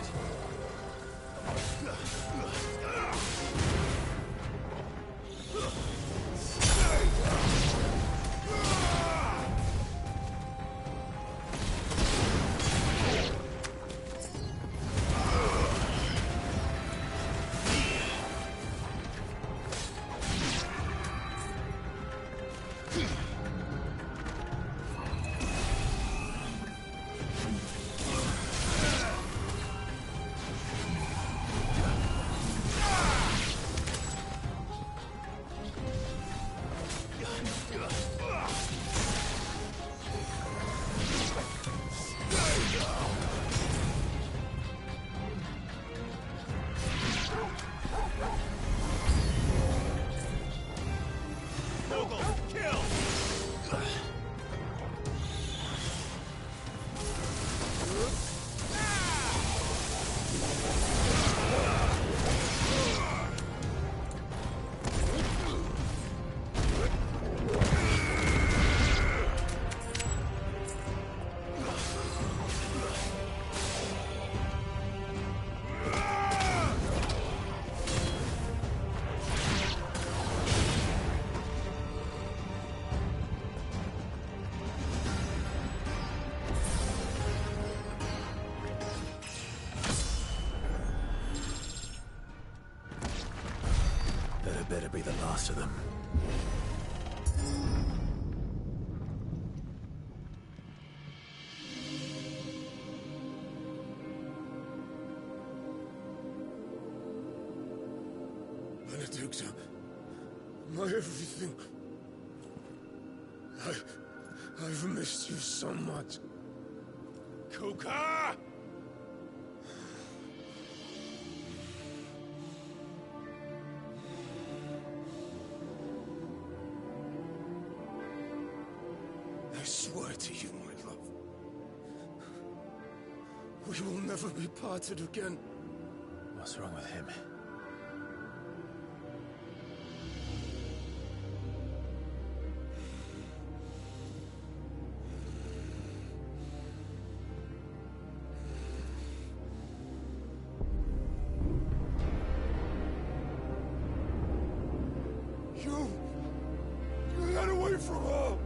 Better be the last of them. Benedicta, my everything. I've missed you so much. Kuka! I swear to you, my love, we will never be parted again. What's wrong with him? You got away from her!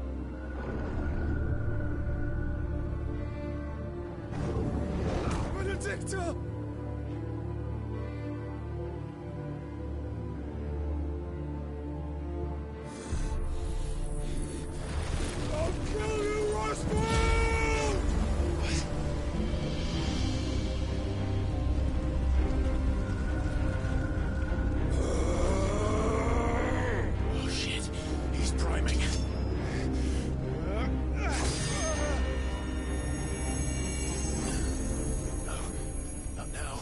Benedicta! I'll kill you, Roswell! Oh shit, he's priming. Not now.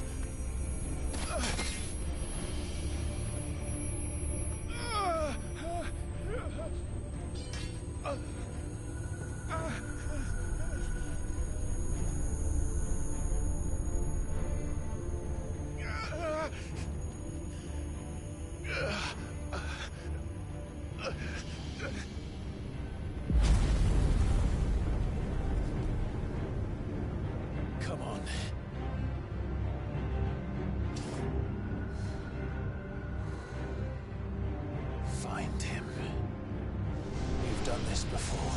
Come on. Find him. You've done this before.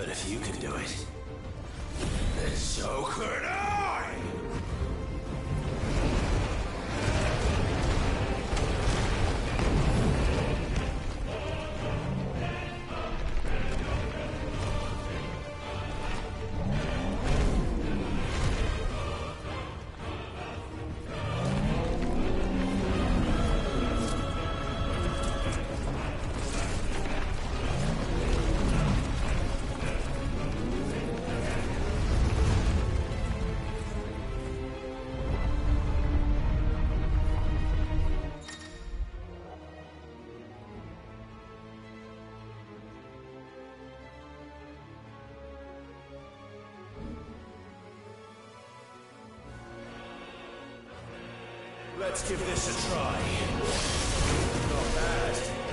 But if you can do it, then so could I! Let's give this a try. Not bad.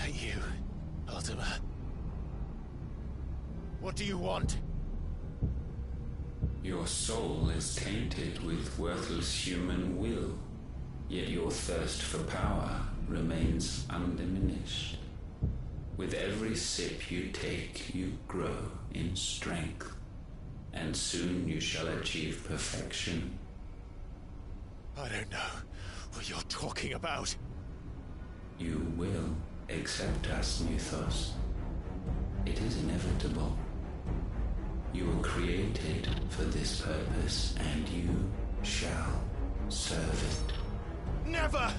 that you, Ultima? What do you want? Your soul is tainted with worthless human will, yet your thirst for power remains undiminished. With every sip you take, you grow in strength, and soon you shall achieve perfection. I don't know what you're talking about. You will accept us, Mythos. It is inevitable. You were created for this purpose, and you shall serve it. Never!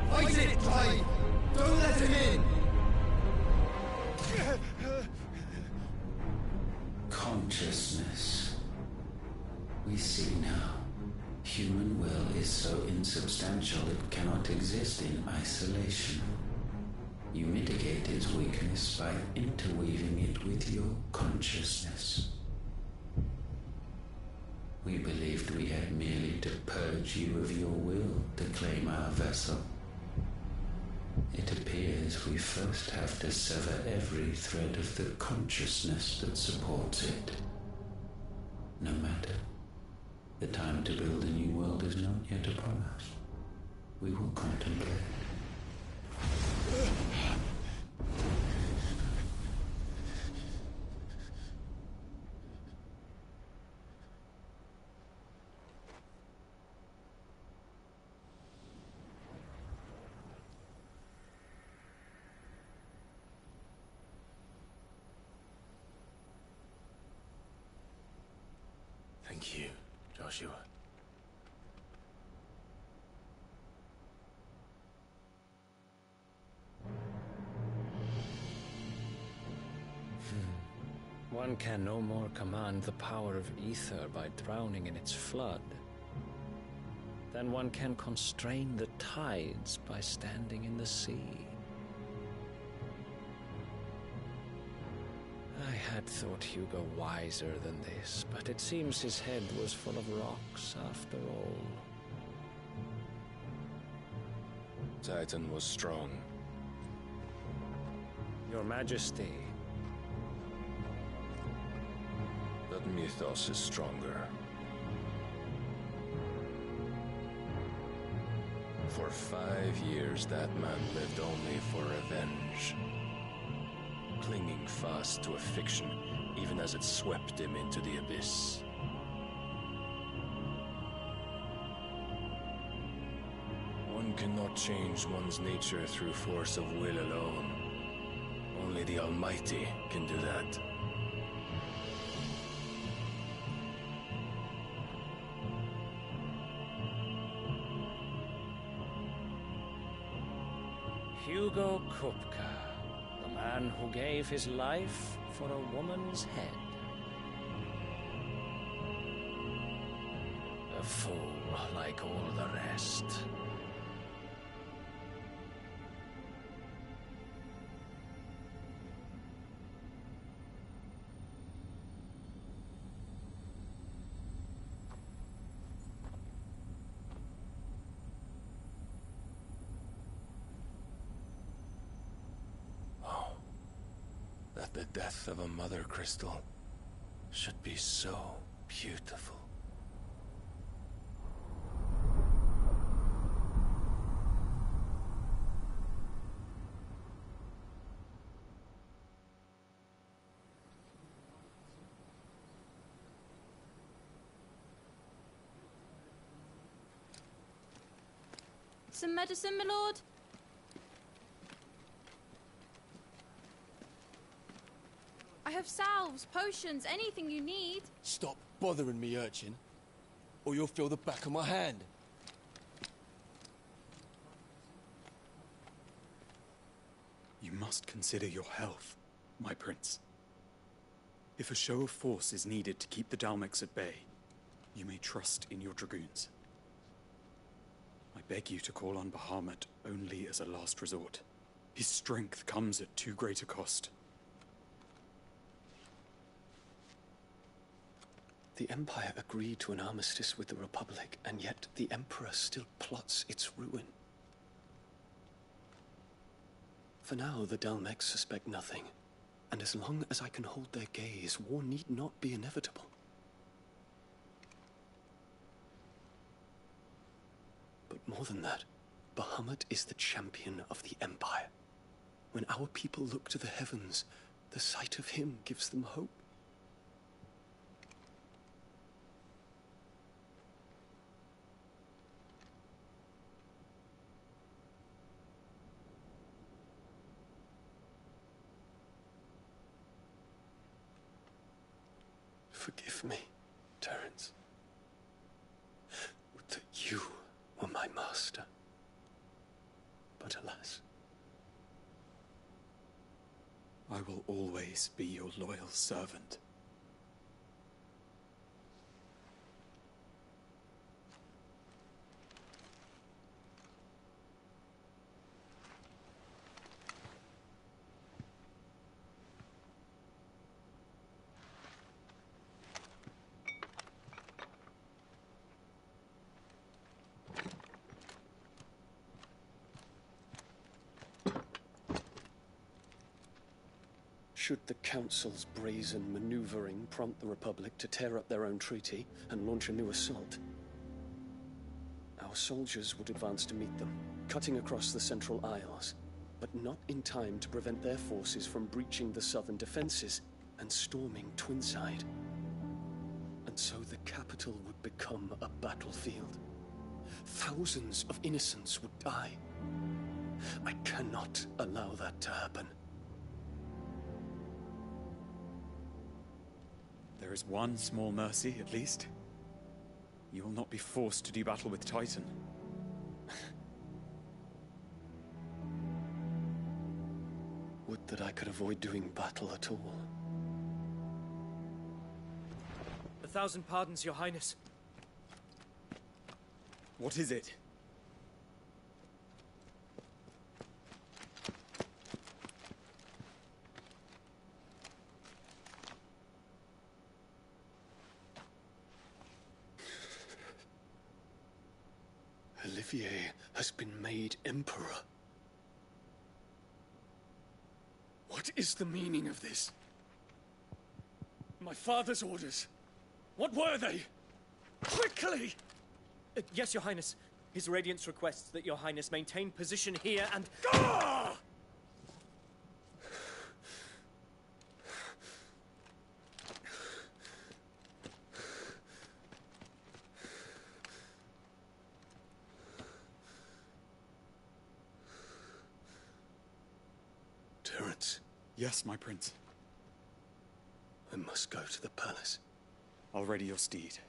Fight it, Clive! Don't let him in! Consciousness. We see now. Human will is so insubstantial it cannot exist in isolation. You mitigate its weakness by interweaving it with your consciousness. We believed we had merely to purge you of your will to claim our vessel. It appears we first have to sever every thread of the consciousness that supports it. No matter. The time to build a new world is not yet upon us. We will contemplate. Thank you, Joshua. One can no more command the power of ether by drowning in its flood than one can constrain the tides by standing in the sea. I had thought Hugo wiser than this, but it seems his head was full of rocks after all. Titan was strong. Your Majesty. But Mythos is stronger. For 5 years, that man lived only for revenge. Clinging fast to a fiction, even as it swept him into the abyss. One cannot change one's nature through force of will alone. Only the Almighty can do that. Hugo Kupka, the man who gave his life for a woman's head. A fool like all the rest. That the death of a mother crystal should be so beautiful. Some medicine, my lord? I have salves, potions, anything you need. Stop bothering me, urchin, or you'll feel the back of my hand. You must consider your health, my prince. If a show of force is needed to keep the Dalmex at bay, you may trust in your dragoons. I beg you to call on Bahamut only as a last resort. His strength comes at too great a cost. The Empire agreed to an armistice with the Republic, and yet the Emperor still plots its ruin. For now, the Dalmex suspect nothing, and as long as I can hold their gaze, war need not be inevitable. But more than that, Bahamut is the champion of the Empire. When our people look to the heavens, the sight of him gives them hope. Forgive me, Terence. Would that you were my master. But alas. I will always be your loyal servant. Should the Council's brazen maneuvering prompt the Republic to tear up their own treaty and launch a new assault, our soldiers would advance to meet them, cutting across the Central Isles, but not in time to prevent their forces from breaching the southern defenses and storming Twinside. And so the capital would become a battlefield. Thousands of innocents would die. I cannot allow that to happen. There is one small mercy, at least. You will not be forced to do battle with Titan. Would that I could avoid doing battle at all. 1,000 pardons, Your Highness. What is it? Olivier has been made Emperor. What is the meaning of this? My father's orders. What were they? Quickly! Yes, Your Highness. His Radiance requests that Your Highness maintain position here and... Ah! Terence. Yes, my prince. I must go to the palace. I'll ready your steed.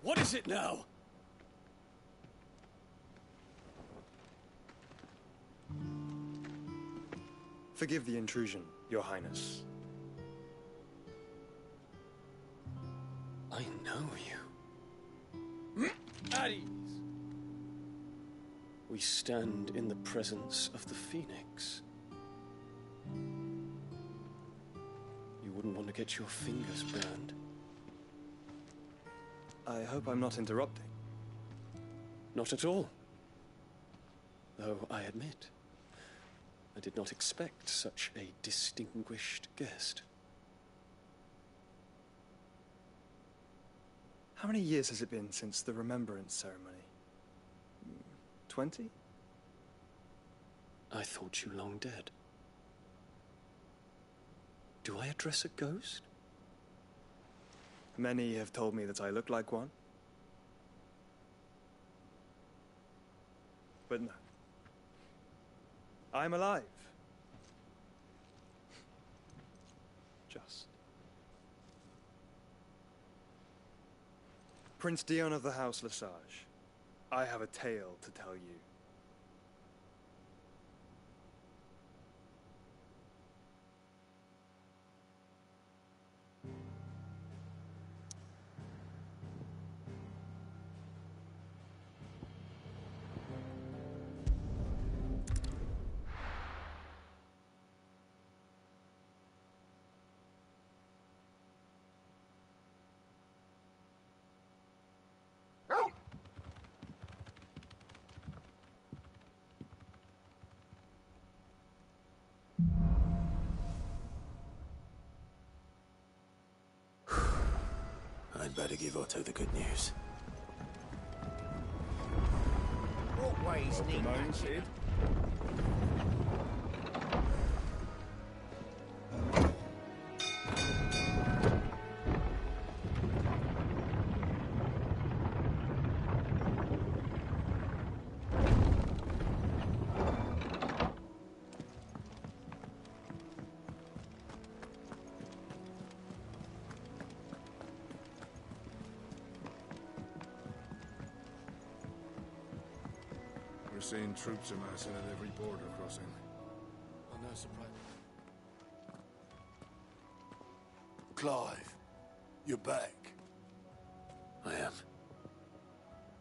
What is it now? Forgive the intrusion, Your Highness. I know you. At ease. We stand in the presence of the Phoenix. You wouldn't want to get your fingers burned. I hope I'm not interrupting. Not at all. Though I admit, I did not expect such a distinguished guest. How many years has it been since the Remembrance ceremony? 20? I thought you long dead. Do I address a ghost? Many have told me that I look like one. But no. I'm alive. Just. Prince Dion of the House Lesage, I have a tale to tell you. I'd better give Otto the good news. What ways need matching? We're seeing troops amassing at every border crossing. Oh, no surprise. Clive, you're back. I am.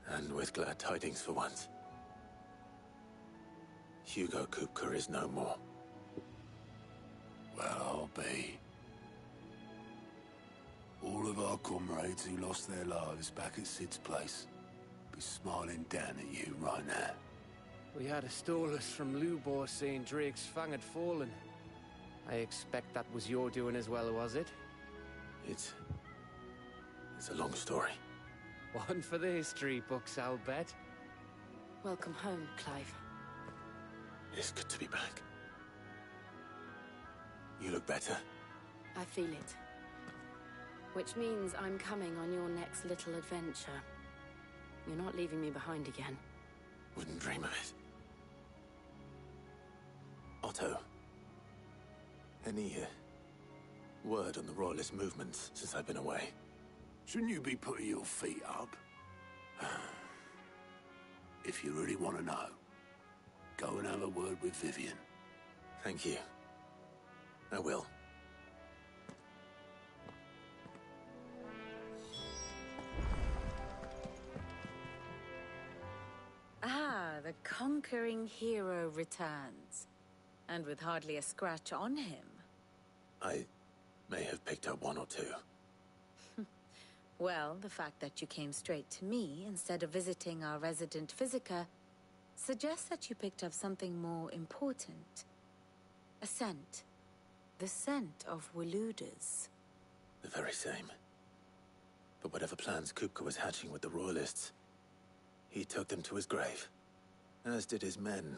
And with glad tidings for once. Hugo Kupka is no more. Well, I'll be. All of our comrades who lost their lives back at Sid's place be smiling down at you right now. We had a stolus from Lubor saying Drake's fang had fallen. I expect that was your doing as well, was it? It's a long story. One for the history books, I'll bet. Welcome home, Clive. It's good to be back. You look better. I feel it. Which means I'm coming on your next little adventure. You're not leaving me behind again. Wouldn't dream of it. Otto. Any word on the Royalist movements since I've been away? Shouldn't you be putting your feet up? If you really want to know, go and have a word with Vivian. Thank you. I will. Ah, the conquering hero returns. And with hardly a scratch on him. I may have picked up one or two. Well, the fact that you came straight to me instead of visiting our resident Physica suggests that you picked up something more important. A scent. The scent of Waludas. The very same. But whatever plans Kupka was hatching with the Royalists, he took them to his grave. As did his men.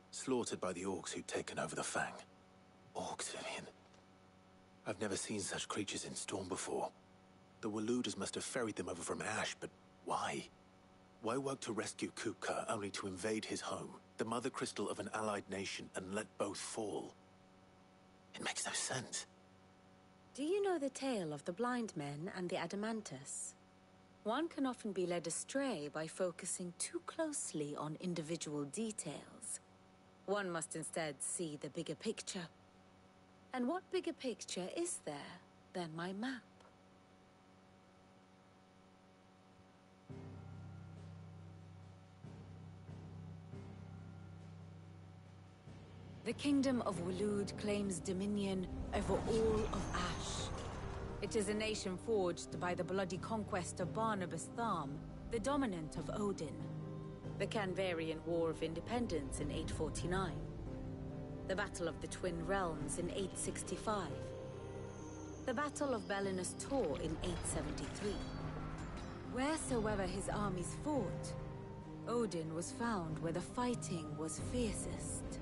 Slaughtered by the orcs who'd taken over the Fang. Orcs, Vivian. I've never seen such creatures in Storm before. The Waludas must have ferried them over from Ash, but why? Why work to rescue Kupka only to invade his home, the mother crystal of an allied nation, and let both fall? It makes no sense. Do you know the tale of the blind men and the Adamantus? One can often be led astray by focusing too closely on individual details. One must instead see the bigger picture. And what bigger picture is there than my map? The Kingdom of Waloed claims dominion over all of Ash. It is a nation forged by the bloody conquest of Barnabas Tharm, the dominant of Odin. The Canvarian War of Independence in 849. The Battle of the Twin Realms in 865. The Battle of Belinus Tor in 873. Wheresoever his armies fought, Odin was found where the fighting was fiercest.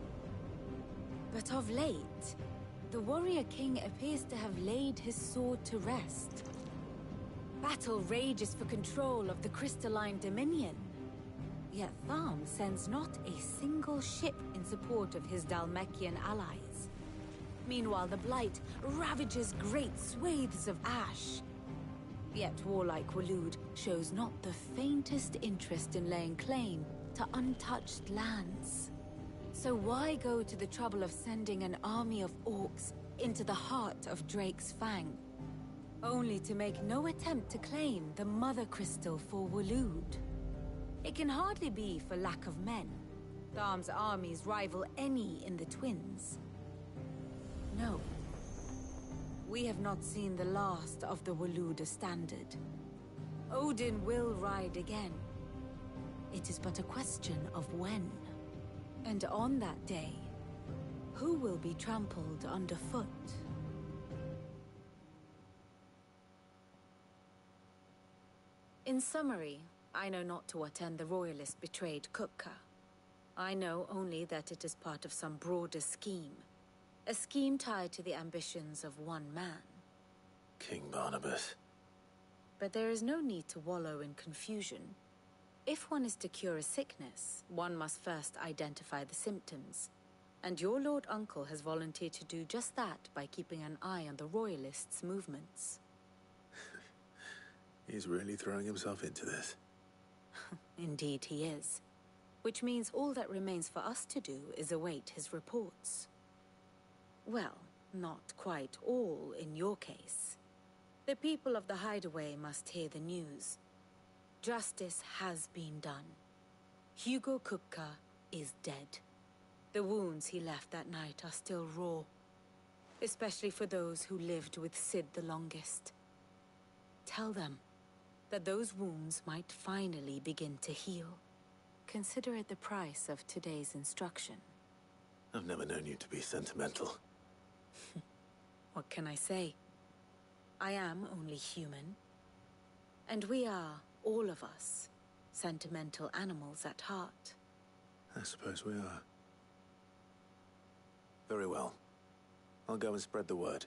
But of late, the warrior king appears to have laid his sword to rest. Battle rages for control of the crystalline dominion. Yet Tharm sends not a single ship in support of his Dhalmekian allies. Meanwhile, the Blight ravages great swathes of Ash. Yet warlike Waloed shows not the faintest interest in laying claim to untouched lands. So why go to the trouble of sending an army of orcs into the heart of Drake's Fang, only to make no attempt to claim the Mother Crystal for Waloed? It can hardly be for lack of men. Tharm's armies rival any in the Twins. No. We have not seen the last of the Waluda standard. Odin will ride again. It is but a question of when. And on that day, who will be trampled underfoot? In summary, I know not to what end the Royalists betrayed Kupka. I know only that it is part of some broader scheme. A scheme tied to the ambitions of one man. King Barnabas. But there is no need to wallow in confusion. If one is to cure a sickness, one must first identify the symptoms. And your Lord Uncle has volunteered to do just that by keeping an eye on the Royalists' movements. He's really throwing himself into this. Indeed he is. Which means all that remains for us to do is await his reports. Well, not quite all in your case. The people of the Hideaway must hear the news. Justice has been done. Hugo Kupka is dead. The wounds he left that night are still raw, especially for those who lived with Sid the longest. Tell them that those wounds might finally begin to heal. Consider it the price of today's instruction. I've never known you to be sentimental. What can I say? I am only human. And we are, all of us, sentimental animals at heart. I suppose we are. Very well. I'll go and spread the word.